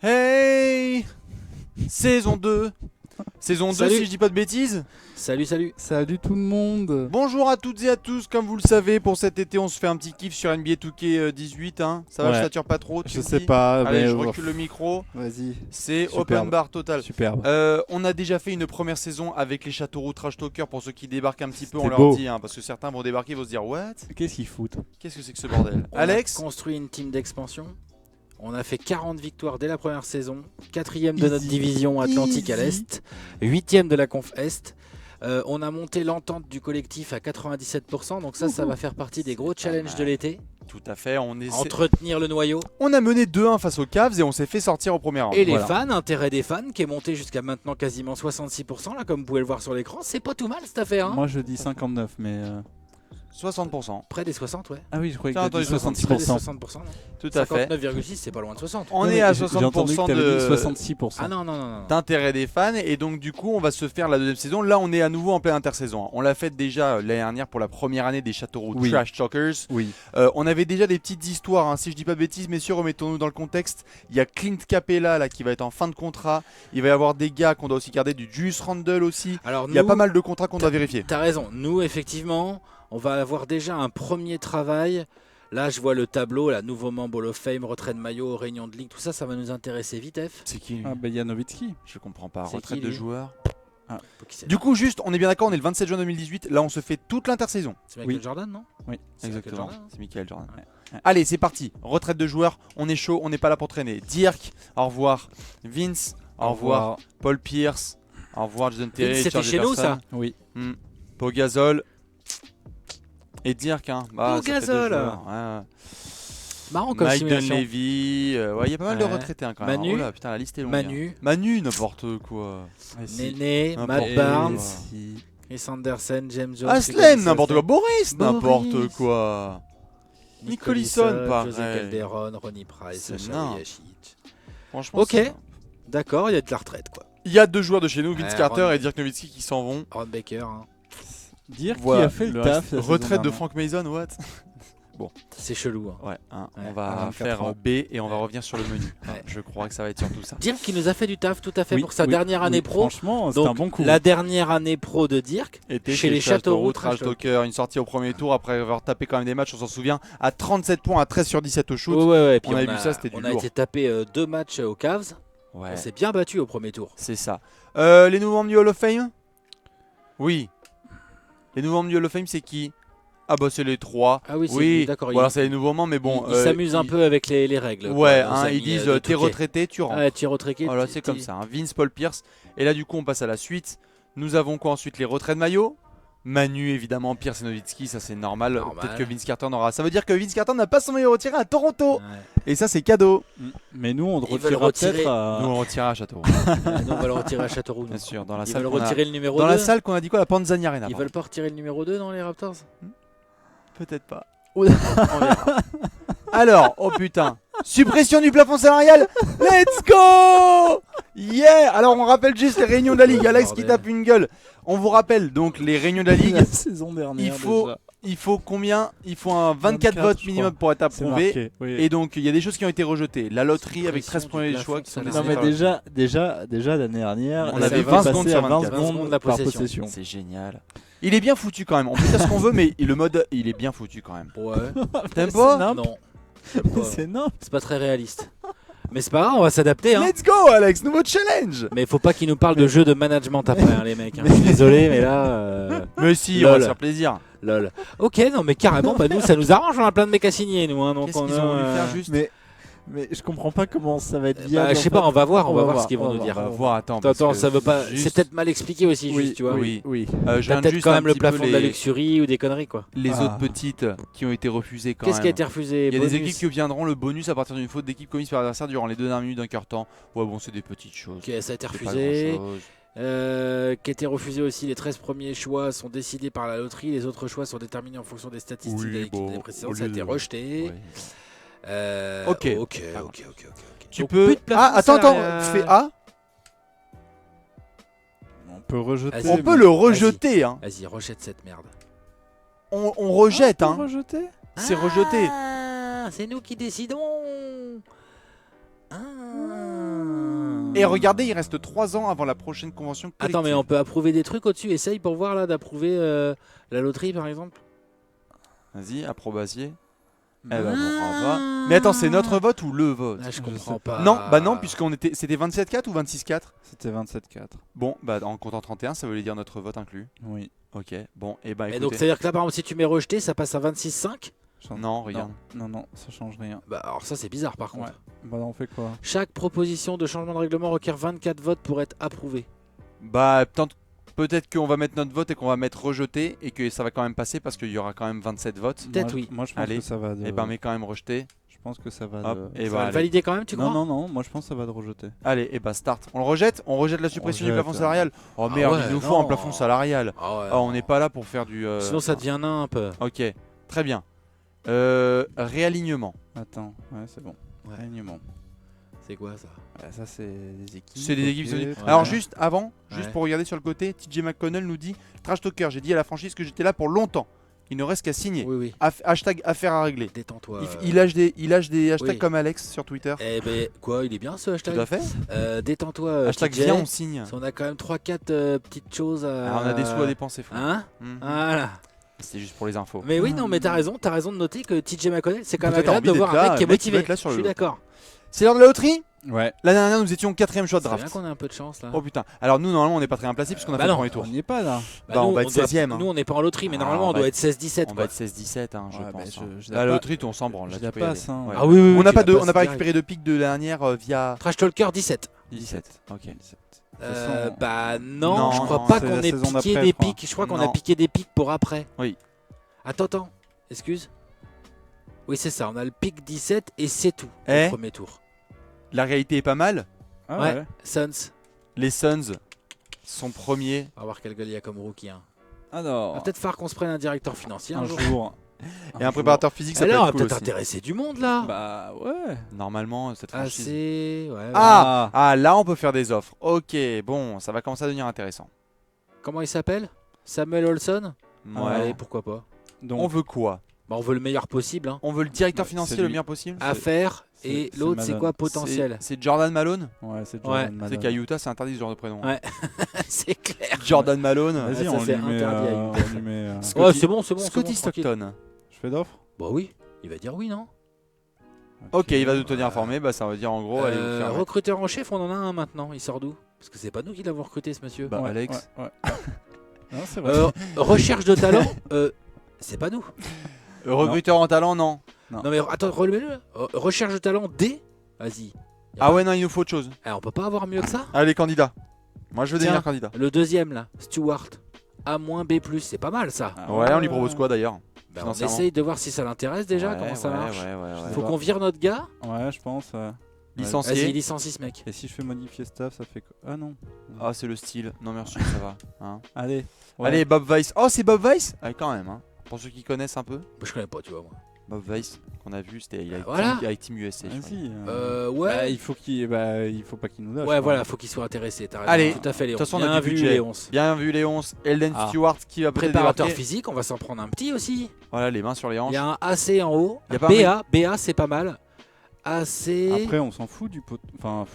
Hey, saison 2. Saison 2 Salut. si je dis pas de bêtises. Salut, salut. Salut tout le monde. Bonjour à toutes et à tous, comme vous le savez, pour cet été on se fait un petit kiff sur NBA 2K18 hein. Ça va, Ouais. je sature pas trop, tu Je me sais dis pas, Allez, mais je recule le micro, vas-y. c'est Superbe. open bar total. Superbe. On a déjà fait une première saison avec les Châteauroux Trash Talker pour ceux qui débarquent un petit peu, on C'était leur beau. dit, hein, parce que certains vont débarquer et vont se dire what. Qu'est-ce qu'ils foutent? Qu'est-ce que c'est que ce bordel? On Alex a construit une team d'expansion. On a fait 40 victoires dès la première saison. 4ème de notre Easy. division Atlantique à Easy. l'Est. 8ème de la Conf Est. On a monté l'entente du collectif à 97%. Donc ça va faire partie des gros challenges de l'été. Tout à fait, Entretenir le noyau. on a mené 2-1 face aux Cavs et on s'est fait sortir au premier round. Et les Voilà. fans, intérêt des fans, qui est monté jusqu'à maintenant quasiment 66%. Là, comme vous pouvez le voir sur l'écran. C'est pas tout mal cette affaire. Hein. Moi je dis 59, mais. 60%. Près des 60, ouais. Ah oui, je croyais Tiens, que tu dit attends, Près des 66%. 60%. Non. Tout à fait. 59,6, c'est pas loin de 60. On Non, est mais à j'ai entendu que 60% t'avais dit de 66%. Ah non, non, non, non. d'intérêt des fans et donc du coup on va se faire la deuxième saison. Là on est à nouveau en pleine intersaison. On l'a fait déjà l'année dernière pour la première année des Châteauroux Oui. Trash Talkers. Oui. On avait déjà des petites histoires, hein. Si je dis pas de bêtises messieurs, remettons-nous dans le contexte. Il y a Clint Capella là qui va être en fin de contrat. Il va y avoir des gars qu'on doit aussi garder, du Julius Randle aussi. Alors, Il y a nous, pas mal de contrats qu'on doit vérifier. T'as raison. Nous, effectivement, on va avoir déjà un premier travail. Là, je vois le tableau, là, nouveau membre Hall of Fame, retrait de maillot, réunion de ligue, tout ça, ça va nous intéresser vite, F. C'est qui lui Ah bah Yanovitski. Je comprends pas. C'est Retraite qui, de lui joueur. Faut qu'il s'aide. Du coup juste, on est bien d'accord, on est le 27 juin 2018. Là on se fait toute l'intersaison. C'est Michael oui. Jordan, non Oui. C'est Michael Exactement, Jordan. c'est Michael Jordan. Ouais. Allez, c'est parti. Retraite de joueur, on est chaud, on n'est pas là pour traîner. Dirk, au revoir. Vince, au revoir. Paul Pierce, au revoir. Jason Terry, Vince, c'était Charles chez nous, Jefferson. Oui. Pau Gasol. Et Dirk, hein. Bah, Pau ça fait deux Gasol. joueurs, ouais. Marrant comme Mike simulation. Dunleavy, ouais, il y a pas mal de Ouais. retraités hein, quand même. Manu. Oh là, putain, la liste est longue. Manu. hein. Manu, n'importe quoi. Néné, N'importe Matt quoi. Barnes, Si. Chris Anderson, James Jones. Aslen, n'importe quoi. Boris, Boris. n'importe quoi. Nick Nicholson, Collison, pareil. José Calderon, Ronnie Price, C'est Sacha nain. Vujacic. Franchement, Ok. c'est- D'accord, il y a de la retraite, quoi. Il y a deux joueurs de chez nous, Vince Ouais, Carter Ron- et Dirk Nowitzki qui s'en vont. Ron Baker, hein. Dire qui Voilà, a fait le le taf. la saison Retraite de dernière. Frank Mason, what? C'est chelou. Hein. Ouais, hein, Ouais, on va à 24 faire ans. B et on va revenir sur le menu. Ouais. Je crois que ça va être surtout ça. Dirk qui nous a fait du taf tout à fait Oui, pour sa oui, dernière année oui. pro. Franchement, c'est Donc un bon coup. la dernière année pro de Dirk Était chez les Châteauroux Trash Trash Talker, une sortie au premier tour après avoir tapé quand même des matchs, on s'en souvient, à 37 points, à 13 sur 17 au shoot. Ouais, ouais, puis On avait vu ça, c'était du on a lourd. été tapé 2 matchs aux Cavs. Ouais, On s'est bien battu au premier tour. c'est ça. Les nouveaux membres du Hall of Fame? Oui. Les nouveaux membres du Hall of Fame, c'est qui? Ah bah c'est les trois. Ah oui, c'est Oui, d'accord. bon, alors c'est les nouveaux membres, mais bon. Ils s'amusent un peu avec les règles. Ouais, quoi, nos hein, amis, ils disent de t'es 2K. retraité, tu rentres. Ouais, tu es retraité. Voilà, c'est comme ça. hein. Vince, Paul Pierce. Et là, du coup, on passe à la suite. Nous avons quoi ensuite? Les retraits de maillot. Manu, évidemment, Pierce et Nowitzki, ça c'est normal. Normal. Peut-être que Vince Carter n'aura. Ça veut dire que Vince Carter n'a pas son maillot retiré à Toronto. Ouais. Et ça, c'est cadeau. Mais nous, on le Ils veulent retirera retirer- peut-être à. Nous, on le retirera à Châteauroux. Nous, on va le retirer à Châteauroux. nous. Bien sûr, dans la Ils salle. veulent qu'on a- retirer le numéro Dans 2. la salle qu'on a dit quoi? La Panzani Arena. Ils pardon. veulent pas retirer le numéro 2 dans les Raptors. Peut-être pas. On verra. Alors, oh putain. Suppression du plafond salarial. Let's go. Yeah. Alors, on rappelle juste les réunions de la Ligue. Alex qui Bordel. tape une gueule. On vous rappelle donc les réunions de la Ligue. La saison dernière. Il faut- déjà. Il faut combien? Il faut un 24 votes je minimum crois. pour être C'est approuvé. marqué. Oui. Et donc il y a des choses qui ont été rejetées. La loterie avec 13 Suppression premiers du choix qui sont plafond Non laissés mais par- déjà l'année dernière, On ça avait va 20 passer secondes à sur 20 24. secondes de la par possession. possession. C'est génial. Il est bien foutu quand même. On peut dire ce qu'on veut, mais le mode il est bien foutu quand même. Ouais. T'aimes pas? nimp. Non. J'aime pas. C'est nimp. C'est pas très réaliste. Mais c'est pas grave, on va s'adapter. Hein. Let's go Alex, nouveau challenge. Mais faut pas qu'ils nous parlent de jeux de management après, hein, les mecs. hein. Je suis désolé, mais là. Mais si, on va Lol. se faire plaisir. Lol. Ok, non, mais carrément, bah, nous, ça nous arrange. On a plein de mecs à signer, nous. Hein, donc Qu'est-ce on qu'ils a, ont voulu faire juste? Mais je comprends pas comment ça va être viable. Bah, je sais en pas, fait. on va voir, On va voir voir, ce qu'ils on vont va nous voir. dire. On va voir, attends. parce Attends, que ça veut pas. juste- C'est peut-être mal expliqué aussi, Oui, juste, tu vois. oui, oui. je T'as viens peut-être juste quand un même le petit peu plafond de la luxurie ou des conneries, quoi. les Ah. autres petites qui ont été refusées quand Qu'est-ce même. qui a été refusé? Il y a des Bonus. équipes qui obtiendront le bonus à partir d'une faute d'équipe commise par l'adversaire durant les 2 dernières minutes d'un quart temps. Ouais, bon, c'est des petites choses. Ok, ça a été C'est pas refusé. grand-chose. Qui a été refusé aussi. Les 13 premiers choix sont décidés par la loterie. Les autres choix sont déterminés en fonction des statistiques Oui, de l'équipe bon, des au précédentes. lieu Ça a été de- rejeté. Ouais. Ok. Ok. Ah, Tu Donc, peux. plus de plafond Ah, attends, salarial. tu fais A. On peut rejeter. Vas-y. On peut le rejeter, hein. Vas-y, rejette cette merde. On rejette, On peut hein. rejeter. C'est rejeté. Ah, c'est nous qui décidons. Ah. Et regardez, il reste 3 ans avant la prochaine convention collective. Attends, mais on peut approuver des trucs au-dessus. Essaye pour voir là d'approuver la loterie par exemple. Vas-y, approbasier. Eh ben, on comprend pas. Mais attends, c'est notre vote ou le vote? Ah, je comprends pas. Non, bah non, c'était 27-4 ou 26-4? C'était 27-4. Bon, bah en comptant 31, ça voulait dire notre vote inclus. Oui. Ok, bon, et bah Et écoutez. donc, c'est-à-dire que là, par exemple, si tu mets rejeté, ça passe à 26,5. Non, regarde. Non, ça change rien. Bah, alors ça, c'est bizarre par contre. Ouais. Bah on fait quoi? Chaque proposition de changement de règlement requiert 24 votes pour être approuvée. Bah peut-être qu'on va mettre notre vote et qu'on va mettre rejeté et que ça va quand même passer parce qu'il y aura quand même 27 votes. Peut-être Moi, oui. Moi je pense Allez. que ça va de... Et ben mais quand même rejeté. Je pense que ça va Hop, de... et Ça bah va le allez. valider quand même, tu crois? Non, moi je pense que ça va de rejeter. Allez, et bah start. On rejette la suppression du rejette. plafond salarial. Oh Ah merde, ouais, il nous faut un non. plafond salarial. Ah ouais, Ah, on n'est pas là pour faire du... Sinon, ça devient nain un peu. Ok, très bien. Réalignement. Attends, ouais c'est bon. Ouais. Alignement. C'est quoi ça? Ouais, ça c'est des équipes. C'est des équipes. ok, c'est- très Alors bien. juste avant, juste Ouais. pour regarder sur le côté, TJ McConnell nous dit Trash Talker, j'ai dit à la franchise que j'étais là pour longtemps. Il ne reste qu'à signer. Oui, oui. Hashtag affaire à régler. Détends-toi. Il lâche des hashtags oui. comme Alex sur Twitter. Eh ben, quoi, il est bien ce hashtag. Tout à fait. Détends-toi, Hashtag TJ. viens, on signe. On a quand même 3-4 petites choses à. Ah, on a des sous à dépenser, frère. Hein? Mhm. Voilà. C'est juste pour les infos. Mais oui, non, mais t'as raison de noter que TJ McConnell, c'est quand même Peut-être agréable de envie voir d'être un là, mec qui est le mec qui motivé. veut être là sur Je le suis lot. d'accord. C'est l'heure de la loterie. Ouais. L'année dernière, nous étions 4ème choix de C'est bien draft. qu'on ait un peu de chance là. Oh putain. Alors nous, normalement, on n'est pas très bien placé puisqu'on a Bah fait le non. premier tour. On n'y est pas là. Bah, on va être doit- 16e, hein. Nous, on n'est pas en loterie, mais Ah, normalement, on on va doit être- être 16-17. On quoi. va être 16-17, hein, je Ouais, bah, pense. je La la loterie, on s'en branle. Là, je tu la peux y aller. passe, hein. Ouais. Ah oui, oui, On n'a tu pas la passes on n'a pas direct. récupéré de pic de dernière via Trash Talker 17. 17. Ok. façon, Bah non, non, je crois non, pas c'est qu'on la ait saison piqué d'après, des je crois. pics. Je crois qu'on Non. a piqué des pics pour après. Oui. Attends. Excuse. Oui, c'est ça. On a le pic 17 et c'est tout. Eh Au premier tour. La réalité est pas mal. Ah Ouais. ouais. Suns. Les Suns sont premiers. On va voir quel gueule il y a comme rookie. Hein. Alors, Va peut-être falloir qu'on se prenne un directeur financier un, un jour. jour. Et un préparateur physique, ça Alors, on peut va être peut-être cool aussi. intéresser du monde là. Bah ouais. Normalement, cette franchise. Assez. Ouais, ouais. Ah, là, on peut faire des offres. Ok, bon, ça va commencer à devenir intéressant. Comment il s'appelle? Samuel Olson. Ouais. Allez, pourquoi pas. Donc, On veut quoi? Bah, on veut le meilleur possible. Hein. On veut le directeur Ouais, financier c'est le lui. meilleur possible. Affaire. c'est- Et c'est l'autre, c'est Malone. quoi? Potentiel. C'est Jordan Malone. ouais, c'est Ouais. Jordan Malone. C'est qu'à Utah, c'est interdit ce genre de prénom. Ouais. C'est clair. Jordan Malone. Vas-y, ça, on c'est lui met. interdit à On lui met Scotty- Ouais, c'est bon, c'est bon. c'est Scotty bon, tranquille. Stockton. Je fais d'offre. Bah oui. Il va dire oui, non? Ok, il va nous tenir informés. Bah, ça veut dire en gros, allez vous faire. Recruteur en chef, on en a un maintenant. Il sort d'où? Parce que c'est pas nous qui l'avons recruté, ce monsieur. Bah, Ouais, Alex. ouais, ouais. Non, c'est vrai. Recherche de talent, c'est pas nous. Recruteur en talent, non. Non mais attends, relevez-le. Recherche de talent D. Vas-y. Ah ouais, non, il nous faut autre chose. On peut pas avoir mieux que ça. Allez, candidat. Moi, je veux Tiens. devenir candidat. Le deuxième là, Stewart. A-B+, c'est pas mal ça. Ah Ouais, on lui propose quoi d'ailleurs? Bah, on financièrement. essaye de voir si ça l'intéresse déjà, Ouais, comment ça ouais, marche. ouais. Faut qu'on vire notre gars. Ouais, je pense. Vas-y, Licencié. licencie ce mec. Et si je fais modifier staff, ça fait quoi? Ah non. Ah, c'est le style. Non, merci, ça va. Hein. Allez. Ouais. Allez, Bob Weiss. Oh, c'est Bob Weiss? Ah, quand même, hein. Pour ceux qui connaissent un peu. Je connais pas, tu vois moi. Bob Weiss, qu'on a vu, c'était il a Voilà. avec Team USA. je crois. Vas-y. Ouais. Bah, il faut qu'il faut pas qu'il nous lâche. Ouais, quoi. voilà, faut qu'il soit intéressé. T'as raison. Allez. Tout à fait, Léon. De toute façon, on a Bien du vu, budget. Léon. Bien vu, Léon. Elden Ah. Stewart qui va peut-être Préparateur débarquer. physique, on va s'en prendre un petit aussi. Voilà, les mains sur les Il hanches. y a un AC en haut. Y a pas un BA, c'est pas mal. AC. Après, on s'en fout du pot. Enfin.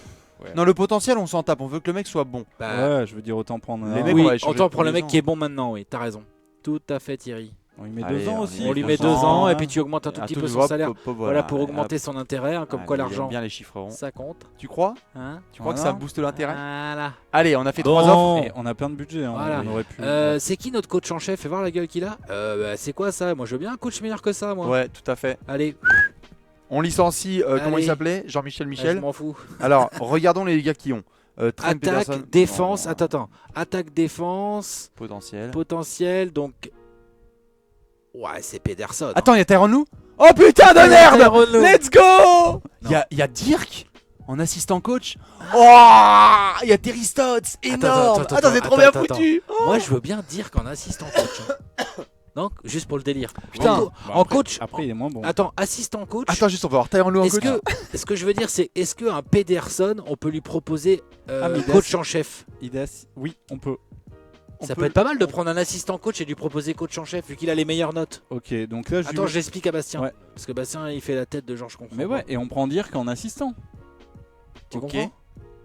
Ouais. Non, le potentiel, on s'en tape. On veut que le mec soit bon. Bah, Ouais, je veux dire autant prendre. Les un- mecs, oui, on va échanger autant tous pour le les mec ans. qui est bon maintenant, oui, t'as raison. Tout à fait, Thierry. On lui met Allez, 2 ans on aussi. On lui met 2 franchement, ans et hein. puis tu augmentes un tout Un petit tout peu de son hop, salaire. hop, hop, Voilà, pour Et augmenter hop. son intérêt, hein, comme Ah, quoi il aime l'argent, bien les chiffres ronds. ça compte. Tu crois? Hein. Tu crois que Voilà. ça booste l'intérêt? Voilà. Allez, on a fait Bon, 3 offres. et on a plein de budget. Hein. Voilà. On aurait pu. C'est qui notre coach en chef? Fais voir la gueule qu'il a. C'est quoi ça? Moi je veux bien un coach meilleur que ça, moi. Ouais, tout à fait. Allez, On licencie, comment Allez. il s'appelait? Jean-Michel je Michel. m'en fous. Alors, regardons les gars qui ont. Trent Peterson. Attaque, défense, Non, attends. Attaque, défense, Potentiel. potentiel, donc. Ouais, c'est Pederson. Attends, il y a Tyronn Lue? Oh putain de merde! Tyronn Lue. Let's go! Il y a Dirk en assistant coach. Oh! Il y a Terry Stotts, énorme! attends, c'est trop bien attends, foutu! Moi je veux bien dire qu'en assistant coach. Hein. Donc, juste pour le délire. Putain. En, Bon, en après- coach. Après, il est moins bon. Attends, assistant coach. Attends, juste on va voir Tyronn Lue en Est-ce coach. que, ce que je veux dire, c'est est-ce qu'un Pederson, on peut lui proposer mais coach en chef? Oui, on peut. Ça peut être pas mal de prendre un assistant coach et lui proposer coach en chef vu qu'il a les meilleures notes. Ok, donc là, je. Attends, j'explique à Bastien. Ouais. Parce que Bastien, il fait la tête de Georges comprend. Mais ouais, et on prend dire qu'en assistant. Tu Ok. comprends?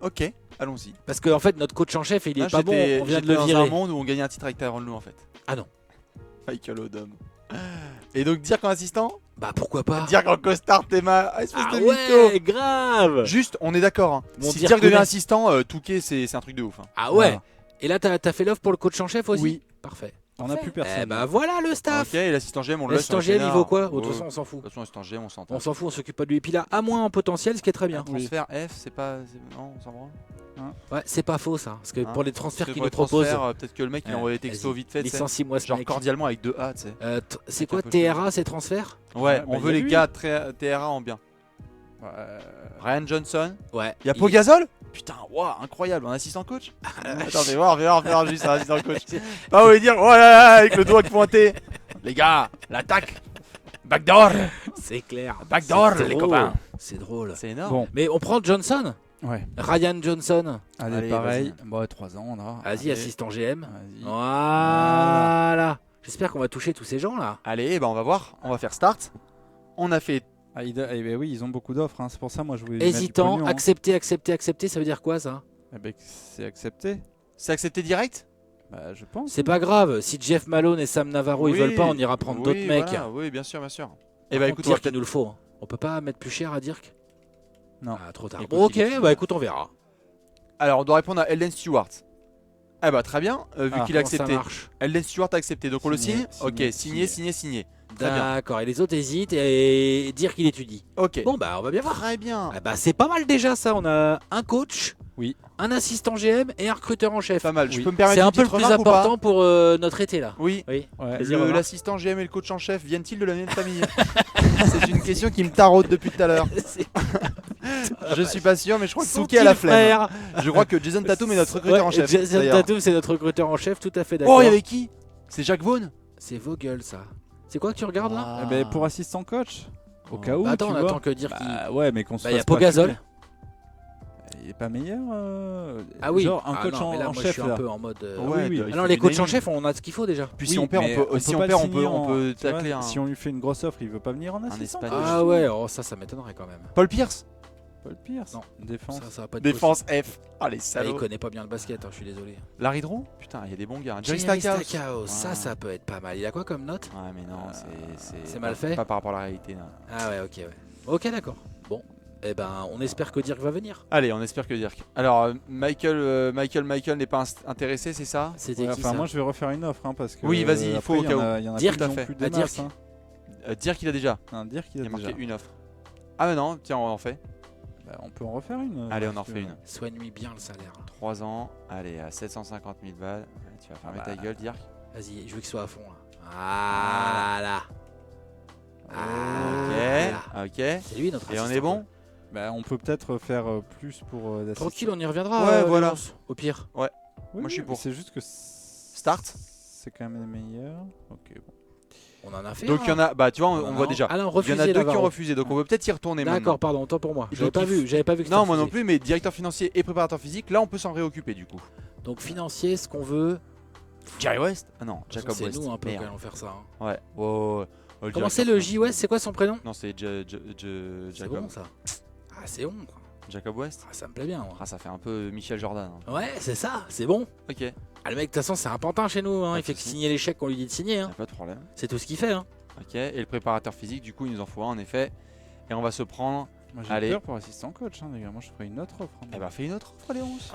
Ok, allons-y. Parce qu'en fait, notre coach en chef, il est Là, pas bon. j'étais- On vient de j'étais le dans virer. un monde où on gagnait un titre avec Tyronn Lue en fait. Ah non. Michael Odom. Et donc Dirk en assistant, Bah pourquoi pas. Dirk en costard, Théma, espèce Ah de mytho. ouais, grave. Juste, on est d'accord. Hein. Bon, Si Dirk Dirk devient connaît. assistant, Touquet, c'est un truc de ouf. Hein. Ah ouais. Voilà. Et là, t'as fait l'offre pour le coach en chef aussi. Oui. Parfait. On n'a plus personne. Eh bah voilà le staff. Ok, et l'assistant GM, on le laisse. L'assistant sur le GM, il scénar. vaut quoi? De toute Ouais. façon, on s'en fout. De toute façon, l'assistant GM, on s'entend. On s'en fout, on s'occupe pas de lui. Et puis là, à moins en potentiel, ce qui est très bien. Transfert F, c'est pas. Non, on s'en branle. Ouais, c'est pas faux ça. Parce que Hein. pour les transferts Parce que qu'il pour nous les propose, transferts, peut-être que le mec il Ouais, envoie des textos vas-y. vite fait. tu sais. licencie-moi ce Genre mec. cordialement avec 2 A, tu sais. C'est Avec quoi un peu de TRA ces transferts? Ouais, bah, on y veut a les lui. gars TRA en bien. Ryan Johnson. Ouais. Il y a Pogazol. Putain, waouh, incroyable, un assistant coach. Attends, fais voir juste un assistant coach. Pas vous dire, oh là là, avec le doigt pointé. Les gars, l'attaque. Backdoor. C'est clair. Backdoor, C'est les drôle. copains. C'est drôle. C'est énorme. Bon, Mais on prend Johnson, ouais. Ryan Johnson. Allez, Allez, pareil. Bon, 3 ans là. Vas-y, Allez. assistant GM. Vas-y. Voilà. J'espère qu'on va toucher tous ces gens là. Allez, bah on va voir. On va faire start. On a fait. Ah, eh ben oui, ils ont beaucoup d'offres. Hein. C'est pour ça, moi, je voulais. lui mettre du Hésitant, pognon, hein. accepter, ça veut dire quoi ça? Eh ben, c'est accepté. C'est accepté direct. Bah, je pense. C'est pas grave, si Jeff Malone et Sam Navarro ils Oui, veulent pas, on ira prendre oui, d'autres mecs. voilà, oui, bien sûr, bien sûr. Par Et bah contre, écoute, on va Dirk, il peut-être. nous le faut. Hein. On peut pas mettre plus cher à Dirk? Non. Ah, trop tard. Écoute, Bon, ok, il est- bah écoute, on verra. Alors, on doit répondre à Elden Stewart. Ah bah très bien, vu Ah, qu'il a Comment ça accepté. marche? Elden Stewart a accepté, donc on le Signé, signe. Ok, signé, signé. Très bien. D'accord, et les autres hésitent et dire qu'il étudie. Ok. Bon bah on va bien voir. Très bien. Ah bah c'est pas mal déjà ça, on a un coach, Oui. un assistant GM et un recruteur en chef. Pas mal. Je Oui. peux me permettre C'est une un peu le petite plus remarque ou pas important pour notre été là. Oui. Oui. Ouais. Vas-y, remarque. L'assistant GM et le coach en chef viennent-ils de la même famille? C'est une question qui me taraude depuis tout à l'heure. C'est- Je suis pas sûr, mais je crois que Sont-ils Touquet a la flemme. frères? Je crois que Jason Tatum est notre recruteur Ouais, en chef. Jason d'ailleurs. Tatum c'est notre recruteur en chef, tout à fait d'accord. Oh, il y avait qui? C'est Jacques Vaughn. C'est Vogel ça. C'est quoi que tu regardes là? Eh ben, pour assistant coach, au cas où. Bah, attends, tu on vois. attend que dire qu'il. Bah, ouais, mais qu'on se Bah, y a fasse pas Pogazol. fumer. Il est pas meilleur Ah oui. Genre un Ah coach non, mais là, en moi, chef je suis là. un peu en mode. Ouais, oui. il Ah non, faut les du coachs en naming. chef, on a ce qu'il faut déjà. Puis Oui, si on perd, mais on peut, si on pas perd, le on peut, signer on peut tu vois, tacler un. Si on lui fait une grosse offre, il veut pas venir en assistant. Espagnol. coach. Ah ouais, oh, ça m'étonnerait quand même. Paul Pierce. Paul Pierce. Non. Défense. Ça va pas être Défense F. Ah les possible. Ah, il salauds. connaît pas bien le basket, hein, je suis désolé. Larry Drew. Putain, il y a des bons gars. Jerry Jerry Stackhouse. Stackhouse, ça peut être pas mal. Il a quoi comme note? Ouais, mais non, C'est mal pas- fait. Pas par rapport à la réalité. Non. Ah ouais, ok, ouais. Ok, d'accord. Bon, eh ben, on espère que Dirk va venir. Allez, on espère que Dirk. Alors, Michael n'est pas intéressé, c'est ça? C'était Ouais, qui enfin, ça? moi je vais refaire une offre hein, parce que. Oui, vas-y, il après, faut au y cas en a- y en a Dirk, plus qui tout à ont fait. plus de Ah, Dirk. masse, hein. Dirk, il a déjà. Dirk, il Il a a marqué déjà. une offre. Ah, mais non, tiens, on en fait. Bah, on peut en refaire une. Allez, on en si tu refait veux. une. Soigne-lui bien le salaire. 3 ans, allez, à 750 000 balles. Ouais, tu vas fermer ta gueule, Dirk. Vas-y, je veux qu'il soit à fond là. Voilà. Ok, ok. C'est lui notre Et on assistant. est bon? Bah, on peut peut-être faire plus pour l'assistant. Tranquille, on y reviendra. Ouais, voilà. Léonce, au pire. Oui, Moi, je suis mais pour. C'est juste que. Start. C'est quand même les meilleurs. Ok, bon. On en a fait. Donc, il y en a, bah, tu vois, on Non. voit déjà. Ah non, Il y en a refusé, 2 qui ont Navarro. refusé, donc on peut peut-être y retourner maintenant. D'accord, pardon, autant pour moi. Donc, J'avais pas il vu, j'avais pas vu que c'était Non, moi non refusé. plus, mais directeur financier et préparateur physique, là, on peut s'en réoccuper du coup. Donc financier, ce qu'on veut. Jerry West? Ah non, De toute façon, Jacob c'est West. nous un peu qui Merde. allons faire ça. hein. Ouais. Oh, oh, Comment c'est le J West? C'est quoi son prénom? Non, c'est C'est Jacob. bon ça. Ah, c'est bon. quoi. Jacob West. Ah, ça me plaît bien. moi. Ah, ça fait un peu Michel Jordan. hein. Ouais, c'est ça, c'est bon. Ok, Ah, le mec, de toute façon, c'est un pantin chez nous. Hein. Pas Il de fait que souci. signer les chèques qu'on lui dit de signer. y Hein. a pas de problème. C'est tout ce qu'il fait. Hein. Ok, et le préparateur physique, du coup, il nous en faut un en effet. Et on va se prendre. Moi j'ai Allez. peur pour assistant coach, hein, les gars. Moi je ferai une autre offre. hein. Eh ben, fais une autre offre, Léonce.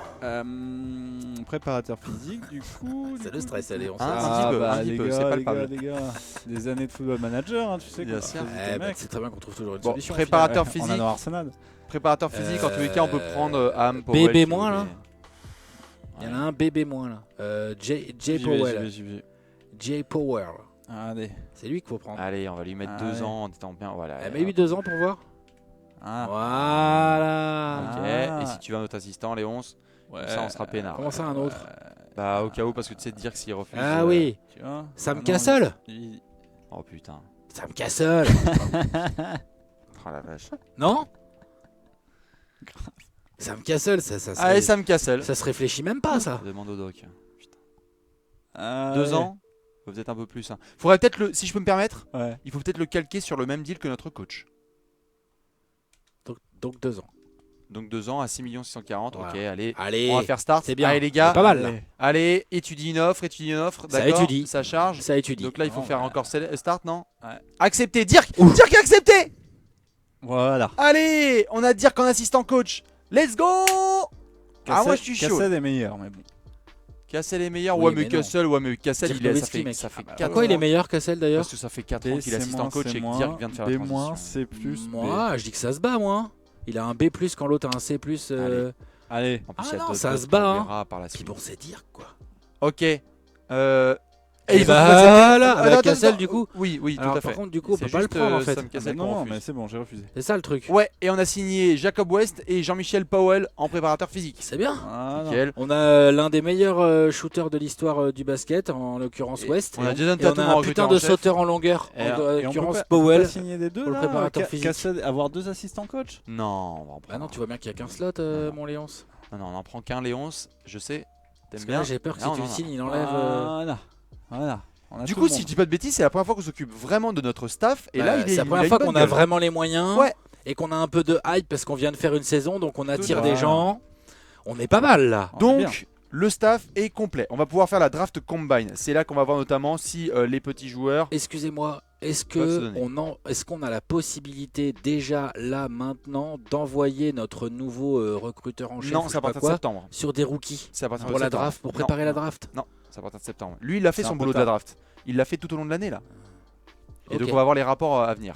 Préparateur physique, du coup. C'est le stress, allez, on Hein, s'arrête. un petit peu, bah, un petit les peu, gars, c'est les palpable. gars, les gars. Des années de football manager, hein, tu sais. Bien quoi, sûr. c'est Eh des bah, mecs. c'est très bien qu'on trouve toujours une Bon, solution. préparateur Ouais, physique. On a nos Arsenal. Préparateur physique, en tous les cas, on peut prendre Am, Powell. BB si vous moins, là. voulez. Il y en a un bébé moins là. Jay J'y vais, Powell. j'y vais. Jay Powell. Allez. C'est lui qu'il faut prendre. Allez, on va lui mettre Ah, 2 ouais. ans en étant bien. Voilà. Elle m'a eu 2 ans pour voir. Ah. Voilà. Ok, Ah. et si tu veux un autre assistant, Léonce, Ouais. comme ça on sera peinard. Comment ça, un autre? Bah, au cas où, parce que tu sais te dire que s'il refuse. Ah oui. Tu vois Sam Ah non, Castle. il- Oh putain. Sam Castle. Oh la vache. Non? Sam Castle, ça Allez, Sam Cassel. ça se réfléchit même pas ça. Demande au doc. Ah, 2 ouais. ans. Faut peut-être un peu plus. Hein. Faudrait peut-être le. Si je peux me permettre, Ouais. il faut peut-être le calquer sur le même deal que notre coach. Donc 2 ans. Donc 2 ans à 6 640. Voilà. Ok, allez. Allez, On va faire start. c'est bien. Allez les gars. Pas mal là. Allez, étudie une offre. Ça D'accord. étudie. Ça charge. Ça étudie. Donc là, il faut Non, faire bah, encore start, non? Ouais. Accepter. Dirk Dirk a accepté. Voilà. Allez, on a Dirk en assistant coach. Let's go. Ah, moi je suis chaud. Cassel est meilleur, mais bon. Cassel est meilleur. Oui, ouais, mais mais non. Cassel, ça Dirk Nowitzki, fait, mec. ça fait Ah bah 4 Pourquoi il est ans. meilleur qu'Assel d'ailleurs? Parce que ça fait 4 ans B, qu'il est c'est assistant moins, coach c'est et que moins, Dirk vient de faire la B-, transition. C+, B. Moi, je dis que ça se bat, moi. Il a un B+, quand l'autre a un C+. Allez. En plus, Ah il y a non, d'autres ça postes se bat, qu'on hein. verra par la Puis suite. bon, c'est dire quoi. Ok. Et ils ont bah tout accepté. voilà, Attends, avec attends, Cassel attends. du coup. Oui, oui, tout Alors à par fait. contre, du coup, on C'est peut pas le juste, prendre en fait. Sam Cassel Non, qu'on non, refuse. mais c'est bon, j'ai refusé. C'est ça le truc. Ouais, et on a signé Jacob West et Jean-Michel Powell en préparateur physique. C'est bien. Ah, non. Nickel. On a l'un des meilleurs shooters de l'histoire du basket, en l'occurrence West. On a Jason Et on Tatum a en un recruteur putain de en chef. sauteur en longueur, Et en Et on peut l'occurrence pas- on peut Powell. pas signer des deux pour le là, préparateur physique. Cassel, avoir deux assistants coach. Non, on va en Bah prendre. non, tu vois bien qu'il y a qu'un slot, Non. mon Léonce. Non, on en prend qu'un, Léonce. Je sais. T'aimes Parce que bien. là, j'ai peur que si Non, tu non, le non. signes, il enlève. Voilà. Voilà. On a Du tout coup, le si je monde. dis pas de bêtises, c'est la première fois qu'on s'occupe vraiment de notre staff. Et là, il est. c'est la il première a fois une qu'on bonne a gueule. vraiment les moyens. Ouais. Et qu'on a un peu de hype parce qu'on vient de faire une saison, donc on attire à des fait. gens. On est pas mal là. On est bien. Donc, le staff est complet. On va pouvoir faire la draft combine. C'est là qu'on va voir notamment si les petits joueurs. Excusez-moi, est-ce Peuvent se que donner. est-ce qu'on a la possibilité déjà là maintenant d'envoyer notre nouveau recruteur en chef Non, ou je c'est sais à pas partir de quoi, septembre. sur des rookies C'est à partir pour de la septembre. draft, pour Non, préparer la non, draft? Non, c'est à partir de septembre. Lui, il a fait C'est son un peu boulot de la tard. draft. Il l'a fait tout au long de l'année là. Et Ok. donc on va voir les rapports à venir.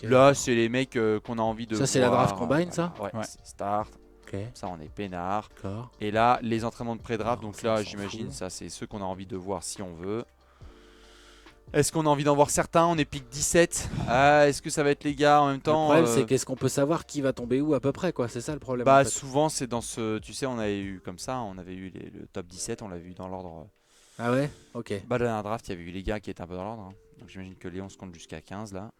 Ok. Là, c'est les mecs qu'on a envie de. Ça, c'est la voir. draft combine, ça? Ouais. Ouais. c'est Start. Ok, Ça, on est peinard. d'accord. Et là, les entraînements de pré-draft. Non, Donc ça, là, on s'en j'imagine, fout. ça, c'est ceux qu'on a envie de voir si on veut. Est-ce qu'on a envie d'en voir certains? On est pick 17. Ah, est-ce que ça va être les gars en même Le temps problème, c'est qu'est-ce qu'on peut savoir qui va tomber où à peu près, quoi. C'est ça le problème. Bah en fait. souvent c'est dans ce, tu sais, on avait eu comme ça, on avait eu le top 17, on l'avait eu dans l'ordre. Ah ouais. Ok. Bah dans la draft, il y avait eu les gars qui étaient un peu dans l'ordre, hein. Donc j'imagine que Léon se compte jusqu'à 15 là.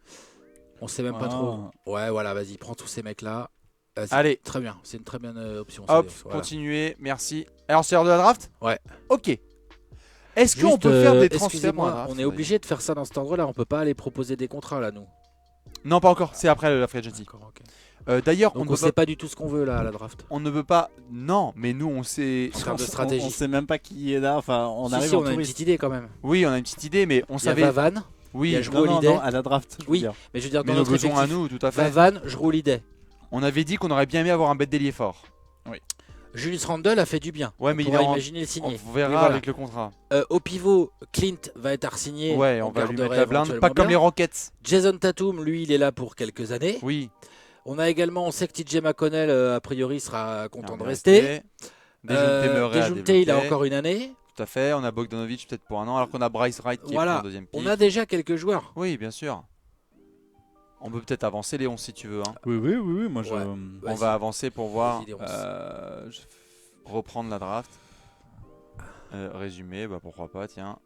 On sait même pas Ah. trop. Ouais, voilà. Vas-y, prends tous ces mecs là. Vas-y. Allez, Très bien. C'est une très bonne option. ça, hop, Léonce, voilà. continuez, merci. Alors c'est l'heure de la draft? Ouais. Ok. Est-ce qu'on Juste, peut faire des transferts pour la excusez-moi, draft? on est obligé de faire ça dans cet ordre-là. On peut pas aller proposer des contrats là, nous. Non, pas encore, c'est après la free agency. D'accord, ok. D'ailleurs, Donc on on ne sait peut pas, pas du tout ce qu'on veut là à la draft. on ne veut pas. Non, mais nous on sait. En termes de On stratégie. sait même pas qui est là. Enfin, on Si, arrive si, en on a une touriste. petite idée quand même. Oui, on a une petite idée, mais on Il y a savait. Vavan, il y Oui, a Jrue Non, non, Holiday. non, à la draft. je veux Oui. dire. mais je veux dire mais dans nos notre besoins à effectif. nous, tout à fait. Vavan, Jrue Holiday. On avait dit qu'on aurait bien aimé avoir un bête d'ailier fort. Julius Randle a fait du bien. Ouais, On mais il pourra est en- imaginer le signer. On verra Mais voilà. avec le contrat. Au pivot, Clint va être signé. Ouais, on va lui mettre garderait la blinde, pas éventuellement comme les bien. Rockets. Jason Tatum, lui, il est là pour quelques années. Oui. On a également, on sait que TJ McConnell, a priori, sera content de On va rester. Dejounte Murray a Dejounte, il a développé. encore une année. Tout à fait. On a Bogdanovic peut-être pour un an, alors qu'on a Bryce Wright qui est Voilà. pour un deuxième pick. On a déjà quelques joueurs. Oui, bien sûr. On peut peut-être avancer, Léon, si tu veux. Hein. Oui, oui, oui, oui. Moi, je. Ouais. On Vas-y. va avancer pour voir, Vas-y, Léonce. reprendre la draft. Résumé, bah pourquoi pas, tiens.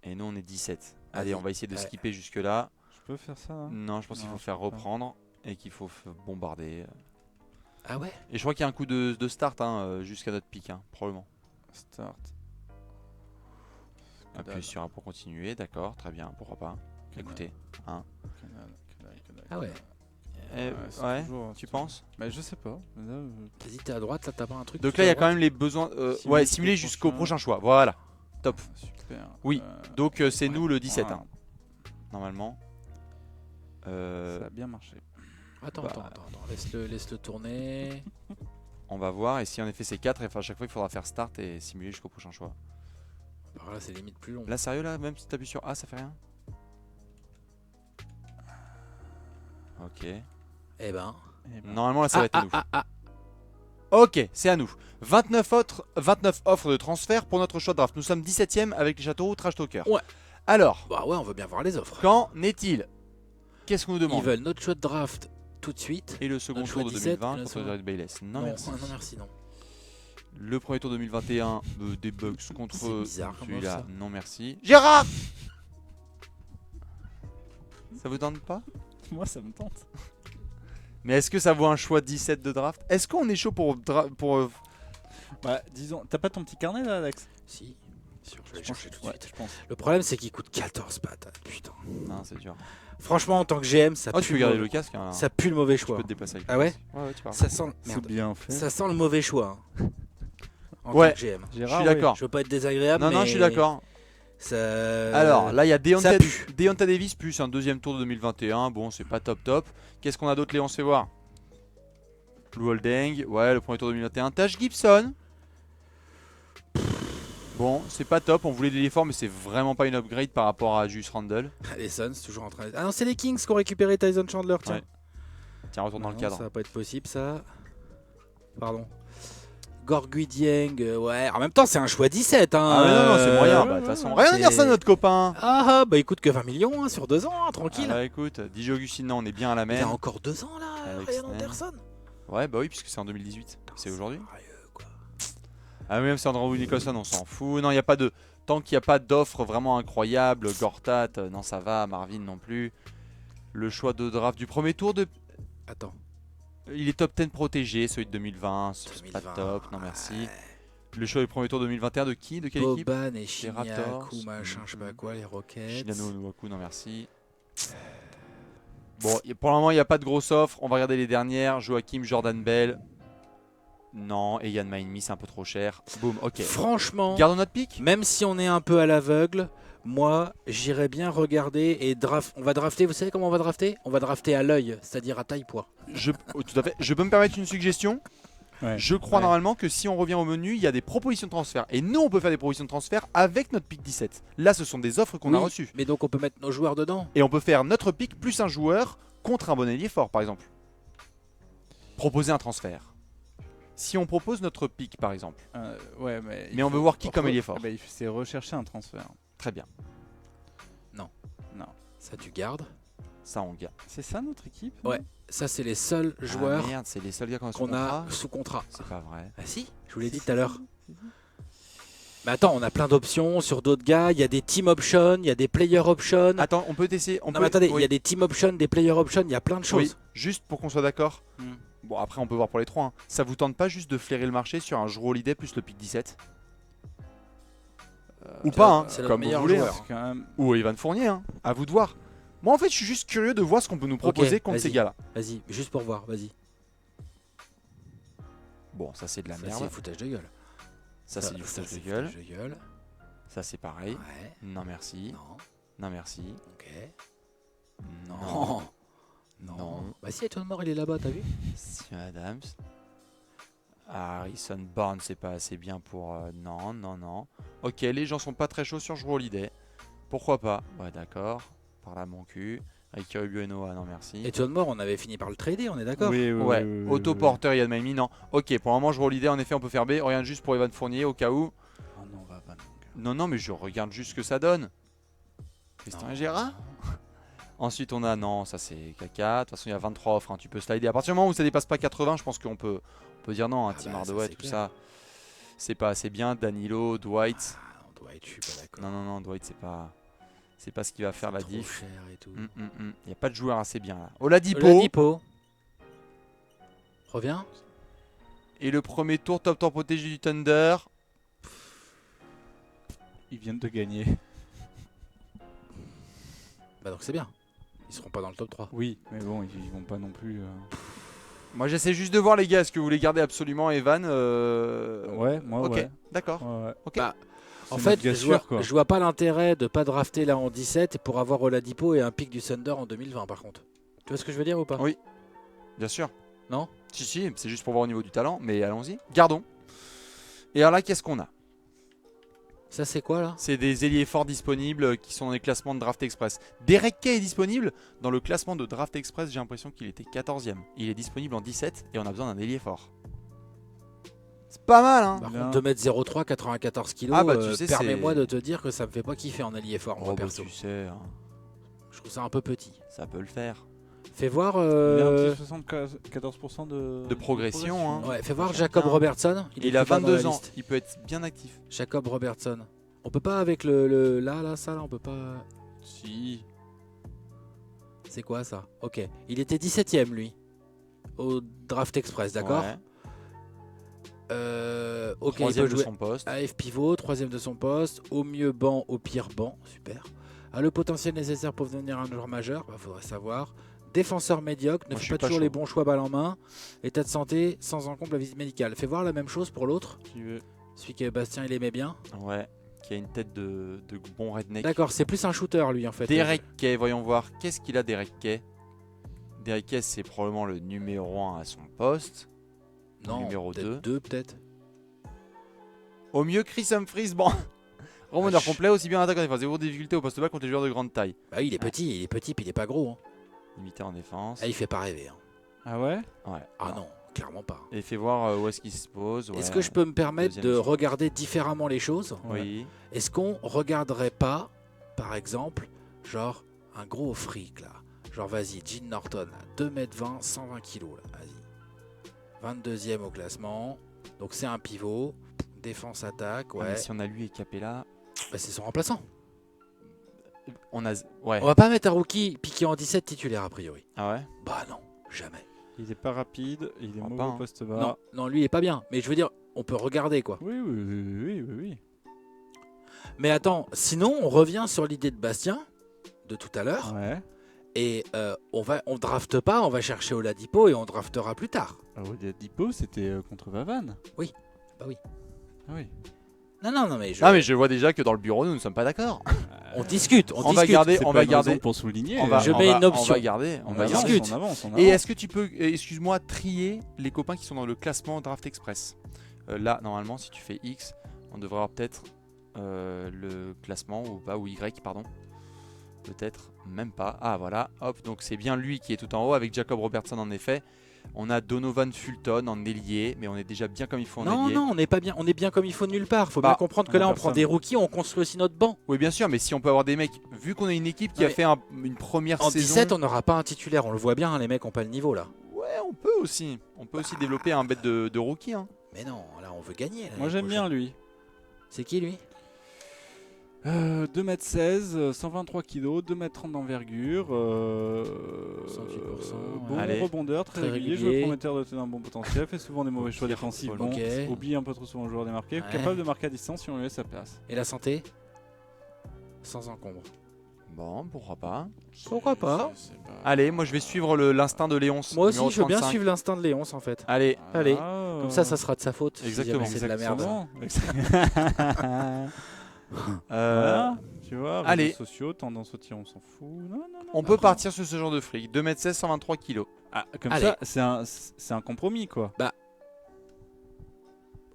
Et nous, on est 17. Allez, Vas-y. on va essayer de Ouais. skipper jusque-là. Je peux faire ça. hein Non, je pense qu'il Non, faut je faire peux pas. reprendre et qu'il faut bombarder. Ah ouais. Et je crois qu'il y a un coup de start hein, jusqu'à notre pic, hein, probablement. Start. Que dalle. Appuyer sur un pour continuer, d'accord, très bien, pourquoi pas. Que Écoutez, Que dalle, que dalle, que dalle, Ah ouais. c'est ouais, toujours- tu penses? Mais je sais pas. Là, Vas-y, t'es à droite, là, t'as pas un truc. Donc tout là, il y à a quand droite même les besoins. Simuler Ouais, jusqu'au simuler jusqu'au prochain. prochain choix, voilà. Top. super. Oui. Donc c'est ouais. nous le 17, Ouais. hein, normalement. Ça a bien marché. Attends, Bah. attends. Laisse-le tourner. On va voir, et si en effet c'est 4, et enfin, à chaque fois il faudra faire start et simuler jusqu'au prochain choix. Alors là, c'est limite plus long. Là, sérieux, là, même si t'appuies sur A, ça fait rien? Ok. Eh ben. Eh ben, Normalement, là, ça va être à nous. ah. Ok, c'est à nous. 29 offres de transfert pour notre choix de draft. Nous sommes 17ème avec les Châteauroux Trash Talker. Ouais. Alors, Bah ouais, on veut bien voir les offres. qu'en est-il? Qu'est-ce qu'on nous Ils demande? veulent notre choix de draft tout de suite. Et le second notre tour choix de 17, 2020 et le contre second- Jared Bayless. Non, merci. Non, merci, non. Le premier tour 2021 des Bucks contre C'est bizarre comme celui-là. offre, ça. Non, merci. Gérard! Ça vous tente pas? Moi, ça me tente. Mais est-ce que ça vaut un choix 17 de draft? Est-ce qu'on est chaud pour Bah, disons, t'as pas ton petit carnet là, Alex? Si. sûr, je vais Je pense, chercher tout de ouais, suite. je pense. Le problème, c'est qu'il coûte 14 patates. Putain. Non, c'est dur. Franchement, en tant que GM, ça Oh, pue tu peux garder le le casque. Hein. ça pue le mauvais Tu choix. peux te déplacer avec Ah le ouais casque. Ouais, tu parles. Ça sent, C'est merde. bien fait. Ça sent le mauvais choix. Hein. En Ouais. tant que GM. Je suis d'accord. Je veux pas être désagréable, Non, mais non, je suis d'accord. Ça... Alors, là, il y a ça pue. Deonta Davis plus un deuxième tour de 2021. Bon, c'est pas top top. Qu'est-ce qu'on a d'autre, Léon? On se fait voir. Blue Holding. Ouais, le premier tour 2021. Taj Gibson. Bon, c'est pas top. On voulait de l'effort, mais c'est vraiment pas une upgrade par rapport à Julius Randle. Les Suns, toujours en train de... Ah non, c'est les Kings qui ont récupéré Tyson Chandler, tiens. Ouais. Tiens, retourne dans le Non, cadre. ça va pas être possible, ça. Pardon. Gorgui Dieng, ouais. En même temps, c'est un choix 17. Hein, Ah, mais non, c'est moyen. ouais, Bah, de toute ouais, façon, ouais, rien à dire ça, c'est- notre copain. Ah, bah il coûte que 20 millions hein, sur 2 ans, hein, tranquille. Ah bah écoute, DJ Augustine, non, on est bien à la Il mer. a encore 2 ans là, Avec Ryan Snem. Anderson. Ouais, bah oui, puisque c'est en 2018. C'est aujourd'hui. Sérieux, quoi. Ah, même si Andrew Nicholson, on s'en fout. Non, il n'y a pas de. Tant qu'il n'y a pas d'offre vraiment incroyable, Gortat, non, ça va. Marvin non plus. Le choix de draft du premier tour de. Attends. Il est top 10 protégé, celui de 2020. C'est pas 2020, top, non merci. ouais. Le choix du premier tour 2021 de qui? De quelle équipe? Boban et Shinyaku, Raptors. machin, je sais pas quoi, les Rockets. Shinano Onuaku, non merci. Bon, pour le moment, il n'y a pas de grosse offre. On va regarder les dernières. Joachim, Jordan Bell. Non, et Yann Maïnmi, c'est un peu trop cher. Boum, ok. Franchement, Gardons notre pick. même si on est un peu à l'aveugle, moi, j'irais bien regarder et draft. On va drafter, vous savez comment on va drafter? On va drafter à l'œil, c'est-à-dire à taille-poids. Tout à fait. Je peux me permettre une suggestion. Ouais. Je crois Ouais. normalement que si on revient au menu, il y a des propositions de transfert. Et nous, on peut faire des propositions de transfert avec notre pick 17. Là, ce sont des offres qu'on a Oui, reçues. Mais donc on peut mettre nos joueurs dedans. Et on peut faire notre pick plus un joueur contre un bon ailier fort, par exemple. Proposer un transfert. Si on propose notre pick, par exemple. Ouais, mais Mais on veut voir qui comme ailier fort. Bah, c'est rechercher un transfert. Très bien. Ça, tu gardes. Ça, on gagne. C'est ça notre équipe? Ouais. Ça, c'est les seuls joueurs Ah, merde, c'est les seuls gars qu'on a sous qu'on a contrat. sous contrat. C'est pas vrai. Ah si, je vous l'ai dit tout à l'heure. Mais attends, on a plein d'options sur d'autres gars. Il y a des team options, il y a des player options. Attends, on peut tester. non, mais attendez, il oui. y a des team options, des player options, il y a plein de Oui, choses. juste pour qu'on soit d'accord. Hmm. Bon, après, on peut voir pour les trois. Hein. Ça vous tente pas juste de flairer le marché sur un Jrue Holiday plus le pick 17 Ou pas, hein, c'est le comme vous meilleur voulez. joueur. hein. Parce que quand même, Ou Evan Fournier, hein. À vous de voir. Moi, en fait, je suis juste curieux de voir ce qu'on peut nous proposer contre ces vas-y. gars-là. Vas-y, juste pour voir, vas-y. Bon, ça, c'est de la Ça, c'est merde. du foutage de gueule. Ça, c'est du foutage c'est de gueule. foutage de gueule. Ça, c'est pareil. Ouais, Non, merci. non, Non, merci. ok. Non. Non. Non. Bah si, Etienne Mort, il est là-bas, t'as vu? Sion Adams. Harrison Barnes, c'est pas assez bien pour. Non, non, non. Ok, les gens sont pas très chauds sur Jrue Holiday. Pourquoi pas? Ouais, d'accord. Par là, mon cul. Ricky Rubio et Noah, non, merci. Etienne Mort, on avait fini par le trader, on est d'accord? oui, oui, Ouais, oui, oui, Otto oui. Porter et Yann Maimi, non. Ok, pour le moment, Jrue Holiday, en effet, on peut faire B. Regarde juste pour Evan Fournier, au cas où. Oh non, va pas donc. Non, non, mais je regarde juste ce que ça donne. Tristan Non. et Gérard. Ensuite, on a. Non, ça c'est caca. De toute façon, il y a 23 offres. Hein. Tu peux slider. À partir du moment où ça dépasse pas 80, je pense qu'on peut, on peut dire non. Hein. Ah Tim bah, ça, Hardaway, c'est tout clair. ça. C'est pas assez bien. Danilo, Dwight. Ah, on doit être, je suis pas d'accord. Non, non, non, Dwight, c'est pas. C'est pas ce qui va faire la Trop diff. cher et tout. Il n'y a pas de joueur assez bien là. Oladipo. Oladipo. Reviens. Et le premier tour top temps protégé du Thunder. Ils viennent de gagner. Bah donc c'est bien. Ils seront pas dans le top 3. Oui, mais bon, ils vont pas non plus. Moi, j'essaie juste de voir les gars. Est-ce que vous voulez garder absolument Evan Ouais, moi, Ok, ouais. d'accord. Ouais, ouais. Ok. Bah, En C'est fait, notre gars sûr, quoi. je vois pas l'intérêt de pas drafter là en 17 pour avoir Oladipo et un pic du Thunder en 2020 par contre. Tu vois ce que je veux dire ou pas? Oui. Bien sûr. Non? Si, si, c'est juste pour voir au niveau du talent, mais allons-y. Gardons. Et alors là, qu'est-ce qu'on a? Ça c'est quoi là? C'est des ailiers forts disponibles qui sont dans les classements de Draft Express. Derek Kay est disponible. Dans le classement de Draft Express, j'ai l'impression qu'il était 14e. Il est disponible en 17 et on a besoin d'un ailier fort. C'est pas mal, hein? Par Bien. contre 2m03, 94 kg, Ah bah, tu sais, permets-moi c'est- de te dire que ça me fait pas kiffer en allié fort moi Oh, bah, perso. tu sais, hein, Je trouve ça un peu petit. ça peut le faire. Fais voir Il a un petit 74% de progression, hein. ouais, fais voir Franchement, Jacob bien. Robertson. Il est a plus bas dans la 22 ans. liste. Il peut être bien actif. Jacob Robertson. On peut pas avec le là ça là on peut pas. Si. C'est quoi ça? Ok. Il était 17ème lui. Au Draft Express, d'accord? Ouais. Ok, il Troisième peut de jouer son poste. AF pivot, troisième de son poste, au mieux banc, au pire banc, super. A le potentiel nécessaire pour devenir un joueur majeur, faudrait savoir. Défenseur médiocre, ne Moi, je fait suis pas pas toujours chaud. les bons choix balle en main. État de santé, sans encombre la visite médicale. Fais voir la même chose pour l'autre, Qui veut. celui que Bastien il aimait bien. Ouais, qui a une tête de bon redneck. D'accord, c'est plus un shooter lui en fait. Derek Kay, voyons voir. Qu'est-ce qu'il a, Derek Kay? Derek Kay, c'est probablement le numéro 1 à son poste. Non, numéro peut-être 2. peut-être. Au mieux, Chris Humphries, bon. Remoneur Wesh. complet, aussi bien en attaque qu'en défense. Zéro difficulté au poste bas contre les joueurs de grande taille. Bah oui, il est petit puis il est pas gros. Hein. Limité en défense. Ah, il fait pas rêver. Hein. Ah ouais? Ouais. Ah non, clairement pas. Et fait voir où est-ce qu'il se pose. Est-ce ouais. que je peux me permettre Deuxième de choix. regarder différemment les choses? Oui. Est-ce qu'on regarderait pas, par exemple, genre un gros fric là? Genre vas-y, Gene Norton, 2m20, 120 kg là, vas-y. 22e au classement, donc c'est un pivot, défense-attaque, Ah, ouais. mais si on a lui et Capella, Bah, c'est son remplaçant. on a. Ouais. On va pas mettre un rookie piqué en 17 titulaire a priori. Ah ouais. Bah non, jamais. Il est pas rapide, il est Ah, mauvais pas, au hein. poste bas. Non, non, lui il est pas bien, mais je veux dire, on peut regarder quoi. Oui, oui, oui, oui, oui, oui. Mais attends, sinon on revient sur l'idée de Bastien, de tout à l'heure. Ouais. Et on drafte pas, on va chercher Oladipo et on draftera plus tard. Ah ouais, Dipo, c'était contre Vavan. Oui, bah oui. Ah oui. Non, mais je... Ah mais je vois déjà que dans le bureau nous ne sommes pas d'accord. on discute, on On va discute. garder, C'est on pas va une garder. raison pour souligner. On va, Je on mets va- une option. On va garder. On On va avance, garder. discute. on avance, on Et avance. est-ce que tu peux, excuse-moi, trier les copains qui sont dans le classement Draft Express? Là, normalement, si tu fais X, on devrait avoir peut-être le classement ou pas, ou Y, pardon. Peut-être même pas. Ah voilà, hop, donc c'est bien lui qui est tout en haut avec Jacob Robertson en effet. On a Donovan Fulton en ailier, mais on est déjà bien comme il faut en Non, ailier. non, on n'est pas bien, on est bien comme il faut nulle part. Faut Bah, bien comprendre que on a là, on personne. prend des rookies, on construit aussi notre banc. Oui, bien sûr, mais si on peut avoir des mecs, vu qu'on a une équipe qui Non, a mais fait une première En saison. 17, on n'aura pas un titulaire, on le voit bien, hein, les mecs ont pas le niveau là. Ouais, on peut aussi. On peut aussi développer un bête de rookie. Hein. Mais non, là, on veut gagner. l'année Moi j'aime bien prochaine. lui. C'est qui lui? 2m16, 123 kg, 2m30 d'envergure, 108%, bon Allez. rebondeur, très Très régulier, régulier. joueur prometteur doté d'un bon potentiel, fait souvent des mauvais choix défensifs, bon, Ok. oublie un peu trop souvent le joueur démarqué, Ouais. capable de marquer à distance si on lui laisse sa place. Et la santé? Sans encombre. Bon, pourquoi pas. Pourquoi pas? Allez, moi je vais suivre l'instinct de Léonce. Moi aussi, numéro je veux bien 35. suivre l'instinct de Léonce en fait. Allez, Allez, Ah, Comme ça sera de sa faute. si Exactement. jamais c'est de la merde. Exactement. Voilà, tu vois, réseaux allez. sociaux, tendance au tir, on s'en fout. Non, non, non. on peut partir sur ce genre de fric. 2m16, 123 kg. Ah, comme Allez. ça, c'est un compromis quoi.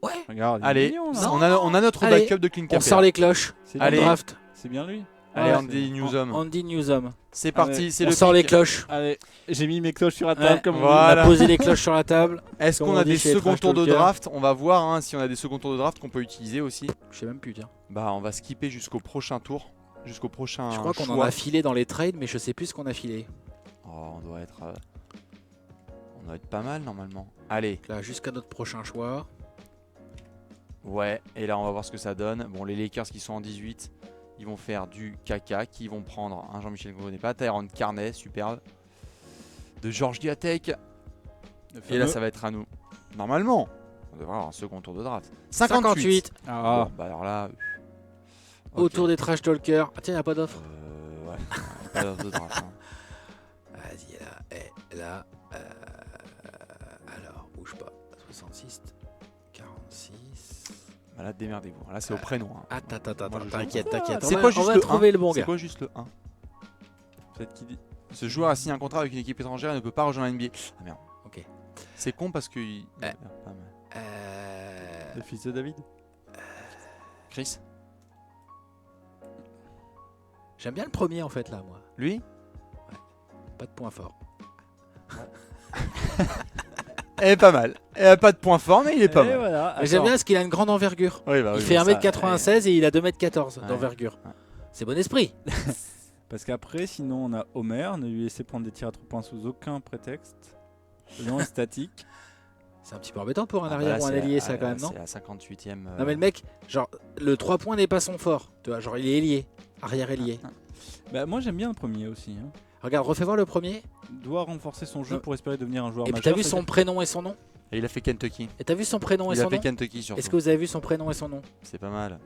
Ouais, Regarde, il est Allez, mignon, là. Non. on a notre Allez. backup de Clint on Capella. sort les cloches. C'est On Allez. bien. draft. C'est bien lui. Allez, Ouais. Andy Newsom. Andy Newsom. C'est parti, Allez. c'est On le sort les pick. cloches. Allez, j'ai mis mes cloches sur la table Ouais. comme Voilà. On a posé les cloches sur la table. Est-ce Comme qu'on on a dit des chez les seconds trash tours de talkers. draft? On va voir hein, si on a des seconds tours de draft qu'on peut utiliser aussi. Je sais même plus, tiens. Bah, on va skipper jusqu'au prochain tour. Jusqu'au prochain Je crois qu'on en choix. a filé dans les trades, mais je sais plus ce qu'on a filé. Oh, on doit être pas mal normalement. Allez, Là, jusqu'à notre prochain choix. ouais, et là on va voir ce que ça donne. Bon, les Lakers qui sont en 18, ils vont faire du caca, qui vont prendre un Jean-Michel Gros-Pas, Tyrone Carnet, superbe. De Georges Diatek. Et là, ça va être à nous. Normalement, on devrait avoir un second tour de draft. 58. Ah, Bon, bah alors là. Autour des trash talkers. Ah tiens, il n'y a pas d'offre. Ouais, pas d'offre de draft. Hein. Vas-y, là. Et là. Alors, bouge pas. 66. 46. Bah là, démerdez-vous. Là, c'est au prénom. Hein. Attends, Moi, je joue. t'inquiète, t'inquiète. C'est On quoi va- juste on va le trouver 1? le bon C'est gars. quoi juste le 1? peut-être qu'il dit. Ce joueur a signé un contrat avec une équipe étrangère et ne peut pas rejoindre la NBA. Ah merde. Ok. C'est con parce que. Il Eh. a pas mal. Le fils de David. Chris? J'aime bien le premier en fait là, moi. Lui? Pas de point fort. Eh, pas mal. Pas de point fort, mais il est pas Et mal. voilà. Mais j'aime attends. bien parce qu'il a une grande envergure. Oui, bah Il oui, fait mais ça, 1m96 et il a 2m14 Ouais. d'envergure. Ouais. C'est bon esprit. Parce qu'après, sinon, on a Homer. Ne lui laisser prendre des tirs à 3 points sous aucun prétexte. Le nom est statique. C'est un petit peu embêtant pour un Ah, bah arrière là, ou un c'est ailier, la- ça quand même, non? C'est la 58e. Non mais le mec, genre, le 3 points n'est pas son fort. Tu vois, genre il est ailier, arrière ailier. Bah, moi, j'aime bien le premier aussi. Hein. Regarde, refais voir le premier. Doit renforcer son jeu pour espérer devenir un joueur Et puis majeur. t'as vu son prénom et son nom? Et il a fait Kentucky. Et t'as vu son prénom et Il a son fait nom? Kentucky surtout. Est-ce que vous avez vu son prénom et son nom? C'est pas mal.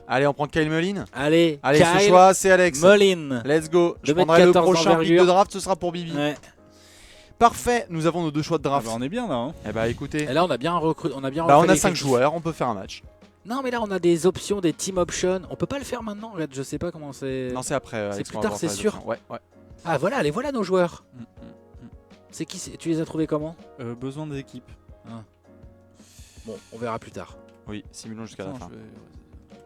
Allez, on prend Kyle Mullin. Allez, Allez, ce Kyle choix, c'est Alex. Mullin. Let's go. Je 2,14 prendrai le m prochain pick de d'envergure. draft, ce sera pour Bibi. Ouais. Parfait, nous avons nos 2 choix de Ah draft. bah, on est bien là. Hein. Eh bah écoutez, Et là, on a bien recruté. On a bien bah, on refait a 5 l'effectif. joueurs, on peut faire un match. Non, mais là, on a des options, des team options. On peut pas le faire maintenant. Regarde, je sais pas comment c'est. Non, c'est après. Alex, C'est plus on va tard, voir c'est les sûr. options. Ouais, ouais. Ah, voilà, les voilà nos joueurs. Mm, mm, C'est qui Tu les as trouvés comment? Besoin d'équipe. Bon, on verra plus tard. Oui, 6 millions jusqu'à la Attends, fin. je vais-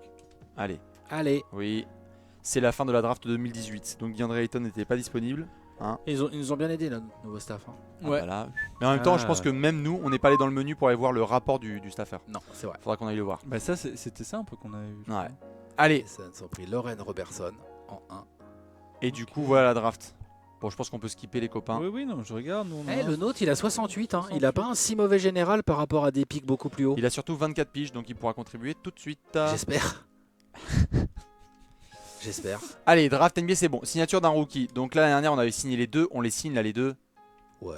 Allez, Allez, oui. C'est la fin de la draft 2018. Donc DeAndre Ayton n'était pas disponible. ils nous ont bien aidé, là, nouveau staff. Hein. Ah, Ouais. bah là. Mais en même temps, je Ah. pense que même nous, on n'est pas allé dans le menu pour aller voir le rapport du staffer. Non, c'est vrai. Faudra qu'on aille le voir. Bah ça c'était ça un peu qu'on avait vu. je Ouais. crois. Allez, Les Suns ont pris Lauren Robertson en 1. et du coup, voilà la draft. Bon, je pense qu'on peut skipper les copains. Oui oui non je regarde. Nous, on Eh, a- le nôtre, il a 68. Hein. Il a pas un si mauvais général par rapport à des pics beaucoup plus hauts. Il a surtout 24 piges, donc il pourra contribuer tout de suite. J'espère. J'espère. Allez, draft NBA, c'est bon. Signature d'un rookie. Donc là, l'année dernière, on avait signé les deux. On les signe là, les deux. Ouais.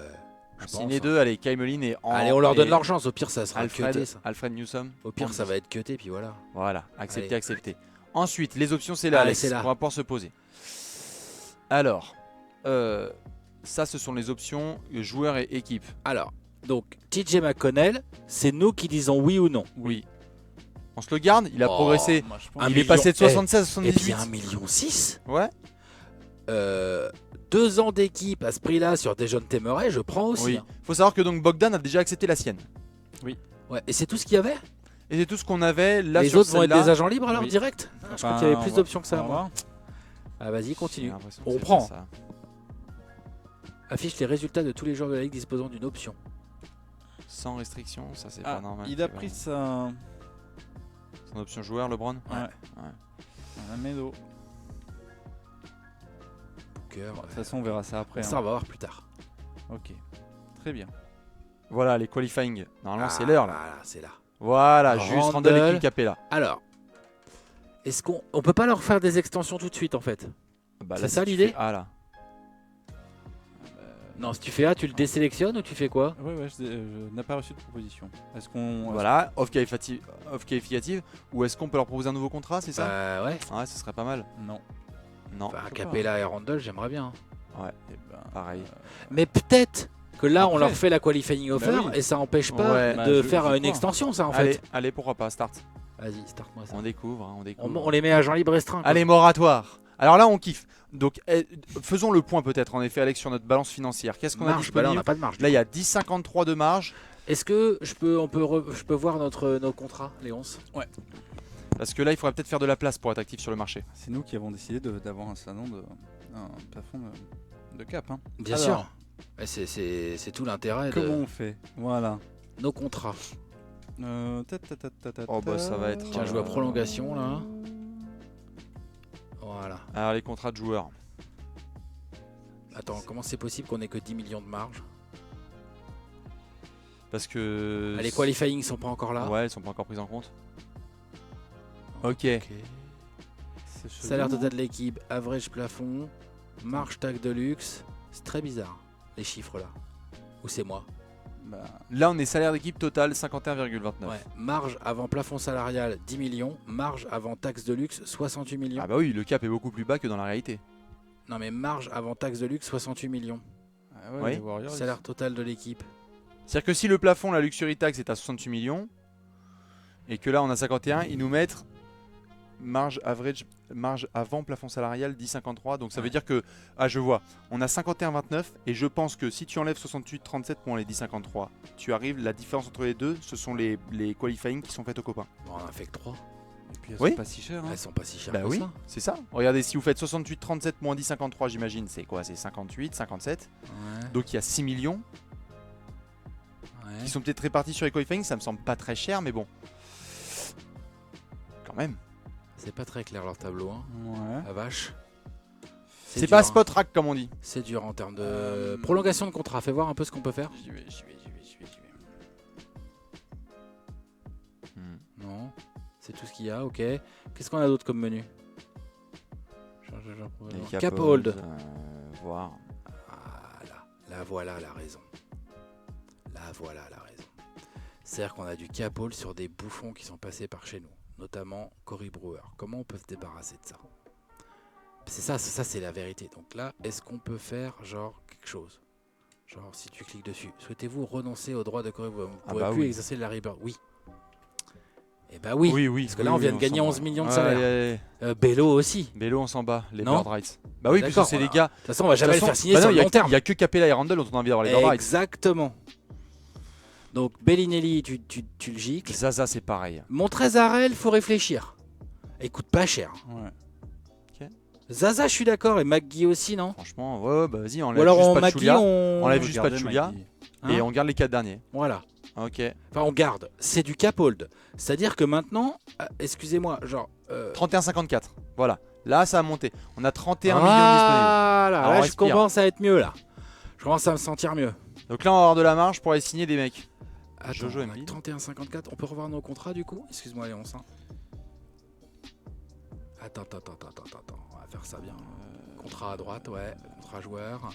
On Je signe pense, les hein. deux. Allez, Kyle Mullin et Allez, on leur donne et leur chance. Au pire, ça sera cuté. Alfred, Ça. Alfred Newsom. Au pire, ça va être cuté, puis voilà. Voilà, accepté, Allez. accepté. Ensuite, les options, c'est là, Allez, Alex. c'est là. On va pouvoir se poser. Alors, ça, ce sont les options joueurs et équipe. Alors, donc, TJ McConnell, c'est nous qui disons oui ou non. Oui. On se le garde. Il a Oh, progressé. Moi, je pense- Un Il est million. passé de Eh, 76 à Et 78. puis 1,6 Ouais. million. 2 ans d'équipe à ce prix-là sur Dejounte Temeray, je prends aussi. Oui. Hein. Faut savoir que donc Bogdan a déjà accepté la sienne. Ouais. Et c'est tout ce qu'il y avait? Et c'est tout ce qu'on avait là Les sur autres vont être celle-là. des agents libres alors Oui. direct? Ah, je crois Enfin, qu'il y avait on plus va- d'options que ça. on va moi. voir. Ah, vas-y, J'ai continue. l'impression que On c'est prend. pas ça. Affiche les résultats de tous les joueurs de la ligue disposant d'une option. Sans restriction, ça c'est Ah, pas normal. il a c'est pris pas- sa. son option joueur, LeBron. Ouais. Un Amedo. Booker, Bon, de toute façon, on verra ça après. ça, hein. on va voir plus tard. Ok. Très bien. Voilà les qualifying. Normalement, c'est Ah, l'heure là. Voilà, c'est là. Voilà, juste Randall et Randall. Clint Capella. Alors, est-ce qu'on peut pas leur faire des extensions tout de suite en fait? Bah, C'est là, ça, si tu l'idée fais A là. Non, si tu fais A, tu le désélectionnes ou tu fais quoi? Ouais, ouais, je n'ai pas reçu de proposition. Est-ce qu'on. Voilà, off-qualificative. Ou est-ce qu'on peut leur proposer un nouveau contrat, c'est ça? Bah ouais. Ouais, ce serait pas mal. Non. Non, Bah, peux Capella et Randall, j'aimerais bien. ouais, Eh ben, pareil. Mais peut-être que là, on Après. leur fait la qualifying offer Bah oui. et ça empêche pas Ouais. Bah, de je faire une crois. extension, ça en Allez, fait. allez, pourquoi pas, start. Vas-y, start-moi ça. On découvre, hein, on découvre. On les met à Jean libre restreint. quoi. Allez, moratoire. Alors là, on kiffe. Donc, faisons le point peut-être, en effet, Alex, sur notre balance financière. Qu'est-ce qu'on a Marge, bah là, on disponible? n'a pas de marge. Là, il y a 10,53 de marge. Est-ce que je peux voir nos contrats, Léonce? Parce que là, il faudrait peut-être faire de la place pour être actif sur le marché. c'est nous qui avons décidé d'avoir un salon un plafond de cap. Hein. Bien Alors. sûr. Et c'est tout l'intérêt de Comment on fait? Voilà. nos contrats. Oh, bah, ça va être, Tiens, je vois prolongation là. Voilà. Alors, les contrats de joueurs. Attends, comment c'est possible qu'on ait que 10 millions de marge? Parce que. Ah, les qualifying sont pas encore là. Ouais, ils sont pas encore pris en compte. Ok. C'est chelou. Salaire total de l'équipe, average plafond, marge tag de luxe. C'est très bizarre, les chiffres là. Ou c'est moi? Bah, Là, on est salaire d'équipe total 51,29. Ouais. Marge avant plafond salarial 10 millions, marge avant taxe de luxe 68 millions. Ah bah oui, le cap est beaucoup plus bas que dans la réalité. Non mais marge avant taxe de luxe 68 millions. ah ouais, Oui. les Warriors, ils- Salaire total de l'équipe. C'est-à-dire que si le plafond, la luxury tax est à 68 millions, et que là on a 51, ils nous mettent marge avant plafond salarial 10,53. Donc ça veut Ouais. dire que, ah je vois, on a 51,29 et je pense que si tu enlèves 68,37 pour les 10,53, tu arrives, la différence entre les deux, ce sont les qualifying qui sont faits aux copains. Bon, on en a fait que 3. Et puis elles Oui. sont pas si chères. Hein. Elles sont pas si chères Bah que oui, ça. c'est ça. Regardez, si vous faites 68,37 moins 10,53, j'imagine, c'est quoi? C'est 58, 57. Ouais. Donc il y a 6 millions Ouais. qui sont peut-être répartis sur les qualifying, ça me semble pas très cher, mais bon. Quand même. C'est pas très clair leur tableau, hein. Ouais. La vache. C'est dur, pas hein. spot rack comme on dit. C'est dur en termes de prolongation de contrat. Fais voir un peu ce qu'on peut faire. J'y vais. Non. C'est tout ce qu'il y a, ok. Qu'est-ce qu'on a d'autre comme menu? Les Cap hold. Voir. Voilà. Là voilà la raison. Là voilà la raison. C'est-à-dire qu'on a du cap hold sur des bouffons qui sont passés par chez nous, notamment Corey Brewer. Comment on peut se débarrasser de ça? C'est ça c'est la vérité. Donc là, est-ce qu'on peut faire genre quelque chose? Genre si tu cliques dessus, souhaitez-vous renoncer au droit de Corey Brewer? Vous ne pourrez plus exercer le Larry Bird. Oui. Eh bah oui. Oui. Parce que là, on vient de gagner 11 millions de salaire. Allez. Bello aussi. Bello, on s'en bat. Les Non. bird rights. Bah oui, parce que c'est les gars. De toute façon, on va jamais le faire signer Bah sur non, le long terme. Il n'y a que Capella et Randall dont on a envie d'avoir les bird rights. Exactement. Donc Bellinelli, tu le gicles. Zaza, c'est pareil. Montrezarel, faut réfléchir. Il coûte pas cher. Ouais. Zaza, je suis d'accord, et McGee aussi, non? Franchement, ouais, bah vas-y, on Ou lève alors juste on pas de McGee, Choulia. on On lève juste pas de Choulia. Et on garde les 4 derniers. Voilà. Ok. Enfin, on garde. C'est du cap hold. C'est-à-dire que maintenant, excusez-moi, genre. 31,54. Voilà. Là, ça a monté. On a 31 millions disponibles. Voilà, Alors, là, je respire. commence à être mieux, là. Je commence à me sentir mieux. Donc là, on va avoir de la marge pour aller signer des mecs. Attends, Jojo on a Embiid. 31,54. On peut revoir nos contrats, du coup? Excuse-moi, Léon. Attends. On va faire ça bien. Contrat à droite, ouais. Contrat joueur.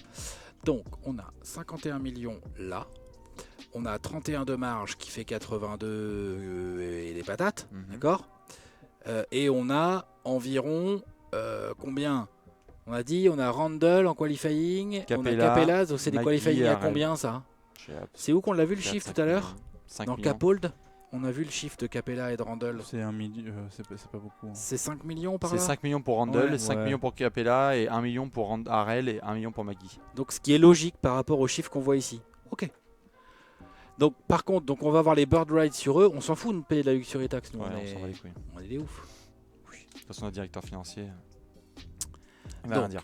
Donc, on a 51 millions là. On a 31 de marge qui fait 82 et les patates. D'accord. Et on a environ combien? On a dit, on a Randall en qualifying. On a Capella. Donc, c'est des McGee qualifying à et combien, ça? C'est où qu'on l'a vu le chiffre tout à l'heure? 5 Dans millions. Caphold, on a vu le chiffre de Capella et de Randall. C'est 1 million, c'est pas beaucoup. Hein. C'est 5 millions par C'est là. 5 millions pour Randall, Ouais. 5 Ouais. millions pour Capella et 1 million pour Harrell et 1 million pour McGee. Donc ce qui est logique par rapport aux chiffres qu'on voit ici. Ok. Donc par contre, donc on va avoir les bird rights sur eux. On s'en fout de payer de la luxury tax. Nous, Ouais, on, on est... s'en bat les couilles. on est des ouf. De toute façon, notre directeur financier. Il va Donc, rien dire.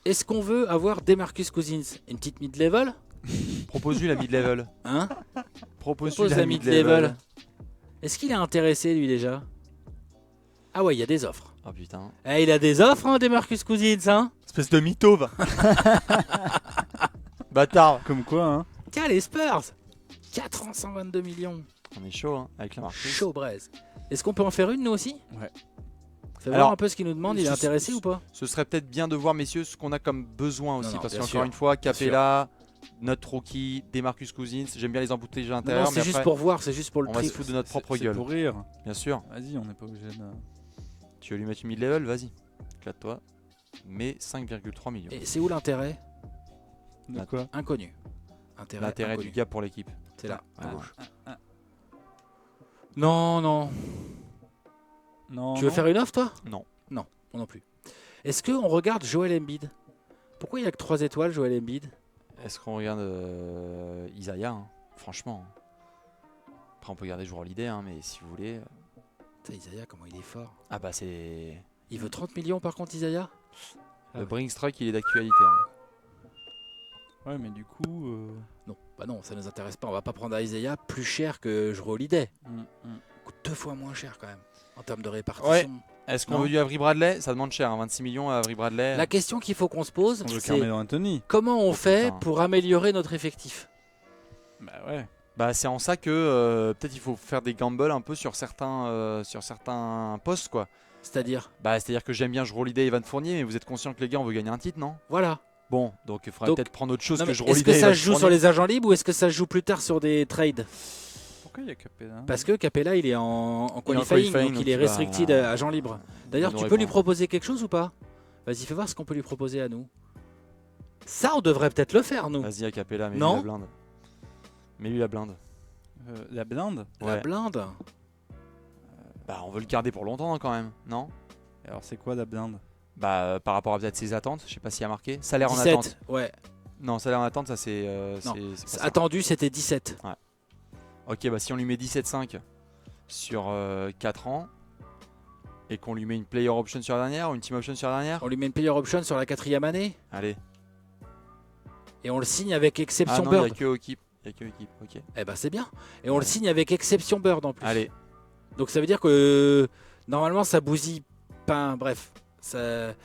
Est-ce qu'on veut avoir Demarcus Cousins, une petite mid-level? Propose-lui la mid-level. Hein? Propose-lui Propose la la mid-level. mid-level. Est-ce qu'il est intéressé lui déjà? Ah ouais, il y a des offres. Oh putain. Eh, il a des offres, hein, Demarcus Cousins, hein? Espèce de mytho, va. Bâtard. Comme quoi, hein. Tiens, les Spurs 4 ans, 122 millions. On est chaud, hein, avec la marque. Chaud braise. Est-ce qu'on peut en faire une nous aussi? Ouais. Fais Alors, voir un peu ce qu'il nous demande, il est ce- intéressé ou pas? Ce serait peut-être bien de voir, messieurs, ce qu'on a comme besoin aussi. Non, parce bien qu'encore sûr, une fois, bien Capella, notre rookie, Demarcus Cousins, j'aime bien les embouteillages à Non, l'intérieur. c'est mais juste après, pour voir, c'est juste pour le on va se trip. foutre de notre propre C'est gueule. pour rire. Bien sûr. Vas-y, on n'est pas obligé de. Tu veux lui mettre une mid-level, vas-y. Éclate-toi. Mais 5,3 millions. Et c'est où l'intérêt? De quoi? Inconnu. L'intérêt inconnu. du gap pour l'équipe. C'est là, à Ah. gauche. Non. Non. Tu veux faire une offre, toi? Non. Non, moi non plus. Est-ce qu'on regarde Joel Embiid? Pourquoi il n'y a que 3 étoiles, Joel Embiid? Est-ce qu'on regarde Isaiah, hein, franchement. Après, on peut regarder joueur Holiday, hein, mais si vous voulez. Putain, Isaiah, comment il est fort. Ah bah, c'est. Il veut 30 millions par contre, Isaiah? Le Bringstruck, il est d'actualité. Hein. Ouais, mais du coup. Non, bah non, ça nous intéresse pas. On va pas prendre Isaiah plus cher que Jrue Holiday. mm. Il coûte 2 fois moins cher quand même, en termes de répartition. Ouais. Est-ce qu'on Non. veut du Avery Bradley? Ça demande cher, hein, 26 millions à Avery Bradley. La question qu'il faut qu'on se pose, On veut c'est Carmelo Anthony. comment on fait putain. pour améliorer notre effectif? Bah ouais. Bah, c'est en ça que peut-être il faut faire des gambles un peu sur certains postes, quoi. C'est-à-dire, Bah, c'est-à-dire que j'aime bien jouer Holiday et Evan Fournier, mais vous êtes conscient que les gars, on veut gagner un titre, non? voilà. Bon, donc il faudrait Donc, peut-être prendre autre chose Non, que mais jouer est-ce Holiday que et ça Evan se joue sur Fournier. les agents libres ou est-ce que ça se joue plus tard sur des trades? Pourquoi il y a Capella? Parce que Capella, il est en qualifying, qualifying, donc donc il est il va- restricted à agent libre. D'ailleurs, Il tu nous peux lui répond. proposer quelque chose ou pas? Vas-y, fais voir ce qu'on peut lui proposer à nous. Ça, on devrait peut-être le faire, nous. Vas-y, à Capella, mets-lui Non. la blinde. Mets-lui la blinde. La blinde. La Ouais. blinde. Bah, on veut le garder pour longtemps, hein, quand même, non? Alors, c'est quoi la blinde? Bah, par rapport à peut-être ses attentes, je sais pas s'il y a marqué. Salaire en 17, attente. ouais. Non, salaire en attente, ça c'est. Non. c'est pas ça. Attendu, c'était 17. Ok, bah si on lui met 17,5 sur 4 ans et qu'on lui met une player option sur la dernière ou une team option sur la dernière, On lui met une player option sur la 4e année allez. et on le signe avec Ah exception non, il n'y bird. a que équipe. Il y a que équipe, ok. Eh ben c'est bien. Et on le signe avec exception bird en plus. Allez, Donc ça veut dire que normalement ça bousille pas. Bref. Ça...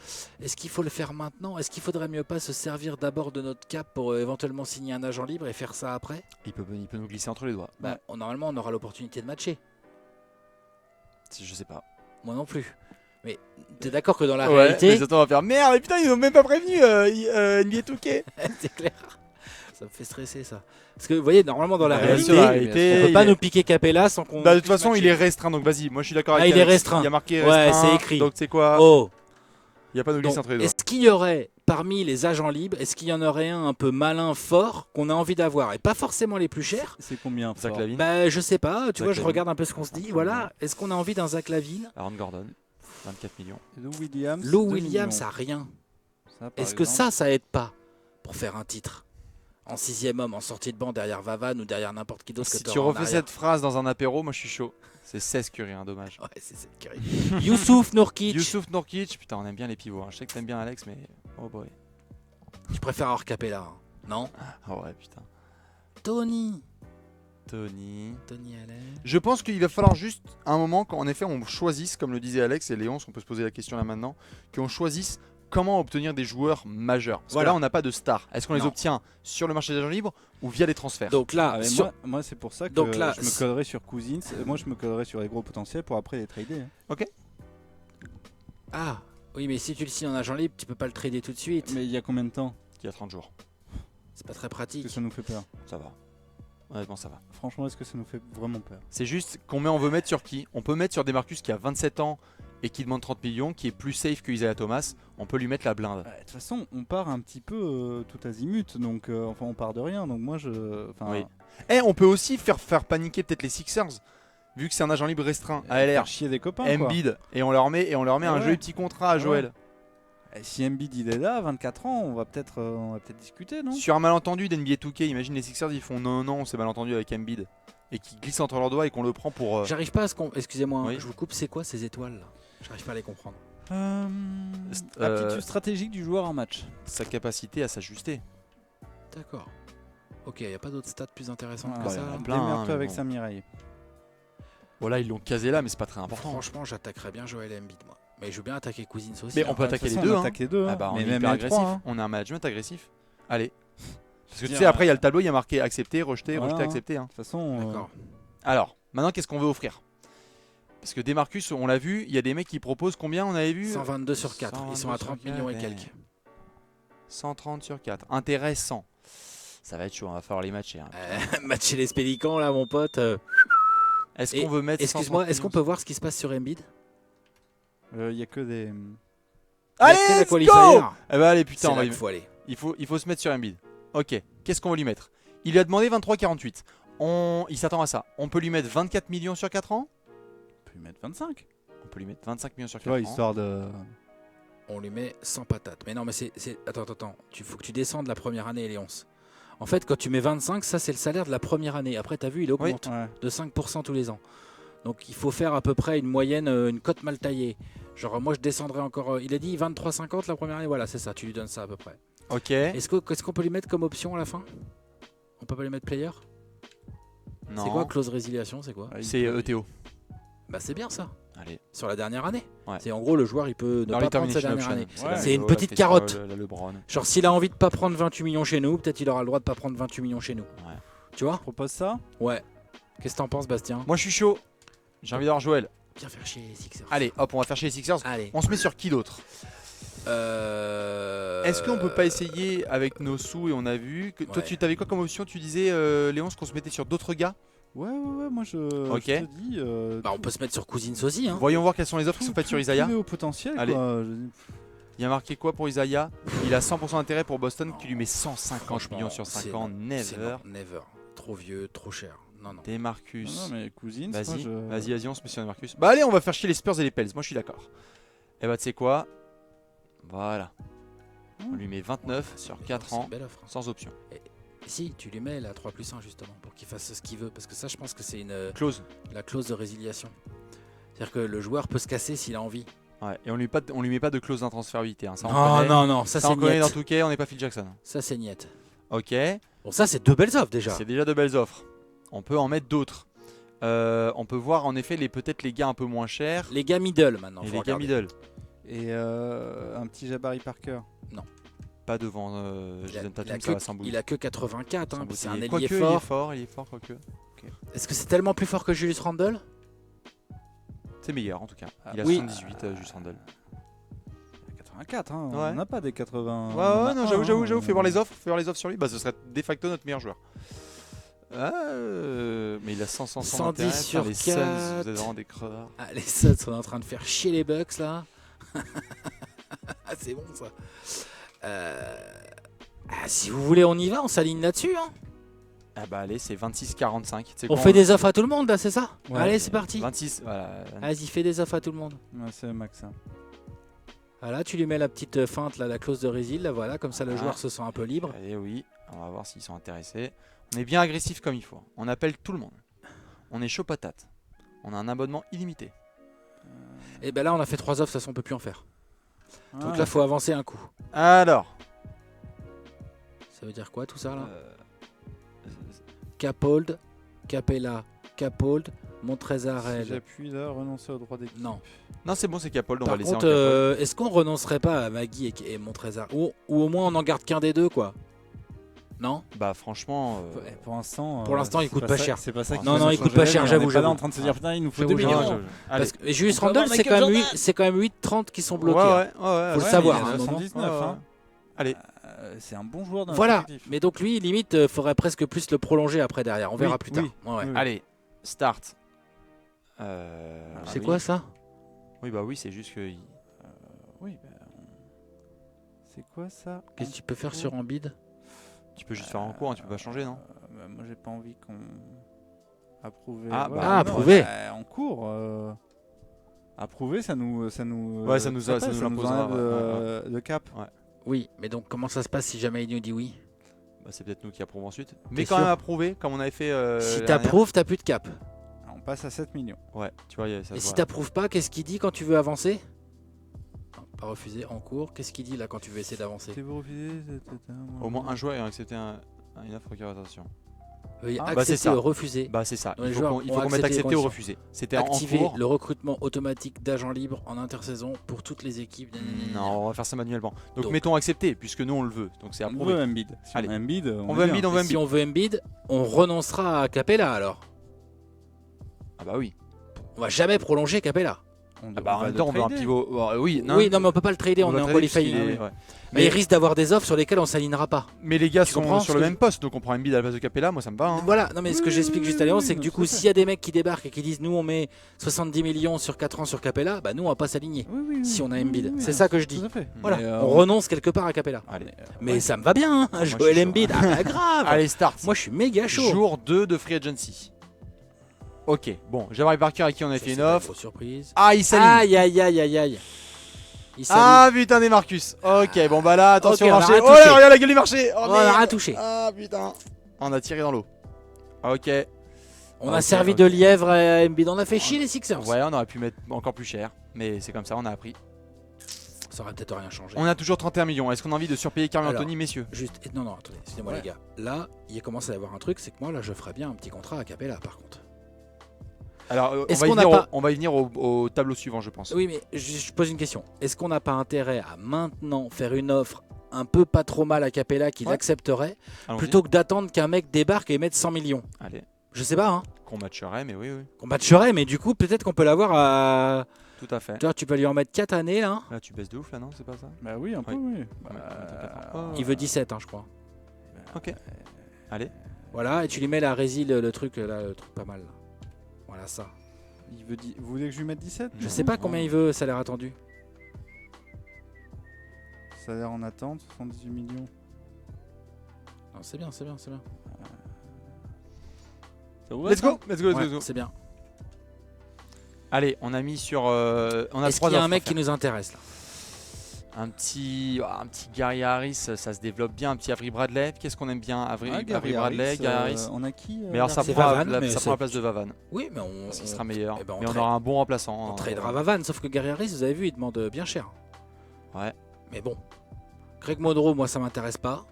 Est-ce qu'il faut le faire maintenant? Est-ce qu'il faudrait mieux pas se servir d'abord de notre cap pour éventuellement signer un agent libre et faire ça après? il peut nous glisser entre les doigts. Bah, normalement on aura l'opportunité de matcher. Je sais pas. Moi non plus. Mais t'es d'accord que dans la Les réalité, autres, on va faire merde, mais putain, ils ont même pas prévenu NBA 2K. c'est clair. Ça me fait stresser ça. Parce que vous voyez, normalement dans la Bien réalité, sûr, la on réalité, peut pas il est- nous piquer Capella sans qu'on. Bah, de toute puisse façon, il matcher. est restreint, donc vas-y. Moi, je suis d'accord Ah, avec il est Alex. restreint. Il y a marqué Ouais, restreint. c'est écrit. Donc, c'est quoi Oh. Il n'y a pas de glisse Donc, entre les doigts. est-ce qu'il y aurait parmi les agents libres, est-ce qu'il y en aurait un peu malin, fort, qu'on a envie d'avoir et pas forcément les plus chers? C'est combien Zach fort Lavine, Bah je sais pas. Tu Zach vois, je Lavine. regarde un peu ce qu'on se dit. Voilà. Est-ce qu'on a envie d'un Zach Lavine? Aaron Gordon, 24 millions. Lou Williams. Lou 2 Williams, millions. ça a rien. Ça, par Est-ce que exemple. ça aide pas pour faire un titre en 6e homme, en sortie de banc derrière Vavan ou derrière n'importe qui d'autre que Si t'auras tu en refais arrière. cette phrase dans un apéro, moi, je suis chaud. C'est 16 Curry, hein, dommage. Ouais, c'est cette carré. Youssouf Nourkic. Youssouf Nourkic, putain, on aime bien les pivots. Hein. Je sais que t'aimes bien Alex, mais oh boy. Je préfère avoir Capella. Hein. Non. Ah ouais, putain. Tony. Tony. Tony Allen. Je pense qu'il va falloir juste un moment qu'en effet on choisisse, comme le disait Alex et Léon, on peut se poser la question là maintenant, qu'on choisisse comment obtenir des joueurs majeurs. Parce Voilà. que là on n'a pas de stars. Est-ce qu'on les Non. obtient sur le marché des agents libres ou via des transferts? Donc là, Ah, mais sur- moi c'est pour ça que Donc là, je me collerai sur Cousins. Moi, je me collerai sur les gros potentiels pour après les trader. hein. ah oui, mais si tu le signes en agent libre, tu peux pas le trader tout de suite. Mais il y a combien de temps Il y a 30 jours. C'est pas très que pratique. ça nous fait peur? Ça va. Honnêtement, ça va. Franchement, est-ce que ça nous fait vraiment peur? C'est juste combien on veut mettre sur qui. On peut mettre sur Demarcus qui a 27 ans et qui demande 30 millions, qui est plus safe que Isaiah Thomas. On peut lui mettre la blinde. De toute façon, on part un petit peu tout azimut, donc enfin on part de rien. Donc moi enfin, Oui. Et on peut aussi faire paniquer peut-être les Sixers, vu que c'est un agent libre restreint à LR. faire chier des copains. Quoi. Embiid, et on leur met Ah un ouais. joli petit contrat à Ah Joël. ouais. Et si Embiid il est là, 24 ans, on va peut-être discuter, non? Sur un malentendu d'NBA 2K, imagine les Sixers ils font non, on s'est malentendu avec Embiid et qui glisse entre leurs doigts et qu'on le prend pour. J'arrive pas à ce qu'on. Excusez-moi, hein, Oui. je vous coupe. C'est quoi ces étoiles là? J'arrive pas à les comprendre. Aptitude stratégique du joueur en match. sa capacité à s'ajuster. D'accord. Ok, y a pas d'autres stats plus intéressantes Ah, que ouais, ça. il y en a plein, Démerde-toi mais avec bon. Samireille. Voilà, ils l'ont casé là, mais c'est pas très important. Franchement, j'attaquerais bien Joël Embiid, moi. Mais je veux bien attaquer Cousins aussi. Mais hein. on peut De toute attaquer les façon, deux. on Hein. attaque les deux. Ah hein. bah, on Mais est même hyper les agressif. trois, hein. On a un management agressif. Allez. Parce que tu dire, sais, après il y a le tableau, il y a marqué accepter, rejeter, Voilà, rejeter, hein. accepter. Hein. De toute façon, D'accord. Alors, maintenant qu'est-ce qu'on veut offrir? Parce que Demarcus, on l'a vu, il y a des mecs qui proposent combien on avait vu? 122 sur 4. Ils sont à 122 sur 30 millions et 4, quelques. 130 sur 4. Intéressant. Ça va être chaud, on va falloir les matcher. Hein. Matcher les Pélicans là, mon pote. Est-ce Et qu'on veut mettre Excuse-moi, 130 est-ce qu'on peut voir ce qui se passe sur Embiid? il y a que des. Allez, Il y a que la let's qualifier. go! Eh bah allez, putain, C'est on va là y- qu'il faut aller. il faut se mettre sur Embiid. Ok, qu'est-ce qu'on va lui mettre? Il lui a demandé 23,48. Il s'attend à ça. On peut lui mettre 24 millions sur 4 ans? On peut lui mettre 25. On peut lui mettre 25 millions sur Tu 4 vois, ans. histoire de. On lui met 100 patates. Mais non, mais c'est. Attends. Il faut que tu descendes la première année, Léonce. En fait, quand tu mets 25, ça c'est le salaire de la première année. Après, t'as vu, il augmente Ouais. de 5% tous les ans. Donc il faut faire à peu près une moyenne, une cote mal taillée. Genre moi je descendrais encore. Il a dit 23,50 la première année. Voilà, c'est ça. Tu lui donnes ça à peu près. Ok. Est-ce qu'on peut lui mettre comme option à la fin? On peut pas lui mettre player? Non. C'est quoi clause résiliation? C'est quoi? Ah, il C'est peut- ETO. Bah c'est bien ça. Allez. Sur la dernière année. Ouais. C'est en gros le joueur il peut ne Early pas prendre sa termination dernière option. année. Ouais. C'est une la petite Christophe, carotte. la LeBron. Genre s'il a envie de pas prendre 28 millions chez nous, peut-être il aura le droit de pas prendre 28 millions chez nous. Ouais. Tu vois? Je propose ça. Ouais. Qu'est-ce que t'en penses, Bastien? Moi je suis chaud. J'ai envie d'avoir Joël. Bien faire chier les Sixers. Allez, hop, on va faire chez les Sixers. Allez. On se met sur qui d'autre? Est-ce qu'on peut pas essayer avec nos sous et on a vu que toi Ouais. tu t'avais quoi comme option? Tu disais Léon qu'on se mettait sur d'autres gars. Ouais, moi je. Ok. Je te dis. Bah on peut se mettre sur Cousins aussi hein. Voyons voir quelles sont les offres qui sont faites sur Isaiah. Tout est au potentiel. Allez. Quoi. Il y a marqué quoi pour Isaiah? Il a 100% d'intérêt pour Boston qui lui met 150 Franchement, millions sur 5 c'est ans. non, c'est Never. non, never. Trop vieux, trop cher. Non. Demarcus. Non, mais Cousins. Vas-y, moi, vas-y, on se met sur Demarcus. Bah allez, on va faire chier les Spurs et les Pels. Moi je suis d'accord. Et bah tu sais quoi? Voilà. On lui met 29 sur 4 C'est ans une belle offre. sans option. Si, tu lui mets la 3+1 justement pour qu'il fasse ce qu'il veut. Parce que ça, je pense que c'est Close. la clause de résiliation. C'est-à-dire que le joueur peut se casser s'il a envie. Ouais. Et on lui met pas de clause d'intransférabilité. Hein. Ça, on connaît. Non, ça Ça c'est on connaît dans niette. tout cas, on n'est pas Phil Jackson. Ça c'est niette. Ok. Bon, ça c'est deux belles offres déjà. C'est déjà de belles offres. On peut en mettre d'autres. On peut voir en effet peut-être les gars un peu moins chers. Les gars middle maintenant. Et faut les gars regarder. middle. Et un petit Jabari Parker. Pas devant Jason Tatum, ça va s'embouiller. Il a que 84, hein, puis c'est un ailier Quoique, fort. il est fort, quoique. Est-ce que c'est tellement plus fort que Julius Randle? C'est meilleur en tout cas. Il a Oui. 78, Julius Randle. 84, hein. Ouais. On n'a pas des 80. Ouais, on en ouais, a non, un, j'avoue, hein. fais voir les offres sur lui. Bah, ce serait de facto notre meilleur joueur. Mais il a 100 110 d'intérêt. sur Putain, les Suns, 4. vous êtes vraiment des crevards. Ah, les Suns sont en train de faire chier les Bucks là. Ah, c'est bon ça. Si vous voulez, on y va, on s'aligne là-dessus. Hein. Ah bah allez, c'est 26-45. C'est On quoi, fait des offres à tout le monde là, c'est ça? Ouais. Allez, c'est parti. 26, voilà. Vas-y, fais des offres à tout le monde. Ouais, c'est max. Hein. Voilà, tu lui mets la petite feinte là, la clause de résil, là, voilà, comme ça le Ah. joueur se sent un peu libre. Allez, oui, on va voir s'ils sont intéressés. On est bien agressif comme il faut. On appelle tout le monde. On est chaud patate. On a un abonnement illimité. Et ben là, on a fait 3 offres, ça on peut plus en faire. Donc Ah, là, faut avancer un coup. Alors, Ça veut dire quoi tout ça là? euh, Capold, Capella, Capold, si Montrezarel. j'appuie là, renoncer au droit d'équipe. Non. non, c'est bon, c'est Capold. On va Par laisser contre, en Capold. est-ce qu'on renoncerait pas à Magui et Montrezarel ou au moins on en garde qu'un des deux quoi? Non? Bah, franchement. Pour l'instant, Pour l'instant, il c'est coûte pas ça- cher. C'est pas ça qui Non, va non, nous il coûte changer pas la cher, vie. j'avoue, On est pas là j'avoue. en train de se dire putain, il nous faut J'avoue, 2 j'avoue. millions. Allez. Parce que Julius On peut Randle, avoir c'est quand, Michael même Jordan. c'est quand même 8-30 qui sont bloqués. Ouais, hein. ouais, ouais. Faut le ouais, savoir, mais hein, il y en a non, 79, ouais, ouais. hein. Allez, C'est un bon joueur dans Voilà, notre effectif. mais donc lui, limite, faudrait presque plus le prolonger après derrière. On verra Oui, plus tard. oui. Ouais, ouais. Oui. allez, start. C'est oui. quoi ça? Oui, bah oui, c'est juste que. Oui, c'est quoi ça? Qu'est-ce que tu peux faire sur Embiid? Tu peux juste faire en cours, hein, tu peux pas changer, non? Moi, j'ai pas envie qu'on approuve. Ah, bah, Ah, non, approuvé. En cours. Approuver, ça nous. Ouais, ça nous passe, l'imposera, enlève, le cap. Oui, mais donc comment ça se passe si jamais il nous dit oui? Bah, c'est peut-être nous qui approuvons ensuite. Mais T'es quand sûr même approuvé, comme on avait fait. Si l'année t'approuves, t'as plus de cap. On passe à 7 millions. dernière. Ouais, tu vois, ça Et se si voit. t'approuves pas, qu'est-ce qu'il dit quand tu veux avancer? Non, pas refusé, en cours. Qu'est-ce qu'il dit là quand tu veux essayer d'avancer? Si vous refusez, Au moins un joueur ayant accepté une offre de rotation. Veuillez Ah, bah, c'est accepter ça. ou refuser. Bah, c'est ça. Les Il faut joueurs qu'on ont mette accepté les accepter ou conditions. refuser. C'était en Activer cours. le recrutement automatique d'agents libres en intersaison pour toutes les équipes. Non, on va faire ça manuellement. Donc, Donc. mettons accepter, puisque nous on le veut. Donc c'est On approuvé. veut Embiid. Si Allez. on a Embiid, On veut est Embiid, bien. on veut Et si Embiid. on veut Embiid, on renoncera à Capella alors. Ah bah oui. On va jamais prolonger Capella. Ah bah en va même le temps, on veut un trader. pivot. Oui, Oui, non, mais on peut pas le trader, on est va en trader qualifying. puisqu'il est- oui. ouais. Mais il risque d'avoir des offres sur lesquelles on s'alignera pas. Mais les gars Tu sont comprends sur ce le que même poste, donc on prend Embiid à la place de Capella, moi ça me va. Hein. Voilà, non mais ce que Oui, j'explique oui, juste à Léon, oui, c'est que oui, du tout coup, à fait. s'il y a des mecs qui débarquent et qui disent nous on met 70 millions sur 4 ans sur Capella, bah nous on va pas s'aligner Oui, oui, si oui, on a oui, Embiid. oui, oui, C'est ça que je dis. Tout à fait. Voilà, Mais, on renonce quelque part à Capella. Allez. Mais Ouais. ça me va bien, hein, moi, je Joel suis chaud. Embiid, ah bah grave. Allez, start. Moi je suis méga chaud. Jour 2 de Free Agency. Ok, bon, Jabari Parker à qui on a Ça, fait c'est une pas offre. grosse surprise. Ah, il s'aligne. Aïe aïe aïe aïe aïe. Il s'aligne. Ah putain des Marcus. Ok, bon bah là, attention Ok, au on a marché. rien Oh là, touché. regarde la gueule du marché. Oh, On a merde. rien touché. Ah putain. On a tiré dans l'eau. Ok. On a Ok, servi ok. de lièvre à Embiid, on a fait chier les Sixers. Ouais, on aurait pu mettre encore plus cher, mais c'est comme ça, on a appris. Ça aurait peut-être rien changé. On a toujours 31 millions. Est-ce qu'on a envie de surpayer Carl Alors, Anthony, messieurs? Juste, non, non, attendez, excusez-moi Ouais. les gars. Là, il commence à y avoir un truc, c'est que moi, là, je ferais bien un petit contrat à Capella, par contre. Alors, Est-ce on qu'on va n'a y venir pas- on va y venir au tableau suivant, je pense. Oui, mais je pose une question. Est-ce qu'on n'a pas intérêt à maintenant faire une offre un peu pas trop mal à Capella qu'il Ouais. accepterait, Allons-y. plutôt que d'attendre qu'un mec débarque et mette 100 millions? Allez, Je sais pas, hein. qu'on matcherait, mais oui, oui, Qu'on matcherait, mais du coup, peut-être qu'on peut l'avoir à. tout à fait. Tu vois, tu peux lui en mettre 4 années, là. Là, tu baisses de ouf, là, non? C'est pas ça? Bah oui, un peu, Oui. oui. Ouais, Oh. Il veut 17, hein, je crois. Ok. Allez. Voilà, et tu lui mets la résil, le truc, là, le truc pas mal. Là. Voilà, ça. Vous voulez que je lui mette 17? Je sais pas combien il veut, salaire attendu. Salaire en attente, 78 millions. Non, c'est bien, c'est bien, c'est bien. Ça vous va, Let's ça go, let's go, let's Ouais, go, let's go. c'est bien. Allez, on a mis sur. On a Est-ce trois qu'il y a un offres à mec qui faire. nous intéresse là? Un petit Gary Harris, ça se développe bien. Un petit Avery Bradley. Qu'est-ce qu'on aime bien? Avery Bradley, Harris, Gary Harris. on a qui Mais alors, ça c'est prend, Vavan, mais ça c'est- prend la place de Vavan. Oui, mais on, Parce qu'il sera meilleur. eh ben, on mais on trade- aura un bon remplaçant. on tradera Vavan, sauf que Gary Harris, vous avez vu, il demande bien cher. Ouais. Mais bon. Greg Monroe, moi, ça m'intéresse pas.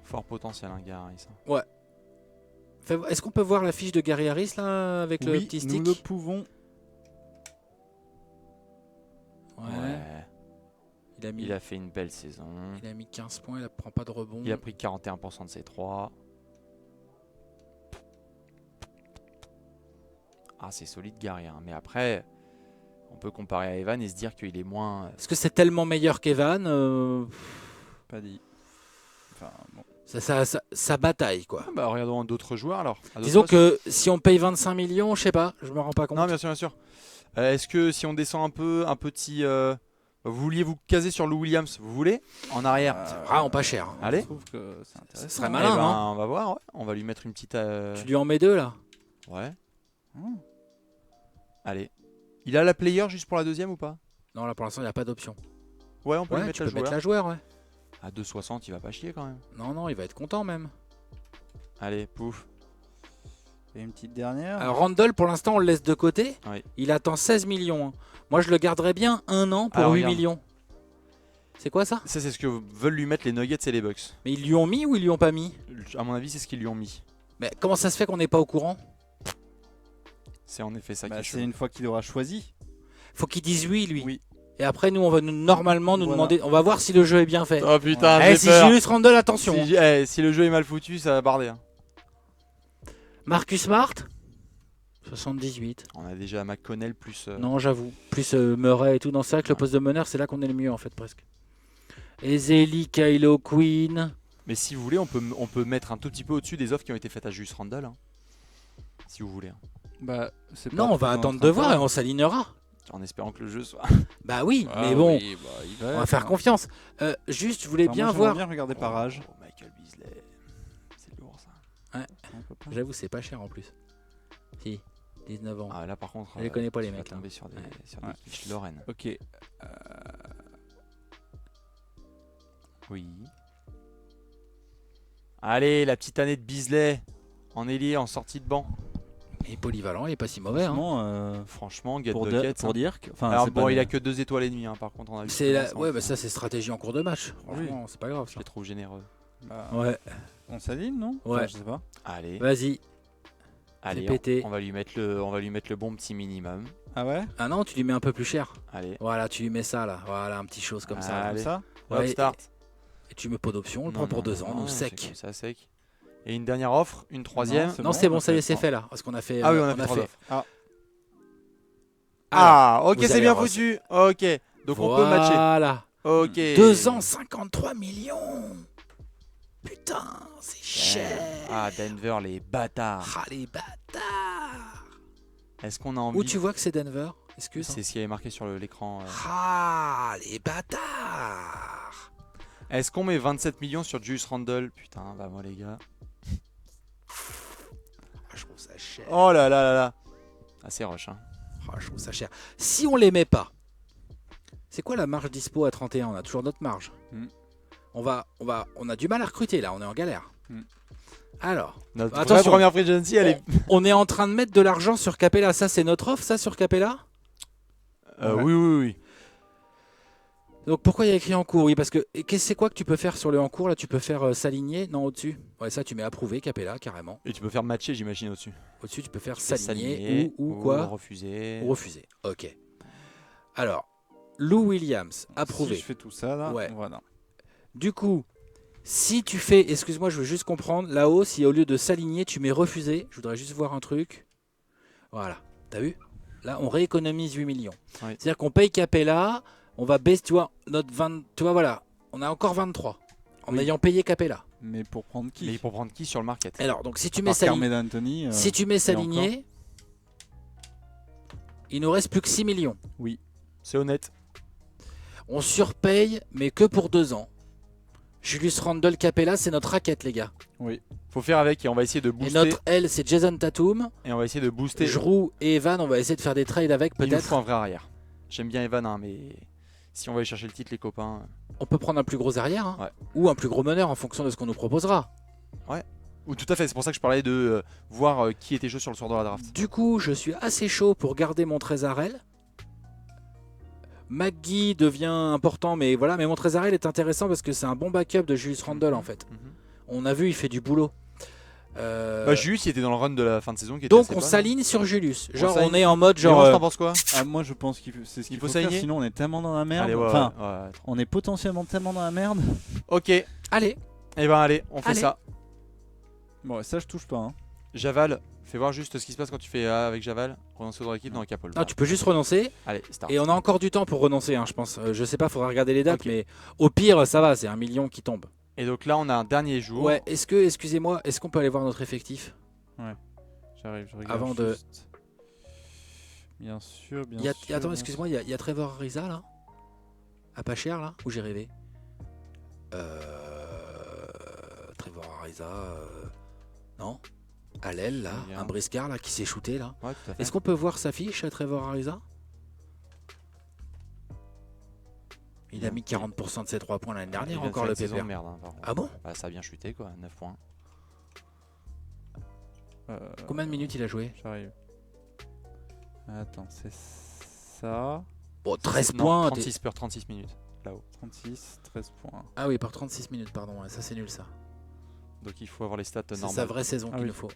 Fort potentiel, hein, Gary Harris. Est-ce qu'on peut voir la fiche de Gary Harris là avec le Oui, petit nous stick? le pouvons. Ouais. Il a mis, Il a fait une belle saison. il a mis 15 points, il prend pas de rebond. Il a pris 41% de ses 3. Ah, c'est solide, Gary. Hein. Mais après, on peut comparer à Evan et se dire qu'il est moins. Est-ce que c'est tellement meilleur qu'Evan Pas dit. Enfin, bon. ça bataille, quoi. Bah, regardons d'autres joueurs alors. À d'autres Disons postes. que si on paye 25 millions, je sais pas, je me rends pas compte. Non, bien sûr, bien sûr. Est-ce que si on descend un peu, un petit. Vous vouliez vous caser sur Lou Williams, vous voulez? En arrière. Vraiment pas cher. Hein. Allez. Je trouve que c'est intéressant. Ce serait Eh malin, ben, non? on va voir, ouais. On va lui mettre une petite. Tu lui en mets 2 là? Ouais. Mmh. Allez. Il a la player juste pour la deuxième ou pas? Non, là pour l'instant, il n'y a pas d'option. Ouais, on peut lui Ouais, mettre tu la peux mettre joueur. la joueur, ouais. À 2,60, il va pas chier quand même. Non, il va être content même. Allez, pouf. Et une petite dernière. Alors Randall, pour l'instant, on le laisse de côté. Oui. Il attend 16 millions. Hein. Moi, je le garderais bien 1 an pour Alors, 8 regarde. millions. C'est quoi ça? Ça, c'est ce que veulent lui mettre les Nuggets et les Bucks. Mais ils lui ont mis ou ils lui ont pas mis? À mon avis, c'est ce qu'ils lui ont mis. Mais comment ça se fait qu'on n'est pas au courant? C'est en effet ça Bah, qui est c'est chaud. une fois qu'il aura choisi. Faut qu'il dise oui, lui. Oui. Et après, nous, on va normalement nous Voilà. demander. On va voir si le jeu est bien fait. Oh putain, Eh, j'ai si peur. Julius Randle, attention. hein. Si le jeu est mal foutu, ça va barder. Hein. Marcus Smart 78. On a déjà McConnell plus. Non, j'avoue. Plus Murray et tout. Dans ça, que le poste de meneur, c'est là qu'on est le mieux, en fait, presque. Ezeli, Kylo Quinn. Mais si vous voulez, on peut mettre un tout petit peu au-dessus des offres qui ont été faites à Julius Randle. Hein. Si vous voulez. Hein. Bah, c'est Non, pas on va tout attendre notre de voir et intérêt. on s'alignera. En espérant que le jeu soit. Bah oui, Ah mais bon, oui, bah, il on va faire confiance. Juste, je voulais Enfin, bien moi, j'aimerais voir. bien regarder par âge. Oh, Michael Beasley. C'est lourd ça. On peut pas. J'avoue, c'est pas cher en plus. Si, 19 ans. Ah, là par contre. Je les connais pas, les tu vas mecs, là. tomber sur des, Ouais. sur des Ouais. quiches Lorraine. Ok. Oui. Allez, la petite année de Beasley. En ailier, en sortie de banc. Il est polyvalent, il est pas si mauvais. Hein. Franchement, Franchement, get pour, bucket. pour dire que. Enfin, Alors c'est bon, pas il le- a que 2 étoiles et demie, hein, par contre. On a vu C'est comment ouais, ça, bah ça c'est stratégie en cours de match. Oui. Franchement, c'est pas grave Je ça. les trouve généreux. Bah, Ouais, on s'aligne, non Ouais. Enfin, je sais pas. Allez, vas-y. allez, péter. on va lui mettre le bon petit minimum. Ah ouais Ah non, tu lui mets un peu plus cher. Allez, Voilà, tu lui mets ça là. Voilà, un petit chose comme ça. Allez. Comme ça hop, Ouais, start. Et tu mets pas d'option, on le Non, prend pour non, 2 ans, non, nous c'est sec. comme ça, sec. Et une dernière offre, une troisième. c'est Non, bon, c'est on bon, a ça y est, fait c'est le fait là. Parce qu'on a fait. Ah oui, on a fait 3 offres. Alors, Ah, ok, vous c'est allez bien avoir- foutu. Ok, donc on peut matcher. Voilà. Ok. 2 ans, 53 millions. Putain, c'est cher. Ah, Denver, les bâtards. Ah, les bâtards. Est-ce qu'on a envie Où tu vois que c'est Denver? Excuse. C'est ce qui avait marqué sur l'écran. Ah, les bâtards. Est-ce qu'on met 27 millions sur Julius Randle? Putain, bah moi les gars. Ah, je trouve ça cher. Oh là là là là. Ah, c'est rush, hein. Ah, je trouve ça cher. Si on les met pas, c'est quoi la marge dispo à 31? On a toujours notre marge. Hmm. On a du mal à recruter là, on est en galère. Hmm. Alors, Notre vraie Attention. première free agency, elle est. on est en train de mettre de l'argent sur Capella. Ça, c'est notre offre, ça, sur Capella? Ouais. Oui, oui, oui. Donc pourquoi il y a écrit en cours? Oui, parce que c'est quoi que tu peux faire sur le en cours là? Tu peux faire s'aligner? Non, au-dessus. Ouais, ça tu mets approuvé Capella carrément. Et tu peux faire matcher, j'imagine, au-dessus. Au-dessus, tu peux faire Tu fais s'aligner ou quoi? refuser. Ou refuser. Ok. Alors, Lou Williams, approuvé. Si je fais tout ça là, Ouais. voilà. Du coup, si tu fais, excuse-moi, je veux juste comprendre, là-haut, si au lieu de s'aligner, tu mets refusé, je voudrais juste voir un truc. Voilà, t'as vu? Là, on rééconomise 8 millions. Oui. C'est-à-dire qu'on paye Capella, on va baisser, tu vois, notre 20, tu vois, voilà, on a encore 23 en Oui. ayant payé Capella. Mais pour prendre qui Mais pour prendre qui sur le market? Alors, donc si tu À mets part s'aligner, Carmelo Anthony. si tu mets s'aligner, il nous reste plus que 6 millions. C'est honnête. On surpaye, mais que pour 2 ans. Julius Randle Capella, c'est notre raquette, les gars. Oui. Faut faire avec et on va essayer de Et booster. notre L, c'est Jason Tatum. Et on va essayer de booster. Giroud et Evan, on va essayer de faire des trades avec Il nous peut-être. faut un vrai arrière. J'aime bien Evan, hein, mais si on va aller chercher le titre, les copains. On peut prendre un plus gros arrière hein, Ouais. ou un plus gros meneur en fonction de ce qu'on nous proposera. Ou tout à fait, c'est pour ça que je parlais de voir qui était chaud sur le soir de la draft. Du coup, je suis assez chaud pour garder mon Trésarel. McGee devient important, mais voilà. Mais mon Trésarel est intéressant parce que c'est un bon backup de Julius Randle en fait. Mhm. On a vu, il fait du boulot. Bah, Julius, il était dans le run de la fin de saison. Qui était donc assez on bonne. s'aligne sur Julius. Genre s'aligne. on est en mode Genre, genre. t'en penses quoi? Ah, moi je pense qu'il c'est ce qu'il Il faut faut faire, s'aligner sinon on est tellement dans la merde. Allez, ouais, Enfin, ouais. on est potentiellement tellement dans la merde. Ok, et Allez, ben allez, on fait Allez. ça. Bon, ça je touche pas. Hein. J'avale Fais voir juste ce qui se passe quand tu fais avec Javal. Renoncer dans l'équipe dans le capole. Non, tu peux juste renoncer. Allez, start. Et on a encore du temps pour renoncer, hein, je pense. Je sais pas, faudra regarder les dates, Ok. mais au pire, ça va, c'est 1 million qui tombe. Et donc là, on a un dernier jour. Ouais, excusez-moi, est-ce qu'on peut aller voir notre effectif? J'arrive, je regarde. Avant de- juste. Bien sûr, bien Attends, sûr. bien excuse-moi, il y a Trevor Ariza là? À pas cher là? Ou j'ai rêvé? Trevor Ariza. Non? À l'aile là, Bien. un briscard là qui s'est shooté là. Ouais, tout à fait. Est-ce qu'on peut voir sa fiche à Trevor Ariza? Il a mis 40% de ses 3 points l'année Il dernière, vient de encore faire le une saison de PPR. merde, hein, par contre. Ah bon? Bah, ça a bien chuté quoi, 9 points. Combien de minutes il a joué? J'arrive. Attends, c'est ça. Bon, 13 Non, points. 36 minutes là-haut. 36, 13 points. Ah oui, par 36 minutes, pardon. Ouais, ça c'est nul ça. Donc il faut avoir les stats C'est normales. sa vraie saison Ah qu'il oui. nous faut.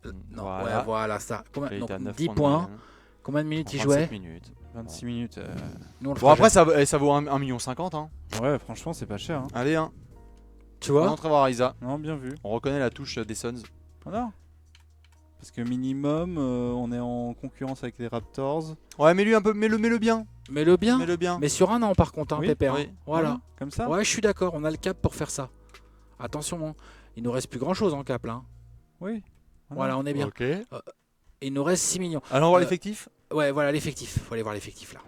Non, Voilà. ouais, voilà ça. Là, il Donc, était à 9 10 points de points. moyenne. Combien de minutes il 37 jouait? minutes. 26 minutes. Nous, on le Bon fera après jamais. ça vaut 1,50 million hein. Ouais, franchement, c'est pas cher. Hein. Allez hein. Tu vois? On entre voir Ariza. Non, bien vu. On reconnaît la touche des Suns. Voilà. Parce que minimum, on est en concurrence avec les Raptors. Ouais mais lui un peu, mets-le bien. Mets-le bien. Mets-le bien. Mais sur un an par contre, hein, Oui, Pépère. oui. Voilà. Comme ça. Ouais, je suis d'accord. On a le cap pour faire ça. Attention, hein. Il nous reste plus grand chose en cap là. Hein. Oui. Voilà, on est bien. Ok. Il nous reste 6 millions. Alors on voit Euh, l'effectif. Ouais, voilà l'effectif. Faut aller voir l'effectif là.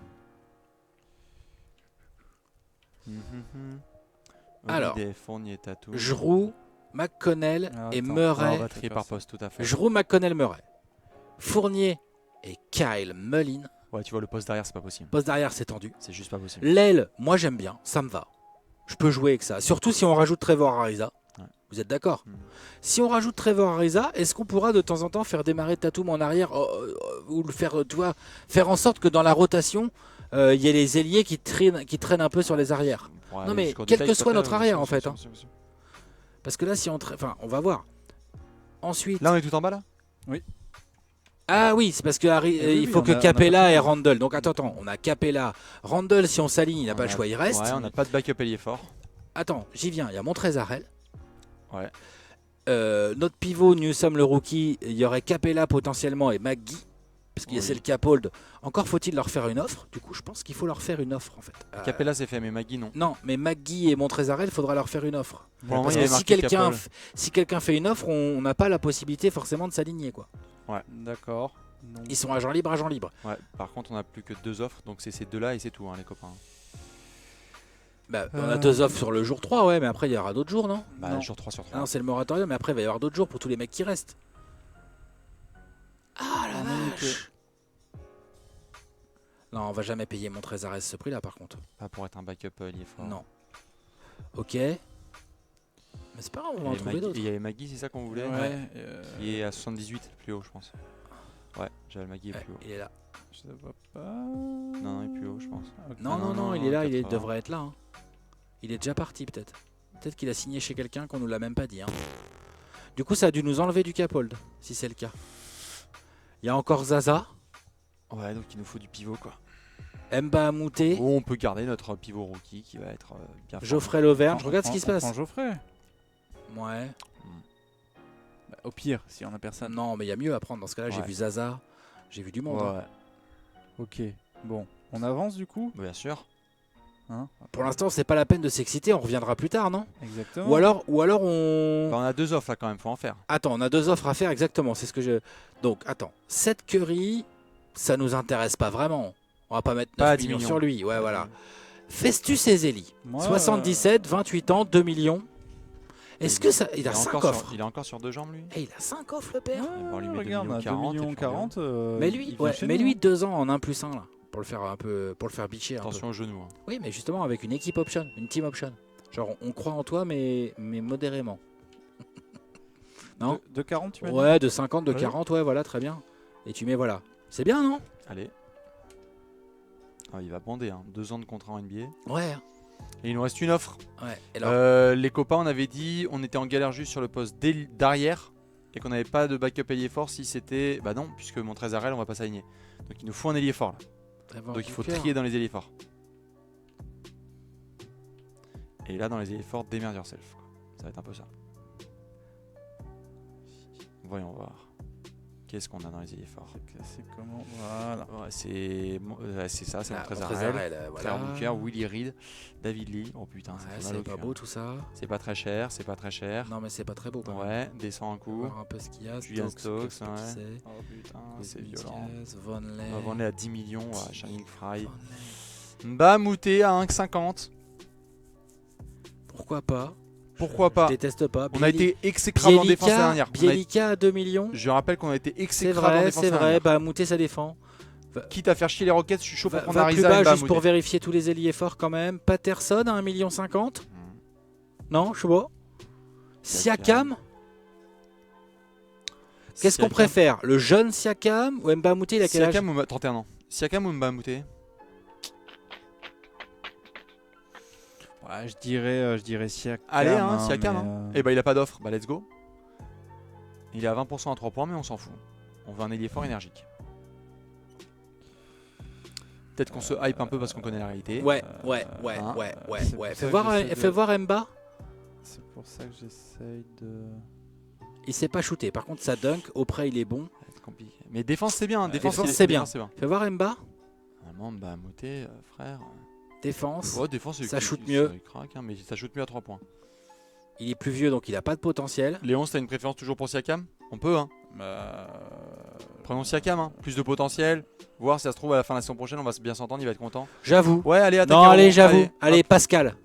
Alors, Holiday, Fournier, Tatum. Giroud, McConnell Ah, et attends. Ah, Murray. on va trier par poste, tout à fait. Giroud, McConnell, Murray. Fournier et Kyle Mullin. Ouais, tu vois, le poste derrière, c'est pas possible. Poste derrière, c'est tendu. C'est juste pas possible. L'aile, moi j'aime bien, ça me va. Je peux jouer avec ça. Surtout si on rajoute Trevor Ariza. Ouais. Vous êtes d'accord? Mm. Si on rajoute Trevor Ariza, est-ce qu'on pourra de temps en temps faire démarrer Tatum en arrière ou le faire, tu vois, faire en sorte que dans la rotation, il y ait les ailiers qui traînent un peu sur les arrières? Ouais, Non, mais jusqu'au quel détail, que tout à soit fait, notre bien arrière, sûr, en fait, bien hein. sûr, bien sûr. Parce que là, si on enfin, on va voir. Ensuite, Là, on est tout en bas, là. ah oui, c'est parce que oui, il faut on que a- on a Capella pas et tout. Randle. Donc attends, on a Capella, Randle. Si on s'aligne, il n'a pas le choix, il reste. Ouais, on n'a pas de backup ailier fort. Attends, j'y viens. Il y a Montrezarel. Ouais. Notre pivot, Newsom le rookie, il y aurait Capella potentiellement et McGee. Parce qu'il y a Oui. c'est le Capold. Encore faut-il leur faire une offre. Du coup, je pense qu'il faut leur faire une offre en fait. Capella, c'est fait, mais Magui, non. Non, mais McGee et Montrezarel, il faudra leur faire une offre. Pour le moment, Parce il y que avait si marqué quelqu'un Capol. si quelqu'un fait une offre, on n'a pas la possibilité forcément de s'aligner quoi. D'accord. Donc, Ils sont agents libres, agents libres. Ouais, par contre, on n'a plus que 2 offres, donc c'est ces deux-là et c'est tout, hein, les copains. Bah, on a 2 offres sur le jour 3, ouais, mais après il y aura d'autres jours, non? Bah, Non. jour 3 sur Ah 3. non, c'est le moratorium, mais après il va y avoir d'autres jours pour tous les mecs qui restent. Ah la vache! Non, on va jamais payer Montrezarel ce prix-là par contre. Pas pour être un backup ailier fort. Non. Ok. Mais c'est pas grave, on va en trouver d'autres. Il y avait Magui, c'est ça qu'on voulait. ouais. Il est à 78, plus haut, je pense. Ouais, Javel Magui est Ouais, plus haut. il est là. Je ne vois pas. Non, il est plus haut, je pense. Ok. Non, non, non, non, il est là, il 80. devrait être là. Hein. Il est déjà parti peut-être. Peut-être qu'il a signé chez quelqu'un qu'on nous l'a même pas dit. Hein. Du coup, ça a dû nous enlever du Capold, si c'est le cas. Il y a encore Zaza, Ouais, donc il nous faut du pivot, quoi. Mba Amouté, Ou on peut garder notre pivot rookie qui va être bien fort. Geoffrey Lauvergne. Je regarde ce qui se passe. Prends Geoffrey. Ouais. Bah, au pire, si on a personne. Non, mais il y a mieux à prendre. Dans ce cas-là, j'ai Ouais. vu Zaza, j'ai vu du monde. hein. Ouais, Ok. Bon, on avance du coup. bien sûr. Hein, Pour l'instant, c'est pas la peine de s'exciter. On reviendra plus tard, non? exactement. Ou alors on. Bah, on a 2 offres là quand même, faut en faire. Attends, on a 2 offres à faire exactement. C'est ce que je. Donc, attends. 7 Curry, ça nous intéresse pas vraiment. On va pas mettre 9 Pas 10 millions millions. sur lui. Ouais, voilà. Festus Ezeli, Moi, 77, 28 ans, 2 millions. Est-ce que ça. Il a 5 encore offres. il est encore sur 2 jambes, lui. Eh, il a 5 offres, le père. on lui met 2 regarde, on a 2 millions millions 40. Mais il lui, vient ouais, chez mais nous, lui hein. 2 ans en 1+1 là. Pour le faire un peu. Pour le faire bitcher un peu. Attention au genou. Hein. Oui, mais justement avec une équipe option, une team option. Genre, on croit en toi, mais modérément. Non? De 40, tu m'as dit. Ouais, de 50, de Ouais. 40, ouais, voilà, très bien. Et tu mets, voilà. C'est bien, non? Allez. Ah, il va bander, hein. 2 ans de contrat en NBA. Ouais. Et il nous reste une offre. Ouais. Et alors, Les copains, on avait dit, on était en galère juste sur le poste d'arrière et qu'on n'avait pas de backup ailier fort si c'était. Bah non, puisque Montrezarel, on va pas s'aligner. Donc il nous faut un ailier fort là. Trevor Donc il faut Booker. trier dans les ailiers forts. Et là, dans les ailiers forts, démerde yourself. Quoi. Ça va être un peu ça. Voyons voir. Qu'est-ce qu'on a dans les ailiers forts? C'est comment? Voilà. Ouais, c'est ça, c'est Montrezl Montrezl, Harrell, voilà. Claire Booker, Willie Reed, David Lee. Oh putain, ça Ouais, fait mal au c'est pas cul, beau hein. tout ça. C'est pas très cher, c'est pas très cher. Non mais c'est pas très beau. Quand même. Ouais, descend un On va coup. voir un peu ce qu'il y a. Julian Stokes, Stokes, qu'est-ce ouais. que c'est Oh putain, c'est Kuzminskas, violent. Vonleh. On va vendre à 10 millions, ouais, Shining Fry. Vonleh. Bamouté à 1,50. Pourquoi pas? Pourquoi pas? Je déteste pas. On a été exécrable en défense l'année dernière. Bielika à 2 millions. Je rappelle qu'on a été C'est exécrable en vrai, défense c'est l'année vrai. dernière. Bah Moutet ça défend. Quitte à faire chier les Rockets, je suis chaud pour Va, prendre va plus Ariza bas et juste pour Bamouté. vérifier tous les ailiers forts quand même. Patterson à 1,50 million. Non, je sais pas. Siakam. Qu'est-ce qu'on préfère? Le jeune Siakam ou Mbamouté, il a quel âge? Siakam ou 31 ans. Siakam ou Mbamouté? Ouais, je dirais Siakam. Allez, hein, Siakam. mais, Hein. Eh bah il a pas d'offre, bah let's go. Il est à 20% à 3 points, mais on s'en fout. On veut un ailier fort énergique. Peut-être qu'on se hype un peu parce qu'on connaît la réalité. Ouais. c'est pour ça Fais que voir, j'essaie de- fais voir Mba. C'est pour ça que j'essaye de. Il sait pas shooter. Par contre, sa dunk, auprès, il est bon. Ça va être compliqué. Mais défense c'est bien, défense, défense, c'est bien. défense, c'est bien. Fais voir Mba. Vraiment, Mbamouté, frère. Défense. Ouais, défense, Ça shoot mieux. Il craque, hein, mais ça shoot mieux à 3 points. Il est plus vieux, donc il a pas de potentiel. Léon, t'as une préférence toujours pour Siakam? On peut, hein. Prenons Siakam, hein. Plus de potentiel. Voir si ça se trouve à la fin de la saison prochaine, on va bien s'entendre, il va être content. J'avoue. Ouais, allez, attaquez. Non, allez, Ron. j'avoue. Allez, hop. Pascal.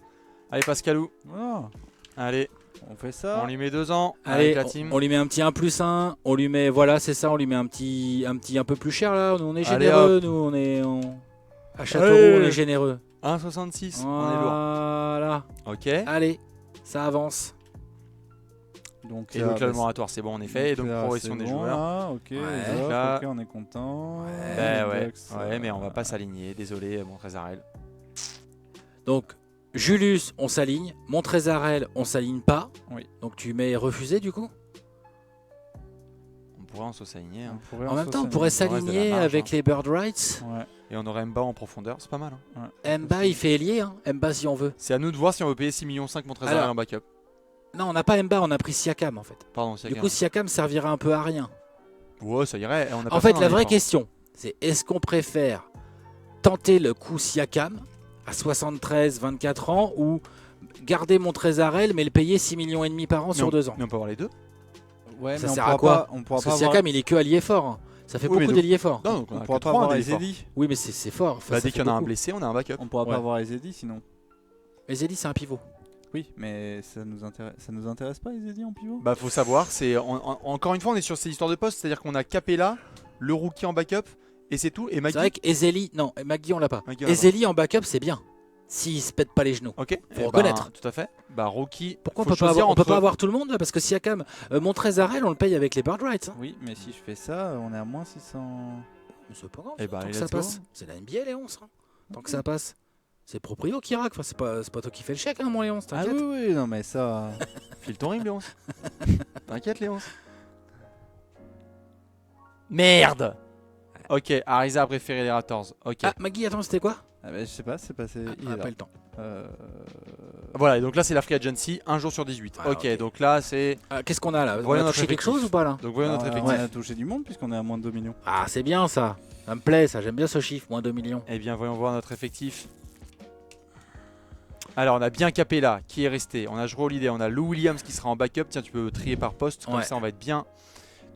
Allez, Pascalou. Voilà. Allez, On fait ça. on lui met 2 ans. Allez, avec la team. on lui met un petit 1+1. On lui met, voilà, c'est ça. On lui met un petit un peu plus cher là. Nous, on est Allez, généreux. Nous, on est à Châteauroux, Allez. on est généreux. 1,66. On est lourd. Voilà. Ok. Allez, ça avance. Donc, Et donc là, le moratoire, c'est bon en effet. Et donc, là, progression c'est des bon, joueurs. là, ok, Ouais. les offres, Là. ok, on est content. Ouais, Bucks, ouais, mais on va pas s'aligner. Désolé, Montrezl. Donc, Julius, on s'aligne. Montrezl, on s'aligne pas. Oui. Donc, tu mets refusé du coup. On pourrait en s'aligner. Hein. En même temps, on pourrait reste de la s'aligner marge, avec hein. les Bird Rights. Ouais. Et on aurait Mba en profondeur, c'est pas mal. Hein. Mba, il fait ailier. Hein. Mba, si on veut. C'est à nous de voir si on veut payer 6,5 millions Montrezl Alors, en backup. Non, on n'a pas Mba, on a pris Siakam en fait. Pardon, Du Siakam. coup, Siakam servira un peu à rien. Ouais, ça irait. On a En personne fait, dans la les vraie forts. question, c'est est-ce qu'on préfère tenter le coup Siakam à 73, 24 ans ou garder Montrezl mais le payer 6,5 millions par an Mais sur on- 2 ans? Mais on peut avoir les deux. Ouais, Ça mais on sert pourra à quoi? pas- On pourra Parce que pas avoir. Siakam, il est que allié fort. Hein. Ça fait Oui, mais beaucoup donc- d'ailiers forts. Non, donc on On a pourra que pas 3 avoir en les ailier Eddy. Oui, mais c'est fort. Enfin, Bah, ça dès fait qu'il y en a un beaucoup. blessé, on a un backup. On pourra Ouais. pas avoir les Eddy sinon. Les Eddy, c'est un pivot. Oui, mais ça nous intéresse pas les Eddy en pivot. Bah, faut savoir. Encore une fois, on est sur ces histoires de poste. C'est-à-dire qu'on a Capella, le rookie en backup, et c'est tout. Et C'est Magui. vrai qu'Ezeli, non, Magui, on l'a pas. Magui, on l'a Ezeli en backup, c'est bien. S'il se pète pas les genoux. Ok. Faut Eh reconnaître. ben, tout à fait. Bah, rookie. Pourquoi on faut peut pas choisir avoir, on peut entre- pas avoir tout le monde là? Parce que Siakam, Montrezl, on le paye avec les Bird Rights. Hein. Oui, mais si je fais ça, on est à moins 600. Mais c'est pas grave. Eh ben, tant allez, que ça let's go. passe. C'est la NBA, Léon. Ça. Tant que ça passe. C'est proprio qui raque. Enfin, c'est pas toi qui fais le chèque, hein, mon Léon. Ah T'inquiète. oui, oui, non, mais ça. File ton rime, Léonce. T'inquiète, Léonce. Merde. Ok, Ariza a préféré les Raptors. Ok. Ah, Magui, attends, c'était quoi? Ah, bah, je sais pas, c'est passé. Ah, il on est a là. pas le temps. Voilà, et donc là, c'est la free agency, un jour sur 18. Ouais, ok, ok. donc là, c'est. Ah, qu'est-ce qu'on a là? Voyons On a notre touché quelque effectif. chose ou pas là? Donc voyons notre Ah, effectif. on a touché du monde puisqu'on est à moins de 2 millions. Ah, c'est bien ça. Ça me plaît, ça. J'aime bien ce chiffre, moins 2 millions. Eh bien, voyons voir notre effectif. Alors, on a bien Capella qui est resté. On a Jrue Holiday, on a Lou Williams qui sera en backup. Tiens, tu peux trier par poste, comme Ouais. ça, on va être bien.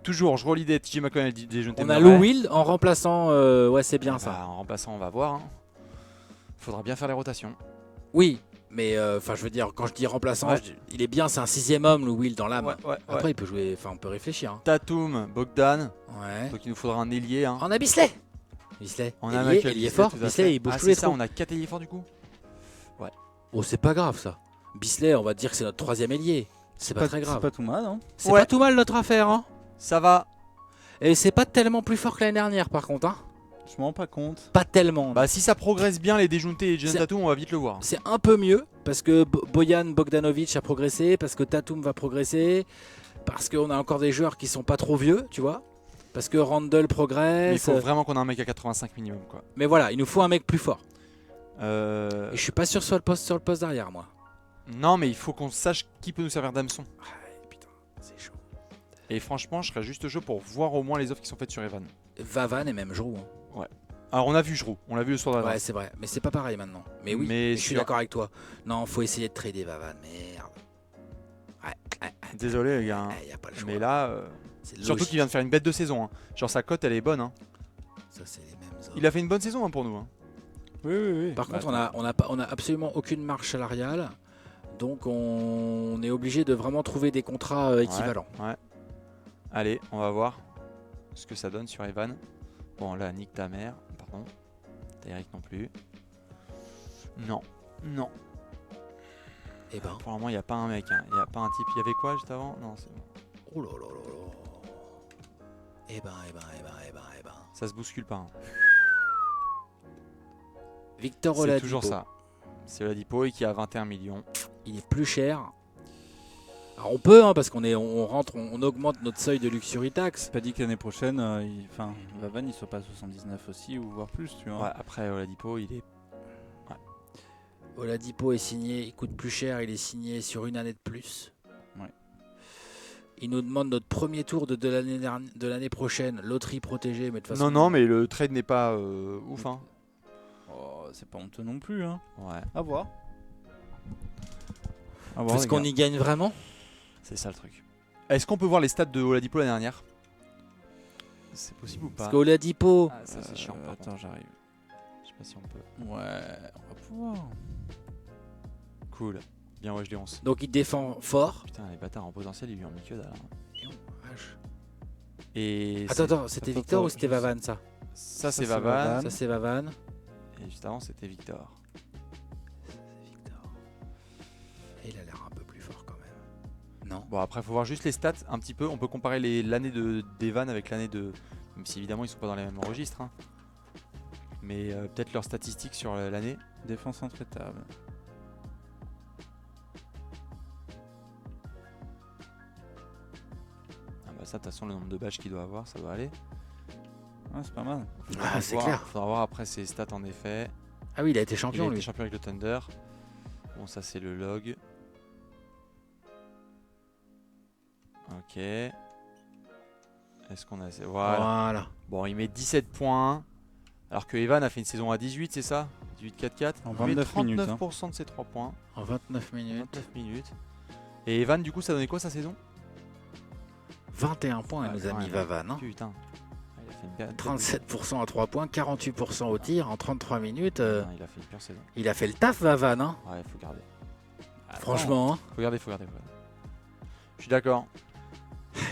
Toujours Jrue Holiday, TJ McConnell, DJ On a Lou Will en remplaçant. Ouais, c'est bien ça. En remplaçant, on va voir. Hein. Faudra bien faire les rotations. Oui, mais enfin, je veux dire, quand je dis remplaçant, Ouais. il est bien, c'est un 6e homme, Lou Will, dans l'âme. ouais. Après, il peut jouer. Enfin, on peut réfléchir. Hein. Tatum, Bogdan. Ouais. Donc il nous faudra un ailier. Hein. On a Bisley. Bisley. On a Ailier, Michael ailier Bisley, fort. tout à Bisley, fait. il bouge Ah, tous les c'est ça, trous. on a 4 ailiers forts du coup. Oh, c'est pas grave ça. Bisley, on va dire que c'est notre 3e ailier. C'est pas très C'est grave. pas tout mal, hein. C'est Ouais. pas tout mal notre affaire. Hein. Ça va. Et c'est pas tellement plus fort que l'année dernière, par contre. Hein. Je m'en rends pas compte. Pas tellement. Bah si ça progresse bien les déjountés et Jason C'est- Tatum, on va vite le voir. C'est un peu mieux parce que Bojan Bogdanovic a progressé, parce que Tatum va progresser, parce qu'on a encore des joueurs qui sont pas trop vieux, tu vois. Parce que Randle Mais il progresse. faut vraiment qu'on ait un mec à 85 minimum quoi. Mais voilà, il nous faut un mec plus fort. Euh, Et je suis pas sûr sur le poste derrière, moi. Non mais il faut qu'on sache qui peut nous servir d'hameçon. Putain, c'est chaud. Et franchement, je serais juste chaud pour voir au moins les offres qui sont faites sur Evan. Vavan et même Giroud. Hein. Alors on a vu Giroud, on l'a vu le soir de la Ouais, draft. c'est vrai. Mais c'est pas pareil maintenant. Mais oui, Mais je suis sur- d'accord avec toi. Non, faut essayer de trader Vavan. Merde. Ouais, Désolé les gars. Hein. y a pas le choix. Mais là, C'est surtout logique. qu'il vient de faire une bête de saison. Hein. Genre sa cote, elle est bonne. Hein. Ça, c'est les mêmes offres. Il a fait une bonne saison hein, pour nous. Hein. Oui. Par Bah, contre, on a absolument aucune marge salariale. Donc, on est obligé de vraiment trouver des contrats équivalents. Ouais. Allez, on va voir ce que ça donne sur Evan. Bon, là, nique ta mère. Pardon. T'as Eric non plus. Non. Et ben, Pour le moment, il n'y a pas un mec. Il n'y a pas un type. Il y avait quoi juste avant? Non, c'est bon. oh là là là là. Et ben. Ça se bouscule pas. Hein. Victor C'est Oladipo. toujours ça. C'est Oladipo et qui a 21 millions. Il est plus cher. Alors on peut, hein, parce on rentre, on augmente notre seuil de luxury tax. C'est pas dit que l'année prochaine, Vavan il soit pas à 79 aussi ou voire plus, tu vois. Ouais, après Oladipo, il est. Oladipo est signé, il coûte plus cher, il est signé sur une année de plus. Ouais. Il nous demande notre premier tour de l'année prochaine, loterie protégée, mais de toute façon. Non, mais le trade n'est pas ouf. Hein. Oh, c'est pas honteux non plus, hein. Ouais, À voir. Est-ce qu'on y gagne vraiment? c'est ça le truc. Est-ce qu'on peut voir les stats de Oladipo l'année dernière? C'est possible ou pas? Parce qu'Oladipo, Ah, ça c'est chiant. par Attends, contre. j'arrive. Je sais pas si on peut. Ouais, on va pouvoir. Cool. Bien, ouais, je dénonce. donc il défend fort. Putain, les bâtards en potentiel, ils lui ont mis que dalle. Hein. Vache. Et Attends, c'était Victor attends, ou c'était je- Vavan ça? ça c'est c'est Vavan. Vavan. Ça c'est Vavan. Et juste avant, c'était Victor. Victor. Et il a l'air un peu plus fort quand même. Non. Bon, après, faut voir juste les stats un petit peu. On peut comparer l'année d'Evan avec l'année de. Même si évidemment, ils sont pas dans les mêmes registres. Hein. Mais peut-être leurs statistiques sur l'année. Défense intraitable. Ah bah, ça, de toute façon, le nombre de badges qu'il doit avoir, ça doit aller. Ah, c'est pas mal. Ah, c'est Voir- clair. Faudra voir après ses stats en effet. Ah oui, il a été Il a champion été lui. champion avec le Thunder. Bon, ça c'est le log. Ok. Est-ce qu'on a... Voilà. Voilà. Bon, il met 17 points. Alors que Evan a fait une saison à 18, c'est ça? 18-4-4. En Il met 29 minutes, hein. 39% de ses 3 points. En 29 minutes. 29 minutes. Et Evan, du coup, ça donnait quoi sa saison? 21 points, il Ouais, nous a quand mis même. Vavan. Hein. Putain. Ah, il a fait une belle- 37% à 3 points, 48% au tir en 33 minutes. Non, il a fait une pure saison. Il a fait le taf, Vavan. Hein. Ouais, faut garder. Franchement, hein. Faut garder. Je suis d'accord.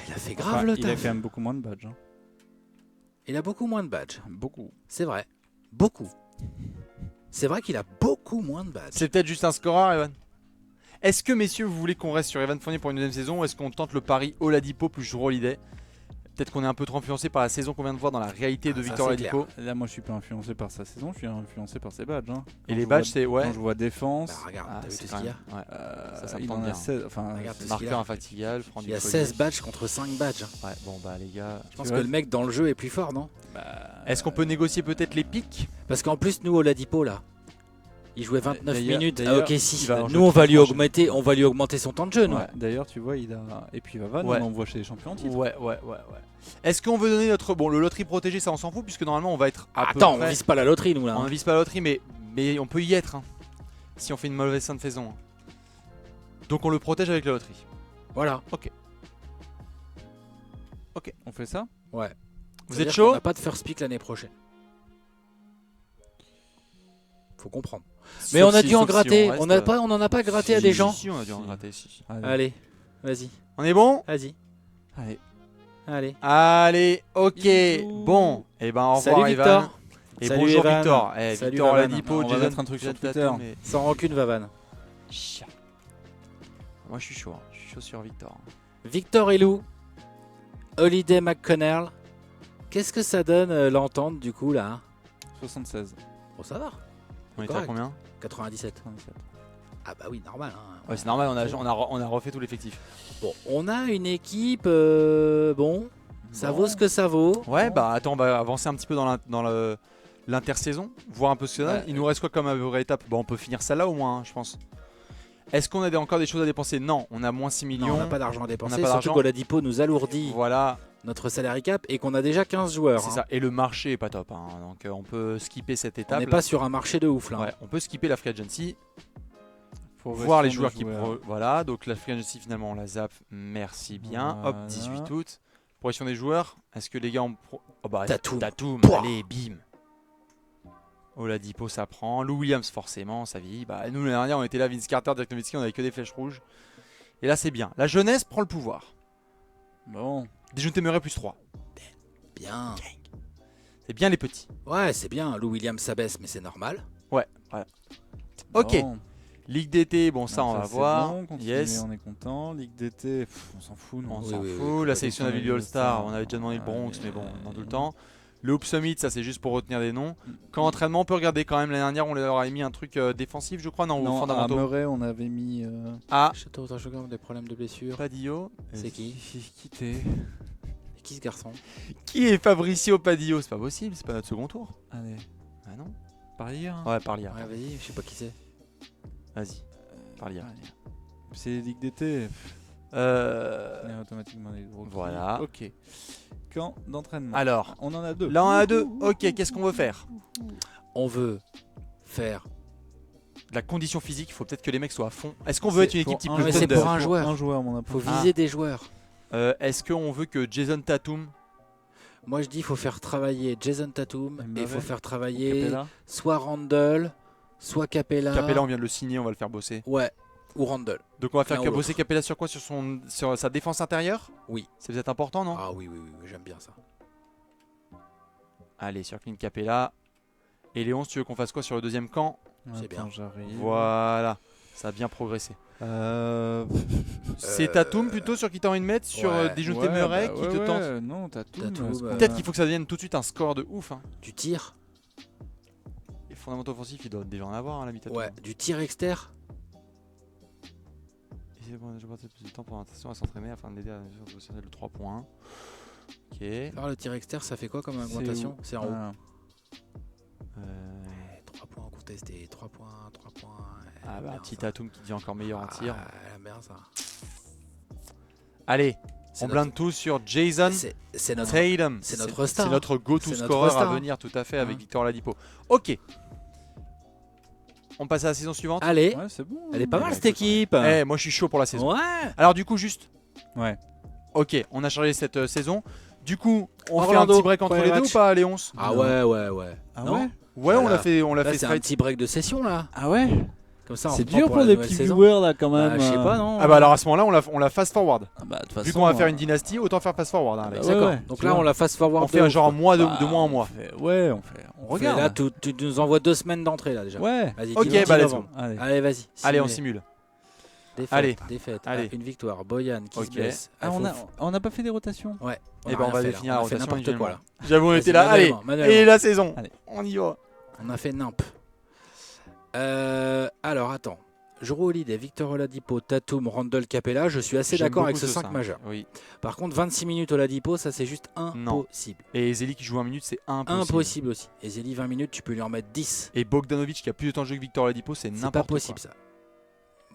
Il a fait grave Enfin, le il a taf. quand même beaucoup moins de badges. Hein. Il a beaucoup moins de badges. Beaucoup. C'est vrai. Beaucoup. C'est vrai qu'il a beaucoup moins de badges. C'est peut-être juste un scoreur, Evan. Est-ce que, messieurs, vous voulez qu'on reste sur Evan Fournier pour une deuxième saison ou est-ce qu'on tente le pari Oladipo plus Jrue Holiday? Peut-être qu'on est un peu trop influencé par la saison qu'on vient de voir dans la réalité de ça, Victor c'est Oladipo. Là, moi, je suis pas influencé par sa saison, je suis influencé par ses badges. Hein. Et Quand les je badges, vois- c'est ouais. Quand je vois défense, Bah, regarde, Ah, t'as vu c'est tout ce quand qu'il y a. même- ouais. Ça me il tente en a bien. 16. Enfin, Regarde tout ce qu'il Marqueur a. infatigable, franc Il du y a collier. 16 badges contre 5 badges. Ouais, bon bah les gars. Je pense Tu que vois, le mec dans le jeu est plus fort, non? Est-ce qu'on peut négocier peut-être les pics? Parce qu'en plus, nous, Oladipo, là, il jouait 29 minutes à d'ailleurs, OKC. il va avoir Nous, on va lui franchement, augmenter son temps de jeu, nous. Ouais, d'ailleurs, tu vois, il a. Et puis Vavan, Ouais. on l'envoie chez les champions en titre. Ouais. Est-ce qu'on veut donner notre. Bon, le loterie protégé, ça on s'en fout puisque normalement on va être à peu Attends, on près- vise pas la loterie, nous, là. On hein. ne vise pas la loterie, mais on peut y être. Hein, si on fait une mauvaise fin de saison. Hein. Donc on le protège avec la loterie. Voilà. On fait ça? Ouais. Vous C'est-à-dire êtes chaud? qu'on n'a pas de first pick l'année prochaine. Faut comprendre. Mais on a dû en gratter. On en a pas gratté à des gens. Si, on a dû en gratter. Si. Allez, vas-y, On est bon? vas-y, Allez. allez. Allez, ok. Bisous. Bon, et ben au revoir Salut Evan. Victor. Et Salut, bonjour Evan. Victor. Salut, Victor Vavan. Oladipo, On va Jason- mettre un truc sur Jason Twitter. Tatum, mais- Sans rancune, Vavan. Chia. Moi je suis chaud. Hein. Je suis chaud sur Victor. Victor Elou, Holiday McConnell. Qu'est-ce que ça donne l'entente du coup là hein? 76. Bon, ça va. On était à Correct. combien? 97. 37. Ah bah oui, normal. Hein. Ouais, c'est normal, on a refait tout l'effectif. Bon, on a une équipe. Bon, ça vaut ce que ça vaut. Ouais, bah attends, on va avancer un petit peu dans l'intersaison, voir un peu ce que ça donne. Ouais. Il nous reste quoi comme vraie étape? Bon, on peut finir ça là au moins, hein, je pense. Est-ce qu'on a encore des choses à dépenser? Non, on a moins 6 millions. Non, on n'a pas d'argent à dépenser, pas surtout d'argent. qu'Oladipo nous alourdit Voilà, notre salary cap et qu'on a déjà 15 joueurs. c'est hein. ça. Et le marché est pas top, hein. Donc on peut skipper cette On étape. n'est pas sur un marché de ouf là. Ouais, on peut skipper la free agency, Progression voir les des joueurs qui voilà, donc la free agency finalement on la zappe, merci bien. Hop, Voilà. 18 août. Progression des joueurs, est-ce que les gars ont oh bah Tatum. Tatum, allez, bim. Oladipo ça prend, Lou Williams forcément, ça vit. Bah nous l'année dernière on était là, Vince Carter, Dirk Nowitzki, on avait que des flèches rouges. Et là c'est bien. La jeunesse prend le pouvoir. Bon. Déjeuner Murray plus 3. Bien. C'est bien les petits. Ouais, c'est bien. Lou Williams s'abaisse, mais c'est normal. Ouais, voilà. Ok. Bon. Ligue d'été, bon ça on va c'est voir. bon, continue, Yes. on est content. Ligue d'été, on s'en fout. Non. On Oui, s'en oui, fout. oui. La sélection de la ville All-Star, All-Star, on avait déjà demandé le Bronx, mais bon, dans tout le temps. temps. Le Hoop Summit, ça c'est juste pour retenir des noms. Quand entraînement, on peut regarder quand même. L'année dernière, on leur a mis un truc défensif, je crois, non, ou Non, à fondamentaux. Murray, on avait mis. Ah, Château Otachogan, des problèmes de blessure. Padillo. C'est qui Qui t'es C'est qui ce garçon? Qui est Fabricio Padillo? C'est pas possible, c'est pas notre second tour. Allez, Ah non. parier. Hein. Ouais, parle hier. Ouais, vas-y, je sais pas qui c'est. Vas-y, parle hier. Parier. C'est Ligue d'été. Euh... On est automatiquement des gros. Voilà. Ok. Camp d'entraînement. Alors, On en a deux. là on a deux. Ok, qu'est-ce qu'on veut faire? On veut faire. La condition physique, il faut peut-être que les mecs soient à fond. Est-ce qu'on veut être une équipe type un- le mais c'est Thunder? pour un joueur. Un joueur, mon Faut appareil. viser des joueurs. Est-ce qu'on veut que Jason Tatum... Moi je dis faut faire travailler Jason Tatum et il faut Murray. faire travailler Capella. soit Randle, soit Capella. Capella, on vient de le signer, on va le faire bosser. Ouais, ou Randle. Donc on va faire L'un ou bosser l'autre. Capella sur quoi? Sur sa défense intérieure? Oui. C'est peut-être important, non? Ah oui, oui, oui, oui, j'aime bien ça. Allez, sur Clint Capella. Et Léon, si tu veux qu'on fasse quoi sur le deuxième camp? C'est Attends, bien. J'arrive. Voilà, ça a bien progressé. Euh... C'est Tatum plutôt sur qui t'as envie de mettre? Sur ouais. Dejounte Murray qui te tente? Non, Tatum. Tatum, parce qu'on Peut-être a- qu'il faut que ça devienne tout de suite un score de ouf. Hein. Du tir. Les fondamentaux offensifs, il doit déjà en avoir, hein, l'ami Tatum. Ouais, du tir externe. Et je vais passer plus de temps pour l'orientation à s'entraîner afin d'aider à le 3 points. Ok. Faire le tir externe, ça fait quoi comme C'est augmentation? où C'est en haut. Voilà. Euh, 3 points contestés, 3 points, 3 points. Ah Elle bah, aime bien petit ça. Tatum qui devient encore meilleur en tir. Ah, elle aime bien ça. Allez, C'est on notre- blinde tous sur Jason C'est notre. Tatum. c'est notre star, C'est notre go-to C'est notre scorer star, à hein. venir, tout à fait, avec Hein. Victor Oladipo. Ok. On passe à la saison suivante. Allez, Ouais, c'est bon. elle est pas hein. mal cette équipe. Eh, moi je suis chaud pour la saison. Ouais. Alors du coup, juste. Ouais. Ok, on a chargé cette saison. Du coup, on fait un Orlando, petit break entre premier les deux ou match. pas, Léon? Ah ouais, ouais, ouais. Ah Non ouais Ouais, on Voilà. l'a fait, Là, c'est un straight. petit break de session là. Ah ouais. Comme ça, on C'est reprend dur pour pour la des nouvelle petits saison. viewers là quand Bah, même. je sais pas, non. Ah bah alors à ce moment-là, on la fast forward. Ah bah, de toute Vu façon, qu'on va faire une dynastie, autant faire fast forward. Hein, Alex. Ouais, D'accord. ouais, Donc tu là, vois. on la fast forward. On fait un genre en mois de mois en mois. Ouais, on regarde. Là, tu nous envoies 2 semaines d'entrée là déjà. Ouais. Vas-y, Ok, 10 bah, let's novembre. Allez. Allez, vas-y. Allez, on simulé. simule. Défaite, Allez. défaite. Allez. Ah, une victoire. Boyan qui se Ok. blesse. Ah, on n'a pas fait des rotations. Ouais. Eh ben, on va définir la On a fait rotation n'importe quoi là. individuellement. J'avoue, on Vas-y, était là. Allez, manuellement. et la saison. Allez. On y va. On a fait nimp. Alors attends. Jrue Holiday, Victor Oladipo, Tatum, Randle, Capella. Je suis assez J'aime d'accord avec beaucoup ce 5 cinq. majeur. Oui. Par contre, 26 minutes Oladipo, ça c'est juste impossible. Et Zeli qui joue 20 minutes, c'est impossible. Impossible aussi. Et Zeli 20 minutes, tu peux lui en mettre 10. Et Bogdanovic qui a plus de temps de jeu que Victor Oladipo, c'est C'est n'importe pas quoi. possible ça.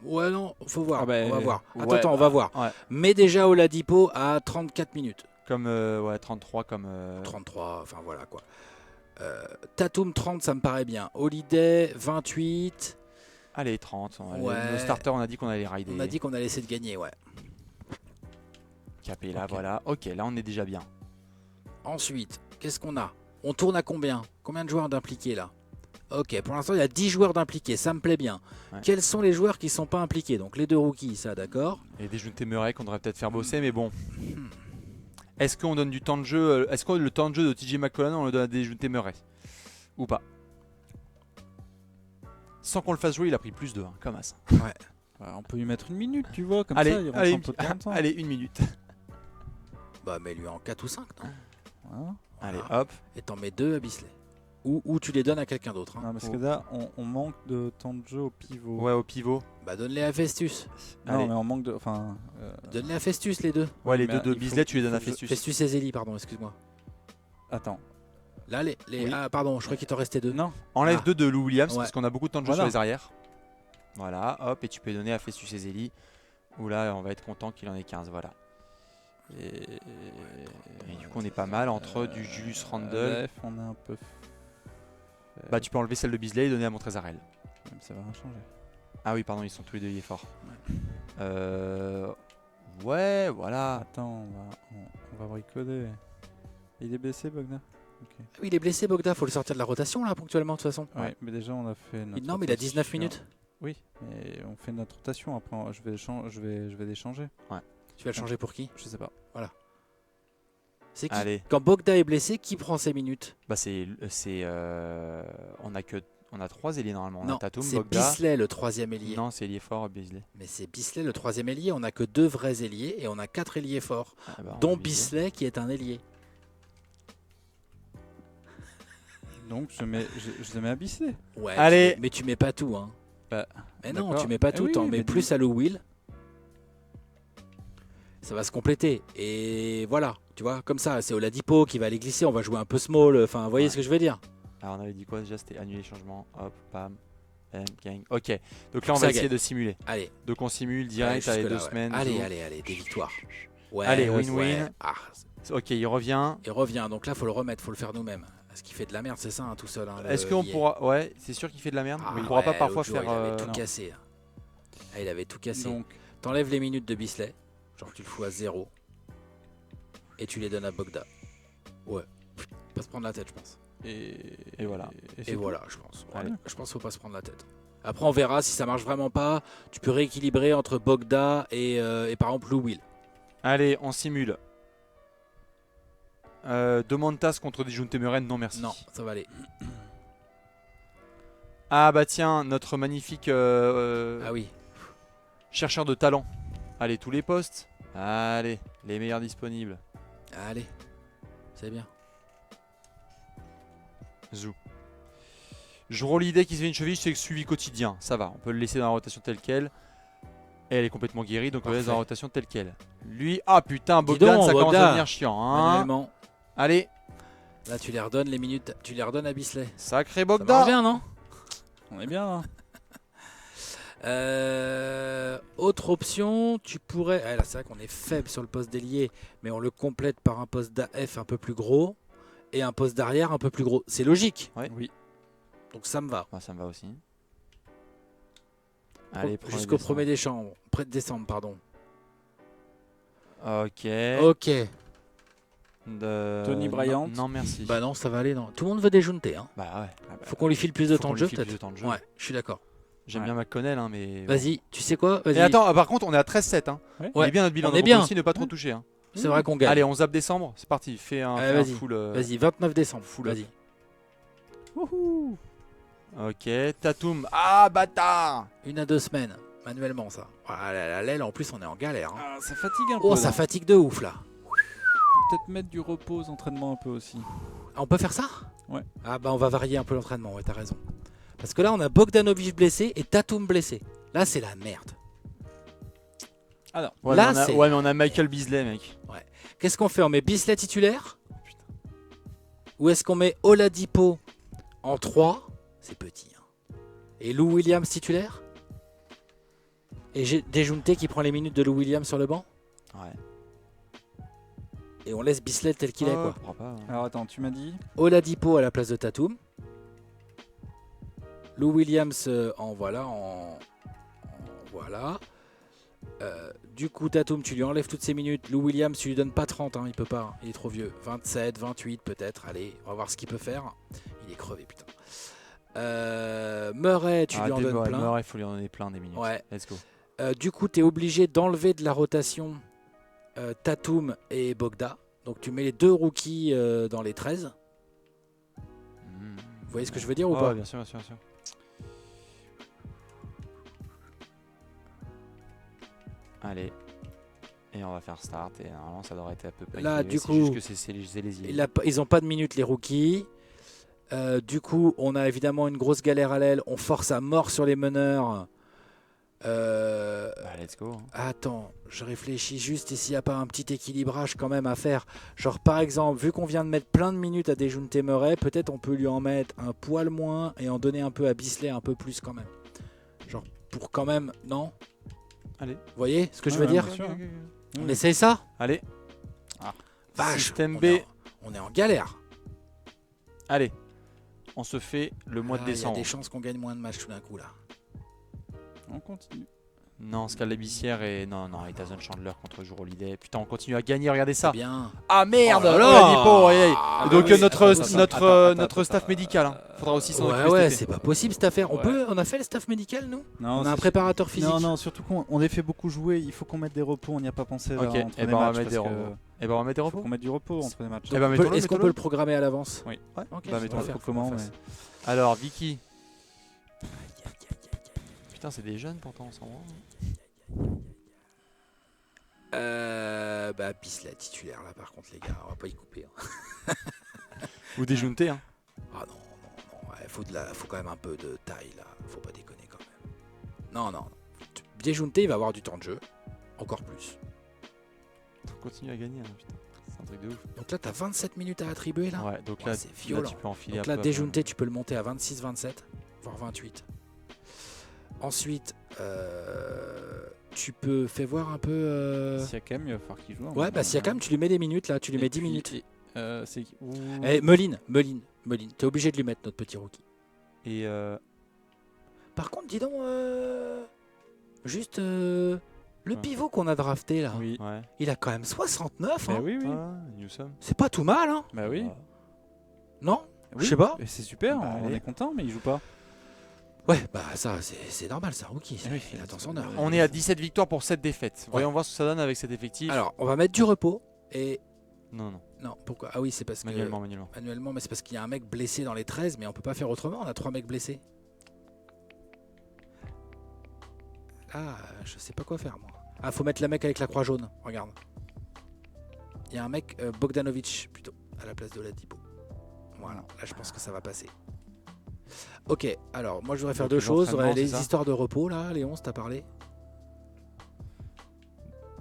Ouais non, faut voir. Ah bah, on va voir. Attends, ouais, attends, on va voir. Ouais. Mais déjà Oladipo à 34 minutes. Comme 33 comme 33, enfin voilà quoi. Tatum 30, ça me paraît bien. Holiday 28. allez 30. Ouais. Nos starters, on a dit qu'on allait rider. On a dit qu'on allait essayer de gagner, ouais. Capella, Ok. voilà. Ok, là on est déjà bien. Ensuite, qu'est-ce qu'on a? On tourne à combien? Combien de joueurs d'impliqués là? Ok, pour l'instant il y a 10 joueurs d'impliqués, ça me plaît bien. Ouais. Quels sont les joueurs qui sont pas impliqués? Donc les deux rookies, ça d'accord. Et Dejounte Murray qu'on devrait peut-être faire bosser, mais bon. Est-ce qu'on donne du temps de jeu? Est-ce que le temps de jeu de TJ McCollum on le donne à Dejounte Murray? Ou pas? Sans qu'on le fasse jouer, il a pris plus de 1, comme as. Bah, on peut lui mettre une minute, tu vois, comme Allez, ça, il rentre allez, un peu de temps en temps. allez, une minute. Bah mets-lui en 4 ou 5, non? Voilà. Allez, Voilà. hop. Et t'en mets 2 à Bisley. Ou tu les donnes à quelqu'un d'autre. Hein. Non, parce que là, on manque de temps de jeu au pivot. Ouais, au pivot. Bah donne-les à Festus. Non, Allez. mais on manque de. Enfin. Donne-les à Festus les deux. Ouais, les mais deux de il faut- Bisley, tu les il donnes à faut que je- Festus. Festus et Zeli, pardon, excuse-moi. Attends. Là Oui. Ah pardon, je crois qu'il t'en restait 2. Non. Enlève Ah. 2 de Lou Williams Ouais. parce qu'on a beaucoup de temps de jeu Voilà. sur les arrières. Voilà, hop, et tu peux donner à Festus et Zélie. Où là, on va être content qu'il en ait 15, voilà. Et du coup, on est pas mal entre du Julius Randle. F, on a un peu. Bah, tu peux enlever celle de Beasley et donner à Montrezarel. Même ça va rien changer. Ah oui, pardon, ils sont tous les deux liés forts. Ouais, voilà. Attends, on va bricoler. Il est blessé, Bogdan? Ok. Oui, il est blessé, Bogda. Faut le sortir de la rotation là, ponctuellement, de toute façon. Ouais, mais déjà, on a fait. Notre Non, mais il a 19 rotation. minutes. Oui, mais on fait notre rotation. Après, je vais les changer. Tu vas le changer pour qui? Je sais pas. C'est qui? Allez, Quand Bogda est blessé, qui prend ses minutes? bah on a 3 ailiers normalement. On Non, a Tatum, c'est Bogda. Bisley le troisième ailier. Non, c'est ailier fort, Beasley. Mais c'est Bisley le troisième ailier. On a que 2 vrais ailiers et on a 4 ailiers forts, Ah bah, on dont a Beasley. Bisley qui est un ailier. Donc, je les mets à Bisley. Ouais. Allez. Mais tu mets pas tout, hein. Bah, Mais non, d'accord. tu mets pas Eh tout. oui, T'en mais mets plus à Lou Will. Ça va se compléter. Et voilà, tu vois, comme ça, c'est Oladipo qui va aller glisser. On va jouer un peu small. Enfin, vous voyez Ouais. ce que je veux dire? Alors on avait dit quoi déjà? C'était annuler les changements. Hop, pam, bam, gang. Ok, donc là on Ça va gagne. essayer de simuler. Allez. Donc on simule direct, allez, 2 jusque-là, ouais. semaines. Allez, tout. allez, des victoires. Ouais, Allez, ouais. win-win. Ah, Ok, il revient. il revient. Donc là, faut le remettre, faut le faire nous-mêmes. Parce qu'il fait de la merde, c'est ça, hein, tout seul. Hein, Est-ce le qu'on billet. pourra... Ouais, c'est sûr qu'il fait de la merde. Ah, On pourra pas ouais, parfois l'autre jour, faire... Il avait tout non. cassé. Hein. Ah, il avait tout cassé. Donc, T'enlèves les minutes de Bisley. Genre, tu le fous à 0. Et tu les donnes à Bogda. Ouais. Pas se prendre la tête, je pense. Et voilà. c'est Et tout. voilà, je pense. Ouais, Allez. je pense qu'il faut pas se prendre la tête. Après, on verra si ça marche vraiment pas. Tu peux rééquilibrer entre Bogda et par exemple Lou Will. Allez, on simule. Domantas contre Dejounte Murray, non merci. Non, ça va aller. Ah bah tiens, notre magnifique Ah oui. chercheur de talent. Allez, tous les postes. Allez, les meilleurs disponibles. Allez. C'est bien. Zou. Jrue Holiday qui se fait une cheville, c'est suivi quotidien. Ça va, on peut le laisser dans la rotation telle quelle. Et elle est complètement guérie, donc on le laisse dans la Parfait. rotation telle quelle. Lui, ah putain, Dis Bogdan, donc, ça commence à Bogdan. devenir chiant. Hein. Manuellement. Allez, Là, tu les redonnes les minutes. Tu les redonnes à Bisley. sacré Ça marche Bogdan. bien, non? On est bien, hein. Autre option, tu pourrais. Ah, là, c'est vrai qu'on est faible sur le poste d'ailier, mais on le complète par un poste d'AF un peu plus gros et un poste d'arrière un peu plus gros. C'est logique. Ouais. Oui. Donc ça me va. Ah, ça me va aussi. Allez, Jusqu'au 1er décembre. Près de décembre, pardon. Ok. Ok. Tony Bryant. Non, merci. Bah non, ça va aller. Non. Tout le monde veut déjounter. Hein. Bah ouais. Faut qu'on lui file plus de Faut temps qu'on de lui jeu, file plus peut-être. de temps de jeu. Ouais, je suis d'accord. J'aime Ouais. bien McConnell, hein, mais. Vas-y, tu sais quoi? Vas-y. Et attends, par contre, on est à 13-7. Hein. Ouais. On est bien notre bilan. on donc est bien. peut aussi ne pas trop toucher. Hein. C'est vrai qu'on gagne. Allez, on zappe décembre. C'est parti. Fais un, Allez, fais un vas-y. full. Vas-y, 29 décembre. Full Vas-y. Wouhou. Ok. Tatum. Ah, bâtard. 1 à 2 semaines. Manuellement, ça. Ah, la l'aile, en plus, on est en galère. Hein. Ah, ça fatigue un peu. Oh, ça là. fatigue de ouf, là. Peut-être mettre du repos aux entraînements un peu aussi. Ah, on peut faire ça? Ouais. Ah bah on va varier un peu l'entraînement, ouais, t'as raison. Parce que là on a Bogdanovic blessé et Tatum blessé. Là c'est la merde. Ouais, Là, mais on a, c'est- ouais, mais on a Michael Beasley, mec. Qu'est-ce qu'on fait? On met Bisley titulaire? Ou est-ce qu'on met Oladipo en 3? C'est petit. Hein. Et Lou Williams titulaire? Et j'ai Dejounte qui prend les minutes de Lou Williams sur le banc? Ouais. Et on laisse Bisley tel qu'il est, quoi. Pourquoi pas, hein. Alors attends, tu m'as dit Oladipo à la place de Tatum. Lou Williams voilà. Du coup, Tatum, tu lui enlèves toutes ses minutes. Lou Williams, tu lui donnes pas 30, hein, il peut pas, hein, il est trop vieux. 27, 28 peut-être. Allez, on va voir ce qu'il peut faire. Il est crevé, putain. Murray, tu lui en Arrêtez de donnes voir, plein. Murray, il faut lui en donner plein des minutes. Ouais. Let's go. Du coup, tu es obligé d'enlever de la rotation Tatum et Bogda. Donc tu mets les deux rookies dans les 13. Vous voyez ce que je veux dire ou Oh, pas? bien sûr, bien sûr, bien sûr. Allez. Et on va faire start. Et normalement, ça devrait être à peu près. Là, équilibré, du c'est coup, juste que c'est les îles. Ils n'ont pas de minutes les rookies. Du coup, on a évidemment une grosse galère à l'aile. On force à mort sur les meneurs. Bah, let's go. Hein. Attends, je réfléchis juste et s'il n'y a pas un petit équilibrage quand même à faire. Genre par exemple, vu qu'on vient de mettre plein de minutes à Dejounte Murray, peut-être on peut lui en mettre un poil moins et en donner un peu à Bisley un peu plus quand même. Genre pour quand même... Non? Allez. Vous voyez ce que je Ouais, veux dire? bien sûr. On essaye ça? Allez. Vache, Système on B. on est en galère. Allez. On se fait le mois de Il y a décembre. des chances qu'on gagne moins de matchs tout d'un coup là. On continue. Non, Scalabissière et... Non, Ethan Chandler contre Jour Holiday. Putain, on continue à gagner, regardez ça. C'est bien. Ah merde, Oh là oh, là. la Dipo, aïe, aïe. Ah, Donc bah oui, notre attends, staff médical, hein. Faudra aussi s'en occuper. Ouais, ouais, cet été. c'est pas possible cette affaire. Ouais. On a fait le staff médical, nous? Non, On a un c'est- préparateur physique. Non, surtout qu'on les fait beaucoup jouer. Il faut qu'on mette des repos. On n'y a pas pensé. Là, Ok, entre et les ben on va matchs, mettre des parce que repos. Et ben on va mettre des faut repos. qu'on mette du repos entre les matchs. Eh ben, mettons-le, Est-ce qu'on mettons-le. peut le programmer à l'avance? Oui. Ok, Bah, on va mettons-le. faire, Faut faut comment qu'on mais... fasse. Alors, Vicky. Putain, c'est des jeunes pourtant, on s'en rend. Bah, Bisley titulaire là, par contre, les gars, on va pas y couper. Hein. Ou des Juntés, hein. Ah non, ouais, faut quand même un peu de taille là, faut pas déconner quand même. Non. Déjounté, il va avoir du temps de jeu, encore plus. On continue à gagner, hein, putain. C'est un truc de ouf. Donc là, t'as 27 minutes à attribuer là. Ouais, donc Ouais, là, c'est là, violent. tu peux enfiler Donc un là, peu déjounté, tu peux le monter à 26, 27, voire 28. Ensuite, tu peux faire voir un peu. Siakam, il va falloir qu'il joue. Ouais, bah Siakam, tu lui mets des minutes là, tu lui mets 10 minutes. C'est Eh, Meline, t'es obligé de lui mettre notre petit rookie. Et Par contre, dis donc, juste le Ouais. pivot qu'on a drafté là, Oui. ouais. il a quand même 69. Bah Hein. oui. Ah, Newsom. C'est pas tout mal, hein? Bah oui. Non? Oui. Je sais pas. Et c'est super. Bah, On allez. est content, mais il joue pas. Ouais, bah ça, c'est normal, c'est un rookie. Oui, Il attend son heure. On est à 17 victoires pour 7 défaites. Ouais. Voyons voir ce que ça donne avec cet effectif. Alors, on va mettre du repos et. Non. Non, pourquoi? Ah oui, c'est parce Manuellement. que. Manuellement, mais c'est parce qu'il y a un mec blessé dans les 13, mais on peut pas faire autrement, on a 3 mecs blessés. Là, je sais pas quoi faire moi. Ah, faut mettre le mec avec la croix jaune, regarde. Il y a un mec, Bogdanovic plutôt, à la place de Oladipo. Voilà, là je pense que ça va passer. Ok, alors moi je voudrais faire Donc, deux les choses. entraînements, Les c'est ça histoires de repos là, Léon, t'as parlé.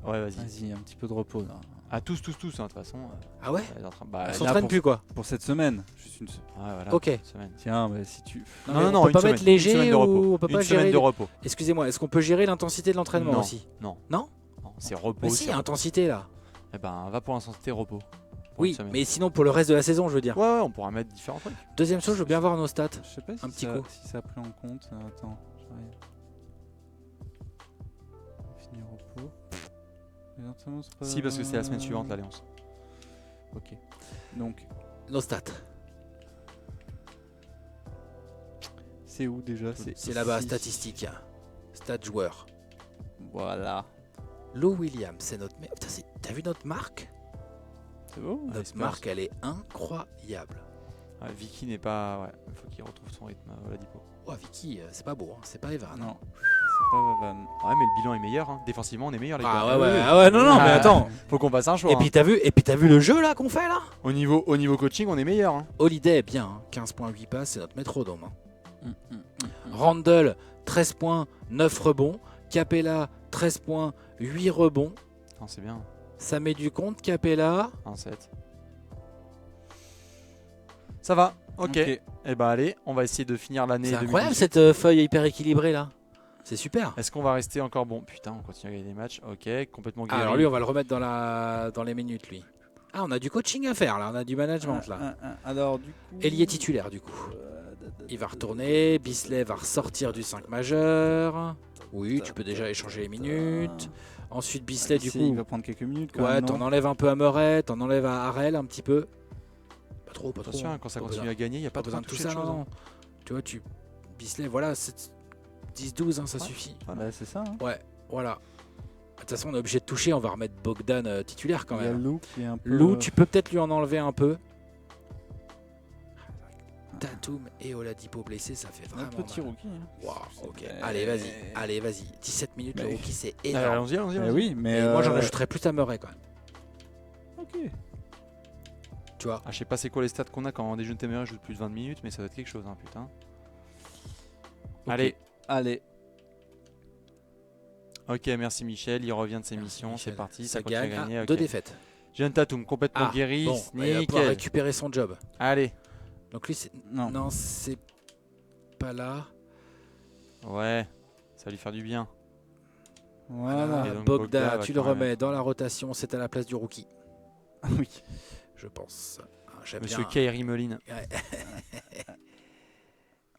Ouais, vas-y. Vas-y, un petit peu de repos là. Ah, tous, hein, de toute façon. Ah ouais? Bah, Elle là, s'entraîne pour- plus quoi. Pour cette semaine. Juste une. Ouais, voilà. Ok. une semaine. Tiens, mais si tu. mais Non, on peut une pas semaine. mettre Une léger semaine de repos. ou on peut Une pas semaine gérer. de repos. Excusez-moi, est-ce qu'on peut gérer l'intensité de l'entraînement Non. aussi? Non. Non? Non, c'est repos. Mais si, c'est repos. intensité là. Eh ben, va pour l'intensité repos. Pour Oui, une semaine. mais sinon pour le reste de la saison, je veux dire. Ouais, on pourra mettre différents trucs. Deuxième chose, je veux bien voir nos stats. Je sais pas si, Un petit ça, coup. si ça a pris en compte. Attends, j'arrive. Fini repos. Les entraînements, c'est pas- Si, parce que c'est la semaine suivante, l'Alliance. Ok. Donc, Nos stats. c'est où déjà? C'est là-bas, ici. statistiques. Stats joueurs. Voilà. Lou Williams, c'est notre. Mais putain, t'as vu notre marque? C'est beau. Notre Spurs. marque, elle est incroyable. Ouais, Vicky n'est pas. Ouais, il faut qu'il retrouve son rythme, Oladipo. Oh, Vicky, c'est pas beau, hein. C'est pas Evan. Non, c'est pas Vavan. Ouais, mais le bilan est meilleur. Hein. Défensivement, on est meilleur, les Ah gars. ouais, ah ouais, non, mais Ah, attends. Faut qu'on fasse un choix. Et puis t'as vu le jeu là qu'on fait là? Au niveau coaching, on est meilleur. Hein. Holiday est bien, hein. 15.8 passes, c'est notre métrodome. Hein. Mm. Randle, 13 points, 9 rebonds. Capella, 13 points, 8 rebonds. Non, c'est bien. Ça met du compte, Capella. 1-7. Ça va. Ok. Et bah allez, on va essayer de finir l'année. C'est incroyable 2018. cette feuille hyper équilibrée là. C'est super. Est-ce qu'on va rester encore bon? Putain, on continue à gagner des matchs. Ok, complètement guéri. Alors lui, on va le remettre dans les minutes lui. Ah, on a du coaching à faire là, on a du management là. Alors, du coup. Ailier titulaire du coup. Il va retourner, Bisley va ressortir du 5 majeur. Oui, tu peux déjà échanger les minutes. Ensuite Bisley du Il coup. va prendre quelques minutes quand Ouais, même. t'en non enlèves un peu à Murray, t'en enlèves à Harrell un petit peu. Pas trop, pas trop. Attention, hein, quand ça Pas continue besoin- à gagner, il n'y a Pas pas besoin de tout toucher ça, de choses, non. Tu vois, Bisley, voilà, 10-12, hein, ça Ouais. suffit. Bah, c'est ça. hein. Ouais, voilà. De toute façon, on est obligé de toucher, on va remettre Bogdan titulaire quand Il y a même. Lou qui est un peu. Lou, tu peux peut-être lui en enlever un peu. Tatum et Oladipo blessés, ça fait Un vraiment petit mal. rookie. hein. Waouh, ok. Allez, vas-y. 17 minutes, le Mais- rookie, c'est hein. énorme. Allons-y, allons-y. Eh allons-y. oui, mais. Et moi, j'en ajouterais plus à Murray quand même. Ok. Tu vois. Ah, je sais pas c'est quoi les stats qu'on a quand on déjeune téméraire joue de plus de 20 minutes, mais ça doit être quelque chose, hein, putain. Ok. Allez, Allez. ok, merci Michel, il revient de ses missions, Michel, c'est parti, ça ça continue à gagne. gagner. Ah, ok. 2 défaites. Jeune Tatum, complètement Ah, guéri, bon, il va pouvoir nickel. récupérer son job. Allez, Donc lui, c'est... Non. Non, c'est pas là. ouais, Ça va lui faire du bien. Voilà. Et donc, Bogda, va tu le quand même remets dans la rotation, c'est à la place du rookie, Oui. je pense. Ah, j'aime Monsieur bien. Kairi Moline.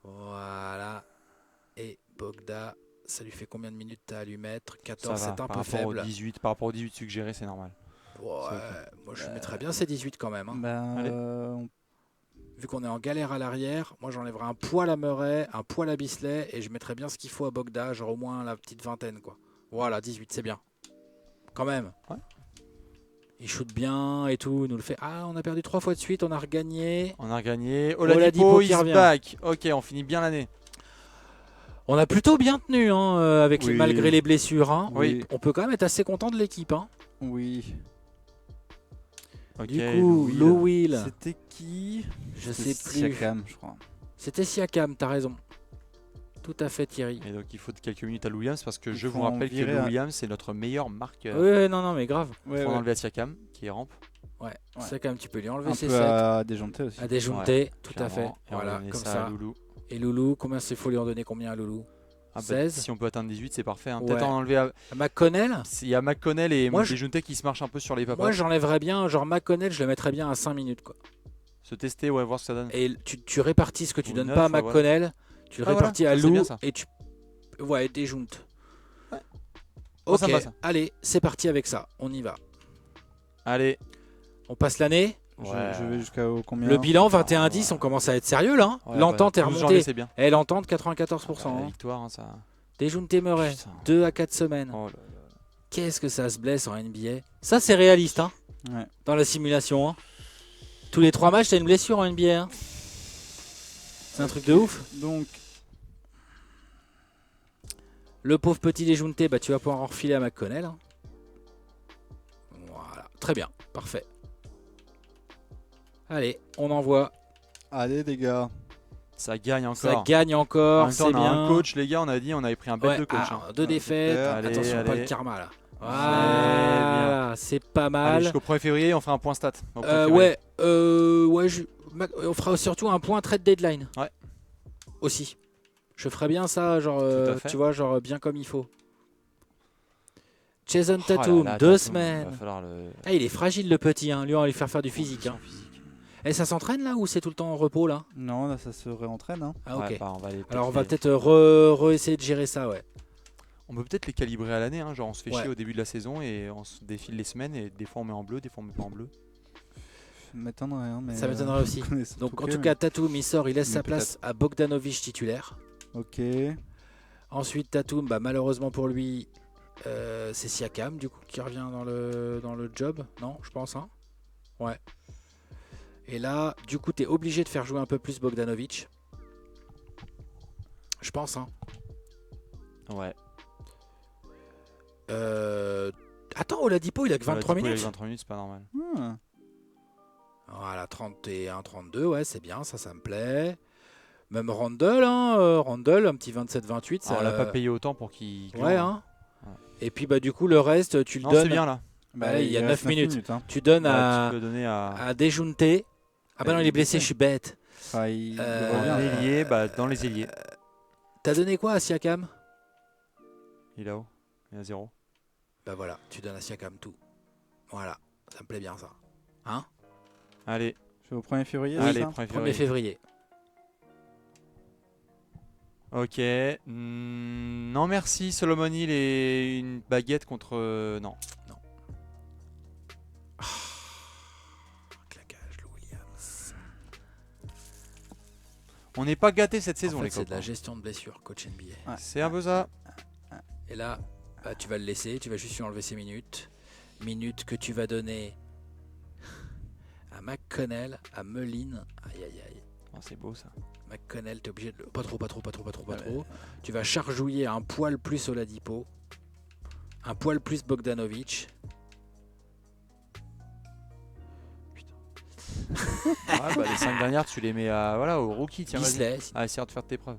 Voilà. Et Bogda, ça lui fait combien de minutes t'as à lui mettre? Ça 14, va, c'est un par peu rapport faible. au 18, par rapport au 18 suggéré, c'est normal. Ouais, C'est moi je mettrais bien ces 18 quand même, hein. Ben, Allez. Vu qu'on est en galère à l'arrière, moi j'enlèverais un poil à Murray, un poil à Bisley et je mettrais bien ce qu'il faut à Bogda, genre au moins la petite vingtaine quoi. Voilà, 18, c'est bien. Quand même. Ouais. Il shoot bien et tout, il nous le fait. Ah, on a perdu 3 fois de suite, on a regagné. On a regagné. Oladipo Oladipo qui is revient. back. Ok, on finit bien l'année. On a plutôt bien tenu hein, Oui. malgré les blessures. Hein. Oui. On peut quand même être assez content de l'équipe. Hein. Oui. Ok, Du coup, Lou Will, C'était qui? je C'était sais plus. Siakam, je crois. C'était Siakam, t'as raison. Tout à fait Thierry. Et donc il faut quelques minutes à Lou Williams parce que Il je faut vous en rappelle que virer Lou un. Williams c'est notre meilleur marqueur. Oui, non, mais grave. Ouais, Faut ouais. enlever à Siakam qui est rampe. Ouais, Ouais. Siakam, tu peux lui enlever Un ses peu 7. à déjanter aussi. À déjounter, tout à fait. Clairement. Et on va Voilà, donner comme ça ça. à Loulou. Et Loulou, combien il faut lui en donner combien à Loulou? Ah bah, 16. si on peut atteindre 18 c'est parfait. Hein. Ouais. Peut-être en enlever à... McConnell, Il y a McConnell et Moi, Dejounte qui se marchent un peu sur les papas. moi j'enlèverais bien, genre McConnell, je le mettrais bien à 5 minutes. Quoi. Se tester, ouais, voir ce que ça donne. Et tu répartis ce que tu Ou donnes 9, pas à ouais, McConnell, tu le Ah, répartis voilà, à ça, c'est Lou bien, ça. et tu. Ouais, déjounte. Ouais. Ok, Oh, ça me va, ça. allez, c'est parti avec ça, on y va. Allez. On passe l'année. Je vais jusqu'à combien? Le bilan 21-10, on commence à être sérieux là. Hein. Ouais, L'entente bah, est 12 janvier, remontée. c'est bien. Et l'entente 94%. La Hein. victoire, hein, ça. Déjounte Murray, Putain. 2 à 4 semaines. Oh là là. Qu'est-ce que ça se blesse en NBA? Ça, c'est réaliste hein, Ouais. dans la simulation. Hein. Tous les 3 matchs, t'as une blessure en NBA. Hein. C'est un truc de ouf. Donc, Le pauvre petit déjounte, bah, tu vas pouvoir en refiler à McConnell. Hein. Voilà, très bien, parfait. Allez, on envoie. allez les gars. Ça gagne encore. Ça gagne En encore, même temps, c'est on a bien. un coach, les gars, on a dit, on avait pris un bête Ouais, de coach. hein. 2 défaites. super. Allez, Attention, pas allez. le karma là. bien. Voilà, c'est pas Allez, mal. jusqu'au 1er février, on fera un point stat. au 1er février. Ouais, on fera surtout un point trade deadline. Ouais. Aussi. Je ferais bien ça, genre, Tout à fait. tu vois, genre bien comme il faut. Jason Oh là Tatum, là, 2 Tatum, semaines. Va falloir le... Ah, il est fragile le petit, hein. Lui on va lui faire du physique. Hein. Et ça s'entraîne là ou c'est tout le temps en repos là? Non, là ça se réentraîne. Hein. Ah ok. Ouais, bah, on va les Alors on va les- peut-être essayer de gérer ça, ouais. On peut peut-être les calibrer à l'année, hein, genre on se fait Ouais. chier au début de la saison et on se défile les semaines et des fois on met en bleu, des fois on met pas en bleu. Ça m'étonnerait. Hein, mais Ça m'étonnerait aussi. connaissant Donc en Touquet, tout cas Tatum il sort, il laisse mais sa place à Bogdanovic titulaire. Ok. Ensuite Tatum, bah, malheureusement pour lui, c'est Siakam du coup qui revient dans le job, non je pense hein. Ouais. Et là, du coup, tu es obligé de faire jouer un peu plus Bogdanovic. Je pense hein. Ouais. Attends, Oladipo, il a que 23 Oladipo, il a minutes. 23 minutes, c'est pas normal. Hmm. Voilà, 31-32, ouais, c'est bien, ça me plaît. Même Randle, hein, Randle, un petit 27-28. Ah, on l'a pas payé autant pour qu'il... Ouais, hein. Ouais. Et puis, bah, du coup, le reste, tu le Non, donnes. c'est bien là. Bah, il y a reste 9 minutes. hein. Tu donnes Bah, tu peux le donner à Dejounte. Ah, bah non, il est blessé, je suis bête. Enfin, il Euh, revient. Un ailier, bah, dans les ailiers. T'as donné quoi à Siakam? Il est là-haut. Il est à 0. Bah voilà, tu donnes à Siakam tout. Voilà, ça me plaît bien ça. Hein? Allez, Je vais au 1er février. allez, c'est ça 1er 1er février. février. Ok. Non merci, Solomon Hill et une baguette contre... non. Claquage, Lou Williams. On n'est pas gâtés cette saison En fait, les c'est de copains. la gestion de blessure, coach NBA. Ouais. C'est un peu ça. Et là, bah, tu vas le laisser, tu vas juste lui enlever ses minutes. Minutes que tu vas donner à McConnell, à Mullin. Aïe aïe aïe. Oh, c'est beau ça. McConnell, t'es obligé de le. Pas trop. Tu vas chargouiller un poil plus Oladipo. Un poil plus Bogdanovic. Ouais, bah, les 5 dernières, tu les mets à, voilà, au rookie. Tiens, vas-y. Bisley. Ah, essayer de faire tes preuves.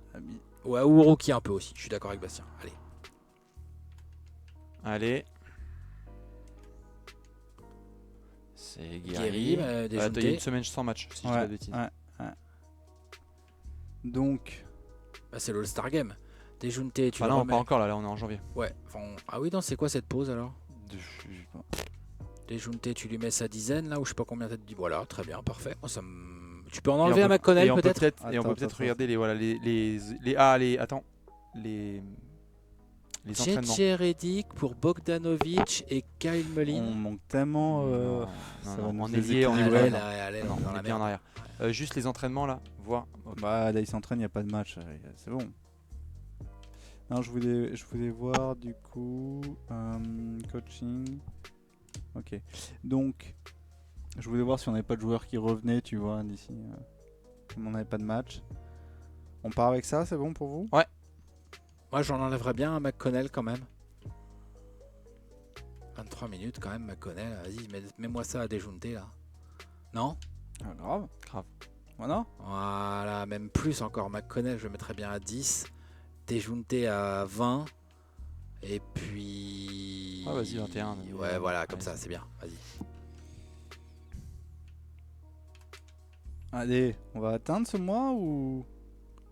Ouais, ou Rookie un peu aussi. Je suis d'accord avec Bastien. Allez. Allez. C'est Guéry, Guéry. Attends, il y a Dejounte. une semaine sans match, si je dis pas de bêtises. ouais. Donc, Bah, c'est l'All-Star Game. Déjounté, tu Ah le non, remets. pas encore, là on est en janvier. Ouais. Enfin, ah oui, non, c'est quoi cette pause alors? Je sais pas. Déjounté, tu lui mets sa dizaine là, ou je sais pas combien t'as dit. Voilà, très bien, parfait. Moi, tu peux en Et enlever à McConnell et on peut peut-être? peut-être et on Attends, peut peut-être attends, regarder les voilà attends les entraînements. JJ Redick pour Bogdanovic et Kyle On Mullin. manque tellement. Non, ça non, va nous en ailier, déséquilibrer. Ouais, Allez, non. allez, Non, dans on la est bien en merde. arrière. Juste les entraînements là, voir. Bah là il s'entraîne, il n'y a pas de match, c'est bon. Non, je voulais voir du coup coaching. Ok. Donc je voulais voir si on n'avait pas de joueurs qui revenaient, tu vois, d'ici. Comme on n'avait pas de match. On part avec ça, c'est bon pour vous? Moi, j'en enlèverais bien un McConnell quand même. 23 minutes quand même, McConnell. Vas-y, mets-moi ça à déjounter là. Non? Ah, grave. Grave. Voilà. Voilà, même plus encore. McConnell, je le mettrais bien à 10. Déjounté à 20. Et puis. Ah, vas-y, 21, Ouais, voilà, comme allez, ça, c'est bien. Vas-y. Allez, on va atteindre ce mois ou...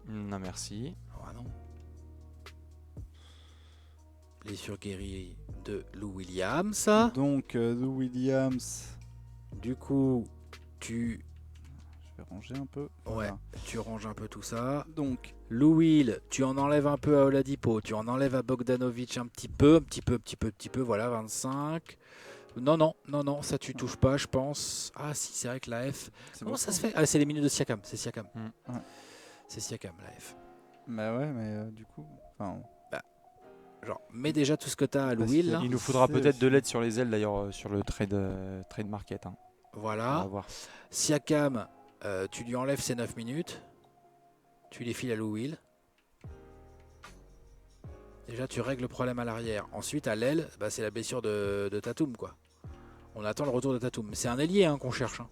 Non merci. Ah non. Blessure guérie de Lou Williams. Donc, Lou Williams... Du coup, tu. Je vais ranger un peu. Ouais, Voilà. tu ranges un peu tout ça. Donc, Lou Will, tu en enlèves un peu à Oladipo, tu en enlèves à Bogdanovic un petit peu, voilà, 25. Non, ça tu touches pas, je pense. Ah si, c'est vrai que la F. c'est Comment beaucoup. ça se fait? Ah, c'est les minutes de Siakam, c'est Siakam. Ouais. C'est Siakam, la F. Bah ouais, mais du coup... Enfin, Genre, mets déjà tout ce que t'as à Lou Parce Will. que- là. Il nous faudra C'est peut-être de aussi- l'aide sur les ailes d'ailleurs sur le trade market. On va Voilà. voir. Siakam, tu lui enlèves ses 9 minutes. Tu les files à Lou Will. Déjà, tu règles le problème à l'arrière. Ensuite, à l'aile, bah, c'est la blessure de Tatum, quoi. On attend le retour de Tatum. C'est un ailier qu'on cherche. Hein.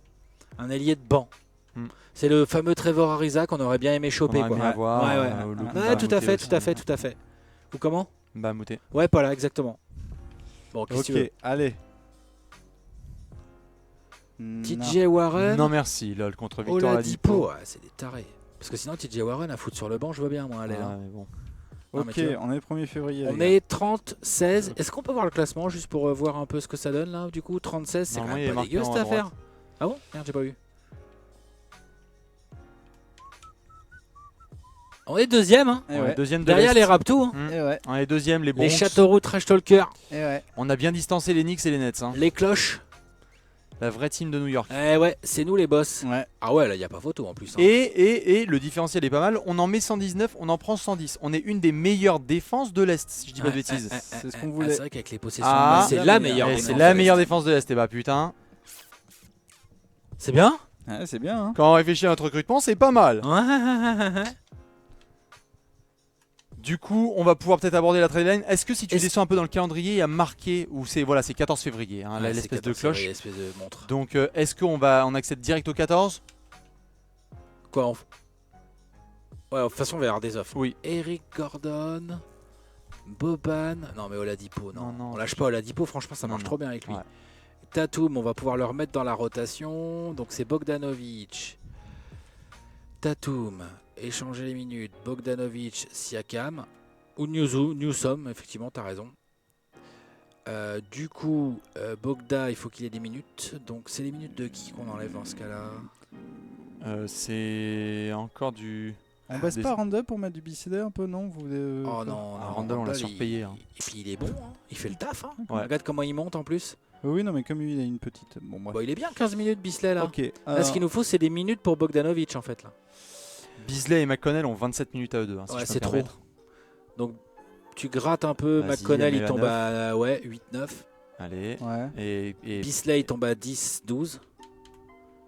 Un ailier de banc. Hmm. C'est le fameux Trevor Ariza qu'on aurait bien aimé choper. On aurait Quoi. aimé avoir, Ouais, au look Ouais, tout à Bamouté fait, aussi. tout à fait. Ou comment? Bamouté. Ouais, voilà, exactement. Bon, qu'est-ce que tu veux? ok, allez. TJ Warren, Non merci, lol contre Victor Oladipo. Oladipo. Ouais, c'est des tarés. Parce que sinon, TJ Warren à foutre sur le banc, je vois bien, moi, aller là. Ouais, mais bon. Non, mais Ok, tu vois. on est le 1er février. On les gars. est 30-16. Est-ce qu'on peut voir le classement juste pour voir un peu ce que ça donne là? Du coup, 36, c'est quand Normalement, il est même pas marqué dégueu en cette haut à droite. affaire. Ah bon? Merde, j'ai pas vu. On est deuxième, hein? Eh On est ouais. deuxième de Derrière l'Est. les Raptors, hein? Hmm. Eh ouais. On est deuxième, les Bronx. Les Châteauroux Trash Talker, Eh ouais. On a bien distancé les Knicks et les Nets. Hein. les Cloches. La vraie team de New York. Eh ouais, c'est nous les boss. Ouais. Ah ouais, là, y a pas photo en plus. Hein. Et le différentiel est pas mal. On en met 119, on en prend 110. On est une des meilleures défenses de l'Est, si je dis pas de bêtises. C'est ce qu'on Ah, voulait. c'est vrai qu'avec les possessions, Ah, de balle, c'est la la meilleure. meilleure. Eh, défense c'est de la l'Est. meilleure défense de l'Est. Et bah putain. C'est bien? Ouais, c'est bien, hein. Quand on réfléchit à notre recrutement, c'est pas mal. Ouais. Du coup, on va pouvoir peut-être aborder la trade line. Est-ce que si tu Est-ce- descends un peu dans le calendrier, il y a marqué où c'est voilà, c'est 14 février, hein, Ouais, l'espèce c'est de 14, cloche. ouais, l'espèce de montre. Donc est-ce qu'on accède direct au 14? Quoi Ouais, de toute façon, on va y avoir des offres. Oui. Eric Gordon, Boban. Non, mais Oladipo, non. Non, On lâche pas Oladipo, franchement, ça Non, marche non. trop bien avec lui. Ouais. Tatum, on va pouvoir le remettre dans la rotation. Donc, c'est Bogdanovic. Tatum, échanger les minutes. Bogdanovic, Siakam. Ou Newsom, effectivement, t'as raison. Du coup, Bogda, il faut qu'il ait des minutes. Donc, c'est les minutes de qui qu'on enlève dans ce cas-là? C'est encore du. On baisse des- pas Randall pour mettre du BCD un peu, non? Vous voulez, Oh non, Ah, non, Randall, on l'a il- surpayé, hein. Et puis il est bon, hein. Il fait le taf. Hein. Ouais. Regarde comment il monte en plus. Oui, non, mais comme lui, il a une petite. Bon, bref. Bon, il est bien 15 minutes Bisley là. Ok. Là, alors- ce qu'il nous faut, c'est des minutes pour Bogdanovic en fait. Là. Beasley et McConnell ont 27 minutes à eux deux. Hein, si Ouais, je peux c'est me trop. permettre. Donc tu grattes un peu. Vas-y, McConnell il mets-la tombe à 8-9. Allez. Ouais. Et Bisley il tombe à 10-12.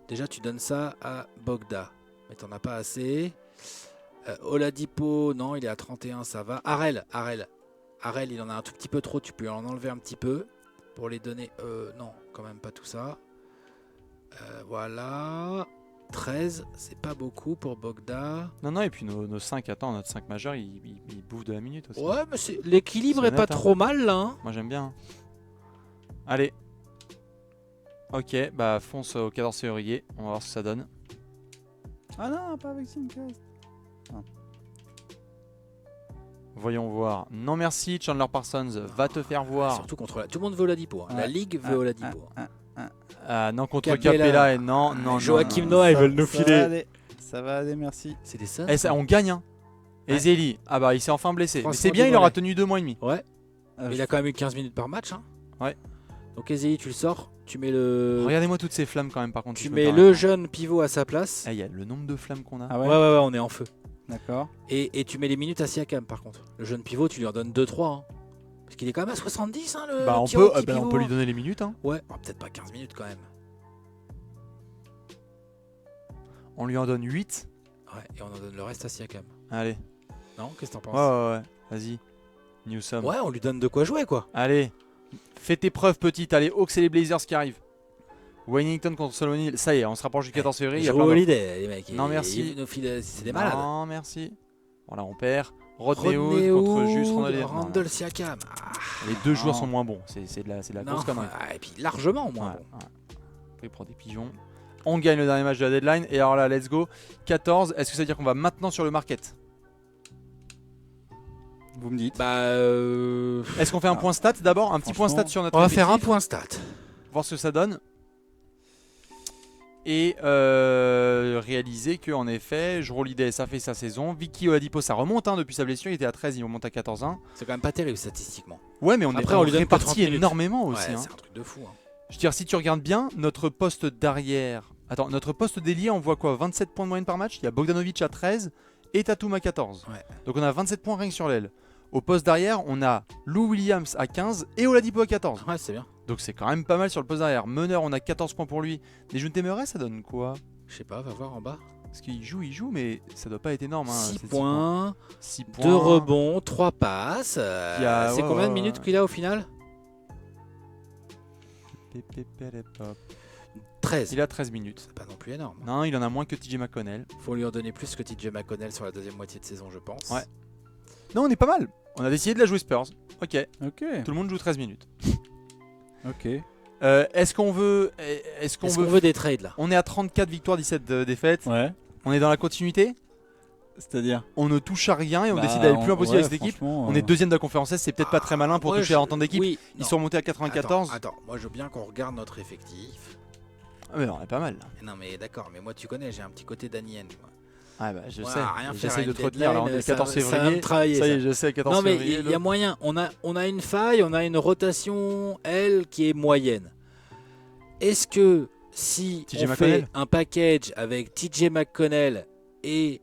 Déjà, tu donnes ça à Bogda. Mais t'en as pas assez. Oladipo, non, il est à 31, ça va. Arel, il en a un tout petit peu trop. Tu peux en enlever un petit peu. Pour les donner. Non, quand même pas tout ça. Voilà. 13, c'est pas beaucoup pour Bogda. non, et puis nos 5, attends, notre 5 majeur, il bouffe de la minute aussi. Ouais, mais l'équilibre C'est est pas honnête, hein. trop mal là. Hein. Moi j'aime bien. Allez. Ok, bah fonce au 14 février. On va voir ce que ça donne. Ah non, pas avec Simcast. Voyons voir. Non merci, Chandler Parsons va te faire voir. Surtout contre tout le monde veut Oladipo. Hein. La Ouais. Ligue veut Oladipo. Ah non, contre Capella. Capella et non. Joachim non. Noah, ils Ça- veulent nous ça filer. va aller. Ça va aller, merci. C'est des Suns. Eh, ça, on gagne, hein. Ouais. Ezeli, ah bah il s'est enfin blessé. Mais Franchement, c'est bien, du il aura mollet. tenu 2 mois et demi. Ouais. Ah, Il a quand même eu 15 minutes par match. Hein. Ouais. Donc Ezeli, tu le sors. Tu mets le. Regardez-moi toutes ces flammes quand même, par contre. Tu si je me mets permets. le jeune pivot à sa place. Ah, il y a le nombre de flammes qu'on a. Ah Ouais, ouais, ouais, ouais, on est en feu. d'accord. Et tu mets les minutes à Siakam par contre. Le jeune pivot, tu lui en donnes 2-3. Hein. Parce qu'il est quand même à 70, hein, le Bah, on petit peut, rookie on pivot. peut lui donner les minutes. Hein. Ouais, oh, peut-être pas 15 minutes quand même. On lui en donne 8. Ouais, et on en donne le reste à Siakam. Allez. Non, qu'est-ce que t'en penses? Ouais. Vas-y. Newsom. Ouais, on lui donne de quoi jouer quoi. Allez. Fais tes preuves, petite. Allez, Hawks et les Blazers qui arrivent. Wellington contre Solomon. Ça y est, on se rapproche du 14 février. il y a Drew plein d'offres. Holiday, les mecs. Non, merci. Ils nous filent- C'est des malades. Non, merci. Voilà, on perd. Rodney Hood Rodney contre Jus Hood, Randle. Randle Siakam. Ah, Les deux joueurs Non. sont moins bons. C'est de la non, grosse connerie. et puis largement moins Ouais, bon. ouais. Après, il prend des pigeons. On gagne le dernier match de la deadline. Et alors là, let's go. 14. Est-ce que ça veut dire qu'on va maintenant sur le market? Vous me dites. Bah, Est-ce qu'on fait un Ah. point stat d'abord? Un petit point Franchement, stat sur notre on va faire un effectif, point stat. voir ce que ça donne. Et réaliser que en effet, Holiday ça fait sa saison. Vicky Oladipo ça remonte hein, depuis sa blessure, il était à 13, il remonte à 14-1. C'est quand même pas terrible statistiquement. Ouais, mais on Après, est on on lui donne que 30 répartit minutes. énormément aussi. Ouais, hein. c'est un truc de fou. Hein. Je veux dire, si tu regardes bien, notre poste d'arrière. Attends, notre poste d'ailier, on voit quoi? 27 points de moyenne par match. Il y a Bogdanovic à 13 et Tatum à 14. Ouais. Donc on a 27 points rien que sur l'aile. Au poste d'arrière, on a Lou Williams à 15 et Oladipo à 14. Ouais, c'est bien. Donc c'est quand même pas mal sur le poste d'arrière. Meneur, on a 14 points pour lui. Dejounte Murray, ça donne quoi? Je sais pas, va voir en bas. Parce qu'il joue, mais ça doit pas être énorme. 6 c'est points, 6 points. 2 rebonds, 3 passes. Il y a- C'est ouais, combien de ouais, minutes ouais. qu'il a au final? 13. Il a 13 minutes. C'est pas non plus énorme. Non, il en a moins que TJ McConnell. Faut lui en donner plus que TJ McConnell sur la deuxième moitié de saison, je pense. Ouais. Non, on est pas mal. On a décidé de la jouer Spurs. Ok, Ok. tout le monde joue 13 minutes. Ok. Est-ce qu'on veut. Est-ce qu'on Est-ce veut. qu'on veut des trades là? On est à 34 victoires, 17 défaites. Ouais. On est dans la continuité. C'est-à-dire. On ne touche à rien et on Bah, décide d'aller le plus loin possible ouais, avec cette équipe. franchement, On est deuxième de la conférence S, c'est peut-être pas très malin pour Moi, toucher à l'entente d'équipe. Oui, Ils non. sont remontés à 94. Attends, moi je veux bien qu'on regarde notre effectif. Ah, mais on est pas mal. Là. Non mais d'accord, mais moi tu connais, j'ai un petit côté Daniel. Moi. Ah bah je Ouais, sais. rien faire J'essaie à de une te retenir. Là, on est deadline, le 14 ça va février. me travailler, Ça y ça. est, je sais, 14 Non mais février. il y a moyen, on a une faille, on a une rotation, elle, qui est moyenne. Est-ce que si TJ on McConnell fait un package avec TJ McConnell et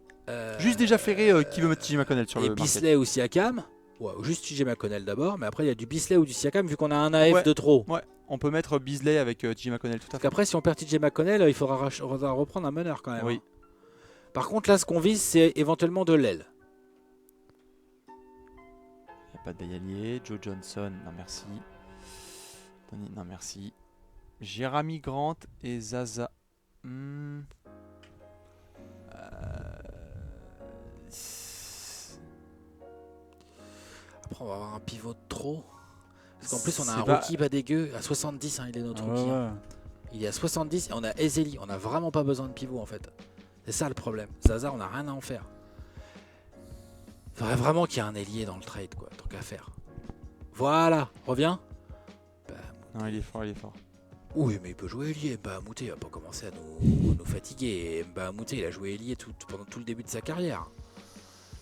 Juste déjà ferré qui veut mettre TJ McConnell sur et le market. Bisley ou Siakam, ouais, juste TJ McConnell d'abord, mais après il y a du Bisley ou du Siakam vu qu'on a un AF Ouais. de trop. Ouais, on peut mettre Beasley avec TJ McConnell tout à Parce fait. qu'après si on perd TJ McConnell, il faudra reprendre un meneur quand même. Oui. Par contre là ce qu'on vise c'est éventuellement de l'aile. Il n'y a pas de Bayalier. Joe Johnson, non merci. Tony, non merci. Jeremy Grant et Zaza. Après on va avoir un pivot de trop. Parce qu'en plus on a C'est un pas- rookie pas dégueu à 70, hein, il est notre Ouais, rookie. hein. ouais. Il est à 70 et on a Ezeli. On n'a vraiment pas besoin de pivot en fait. C'est ça le problème. Zaza, on n'a rien à en faire. Il faudrait vraiment qu'il y ait un ailier dans le trade, quoi, tant qu'à faire. Voilà, reviens. Non, il est fort, il est fort. Oui, mais il peut jouer ailier. Mouté, il va pas commencer à nous fatiguer. Mouté, il a joué ailier pendant tout le début de sa carrière.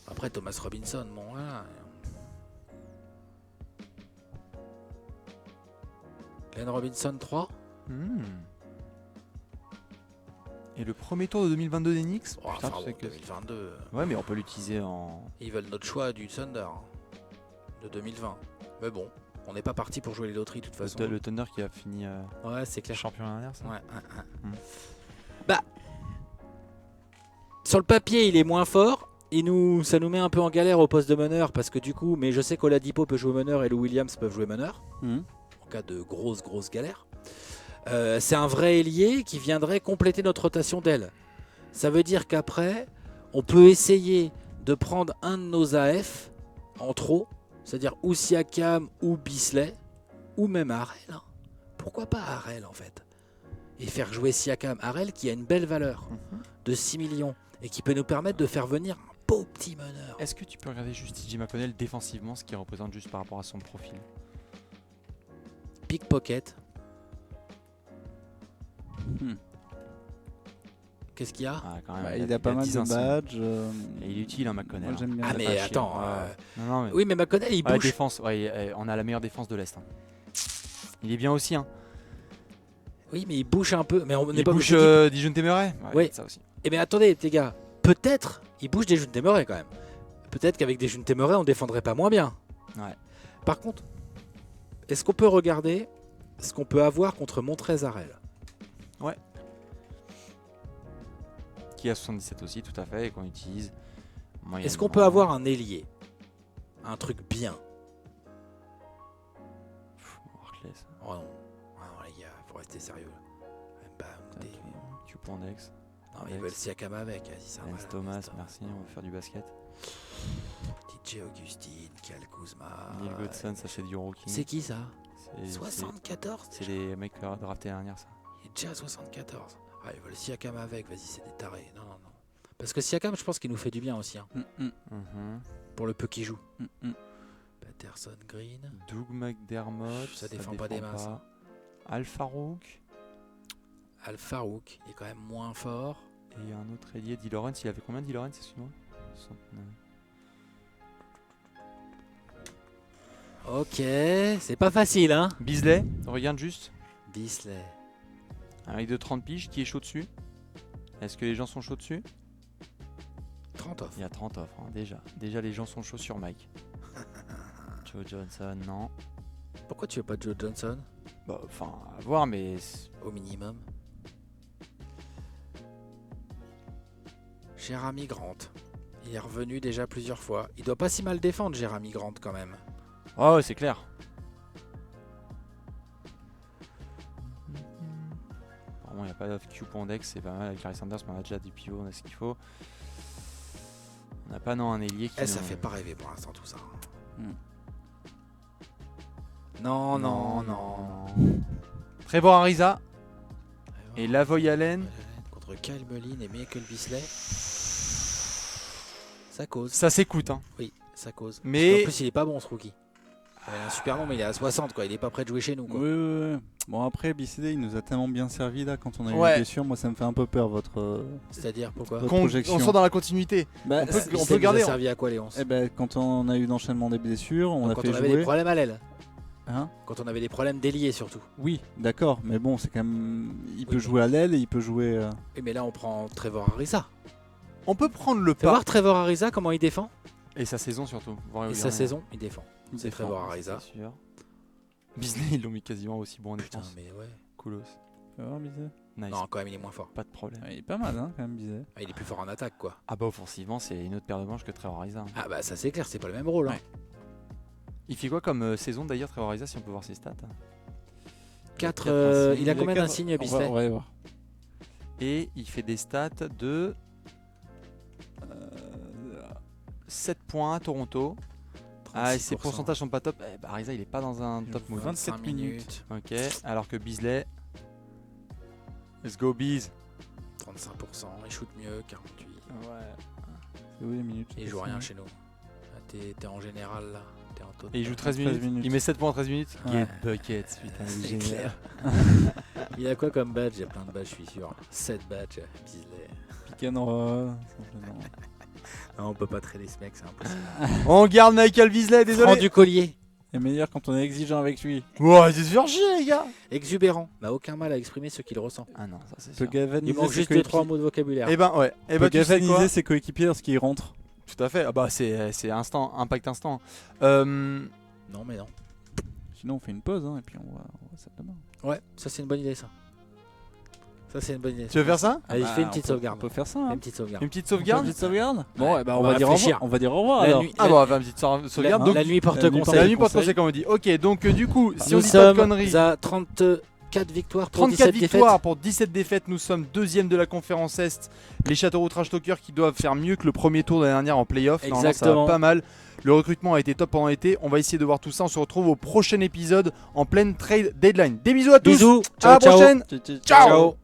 Après, Thomas Robinson, bon, voilà. Glenn Robinson 3. Et le premier tour de 2022 des Knicks Oh, putain, enfin, tu sais bon, que- 2022. Ouais, mais on peut l'utiliser en. Ils veulent notre choix du Thunder de 2020. Mais bon, on n'est pas parti pour jouer les loteries de toute façon. Le Thunder qui a fini Ouais, c'est clair. champion l'année dernière, ça. Ouais, Hmm. Bah, sur le papier, il est moins fort. Ça nous met un peu en galère au poste de meneur parce que du coup, mais je sais qu'Oladipo peut jouer meneur et Lou Williams peuvent jouer meneur Mhm. en cas de grosse galère. C'est un vrai ailier qui viendrait compléter notre rotation d'aile. Ça veut dire qu'après, on peut essayer de prendre un de nos AF en trop, c'est-à-dire ou Siakam ou Bisley, ou même Harrell. hein. Pourquoi pas Harrell en fait? Et faire jouer Siakam. Harrell qui a une belle valeur Mhm. de 6 millions et qui peut nous permettre de faire venir beau petit meneur. Est-ce que tu peux regarder juste TJ McConnell défensivement, ce qu'il représente juste par rapport à son profil? Pickpocket. Hmm. Qu'est-ce qu'il y a? Ah, quand même, Bah, il a pas mal 10 de insignes. badges. Et il est utile, hein, McConnell. Moi j'aime bien. Ah pas mais chier. attends. Non, mais... Oui mais McConnell il Ah, la bouge. défense, ouais, on a la meilleure défense de l'Est. Hein. Il est bien aussi. Hein. Oui mais il bouge un peu. Mais on n'est Il pas bouge obligé. Dijon Temeray. Oui. Ça aussi. Eh mais attendez les gars. Peut-être il bouge des Jun Temeray quand même. Peut-être qu'avec des Jun Temeray on défendrait pas moins bien. Ouais. Par contre, est-ce qu'on peut regarder ce qu'on peut avoir contre Montrezarel? Qui a 77 aussi, tout à fait, et qu'on utilise. Est-ce qu'on peut avoir un ailier? Un truc bien? Harkless, Oh non. Ah non les gars, faut rester sérieux. Bah, Q.Dex, non mais ils veulent Siakam avec. Vas-y, ça va, Lance là, Thomas, reste. merci, on va faire du basket. DJ Augustine, Kyle Kuzma. Neil Godson, ça c'est du rookie. C'est qui ça? C'est- 74 C'est déjà. des mecs draftés l'année dernière, ça. Il est déjà à 74. Ah, ils veulent Siakam avec, vas-y, c'est des tarés. Non, non, non. Parce que Siakam, je pense qu'il nous fait du bien aussi, hein, Mhm. pour le peu qu'il joue. Patterson Green. Doug McDermott, Ça défend pas des masses, hein. Al Farouk Al Farouk, il est quand même moins fort. et un autre ailier, D. Lawrence. Il avait combien D. Lawrence, excuse-moi? 69. Ok, c'est pas facile, hein. Beasley, regarde juste. Bisley. Un mec de 30 piges qui est chaud dessus. Est-ce que les gens sont chauds dessus? 30 off. Il y a 30 offres, hein, déjà. Déjà, les gens sont chauds sur Mike. Joe Johnson, non. Pourquoi tu veux pas Joe Johnson Bah, enfin, à voir, mais... au minimum? Jeremy Grant. Il est revenu déjà plusieurs fois. Il doit pas si mal défendre, Jeremy Grant, quand même. Oh, ouais, c'est clair. Apparemment, il n'y a pas de Q.Dex, c'est pas mal. Avec Harry Sanders, mais on a déjà du pivot, on a ce qu'il faut. On n'a pas, non, un ailier qui... Eh, ça nous- fait pas rêver pour l'instant, tout ça. Hmm. Non, non, non. Trevor Ariza et Lavoy Allen. Contre Kyle Mullin et Michael Bisley. Ça cause. Ça s'écoute, hein. Oui, ça cause. Mais- En plus, il est pas bon, ce rookie. Il a un super nom, mais il est à 60, quoi. Il est pas prêt de jouer chez nous, quoi. Oui, oui, oui. Bon, après, BCD, il nous a tellement bien servi là quand on a eu Ouais. une blessure. Moi, ça me fait un peu peur votre. C'est-à-dire, pourquoi Votre Qu'on projection. on soit dans la continuité. Bah, On peut- Bisley on peut nous a garder, servi à quoi, Léonce? eh ben, quand on a eu l'enchaînement des blessures, on Donc, a quand fait on avait jouer. des problèmes à l'aile. Hein Quand on avait des problèmes d'ailier, surtout. Oui, d'accord, mais bon, c'est quand même. Il peut mais- jouer à l'aile et il peut jouer. Oui, mais là, on prend Trevor Ariza. On peut prendre le Fais pas. voir Trevor Ariza, comment il défend. Et sa saison surtout. Voir Et sa saison, il défend. Il C'est défend, Trevor Ariza. C'est sûr. Bisley, ils l'ont mis quasiment aussi bon en Putain, défense. mais ouais. Coolos. Tu vas voir, Bizet Nice. Non, quand même, il est moins fort. Pas de problème. Il est pas mal, hein, quand même, Bizet. Ah, il est plus fort en attaque, quoi. Ah bah offensivement, c'est une autre paire de manches que Trevor Ariza. Hein. Ah, bah, ça, c'est clair, c'est pas le même rôle. Hein. Ouais. Il fait quoi comme saison d'ailleurs, Trevor Ariza, si on peut voir ses stats? 4, quatre insignes. il a Il combien quatre- d'insignes, on va- Bisley? On va aller voir. Et il fait des stats de 7 points à Toronto. Ah, et ses 36%. pourcentages sont pas top. Eh bah, Ariza, il est pas dans un top move. 27 25 minutes. Ok, alors que Beasley. Let's go, Bees. 35%, il shoot mieux, 48. Ouais. C'est où les minutes Il joue rien chez nous. Ah, t'es en général là. T'es en taux. Et il joue 13 13 minutes. minutes. Il met 7 points en 13 minutes. Ouais. Get buckets, putain, il est C'est génial. clair. Il a quoi comme badge? Il y a plein de badges, je suis sûr. 7 badges, Bisley. Pick and roll. simplement. Non, on peut pas trader ce mec, c'est impossible. On garde Michael Beasley, Franck désolé. du collier. Et meilleur quand on est exigeant avec lui. Ouais, c'est sûr chier, les gars. Exubérant. N'a aucun mal à exprimer ce qu'il ressent. Ah non, ça c'est Peut sûr. galvaniser Il manque ses juste coéquipiers. 2-3 mots de vocabulaire. Eh ben ouais. Eh Peut ben tu sais quoi? galvaniser ses coéquipiers lorsqu'il rentre. Tout à fait. Ah bah c'est instant, impact instant. Non, mais non. Sinon, on fait une pause hein, et puis on voit ça demain. Ouais, ça c'est une bonne idée, ça. Ça c'est une bonne idée. Tu veux faire ça? Allez, Bah, fais une on petite peut- sauvegarde. On peut faire ça. Fais Hein. une petite sauvegarde. Une petite Une sauvegarde? petite sauvegarde. Bon, Ouais, eh ben, on on va va dire au réfléchir. revoir. On va dire au revoir La alors. nuit- Ah bon, on va faire une petite sauvegarde. Donc, La nuit porte la nuit conseil. c'est la nuit porte conseil. conseil comme on dit. Ok, donc du coup, si on Nous dit pas de sommes conneries. à 34 victoires pour 34 17 victoires défaites. pour 17 défaites, nous sommes deuxième de la conférence Est. Les Châteauroux Trash Talkers qui doivent faire mieux que le premier tour de l'année dernière en playoff. Normalement, ça va Exactement. pas mal. Le recrutement a été top pendant l'été. On va essayer de voir tout ça. On se retrouve au prochain épisode en pleine trade deadline. Des bisous à tous. Bisous. À la prochaine. Ciao. Ciao. Ciao.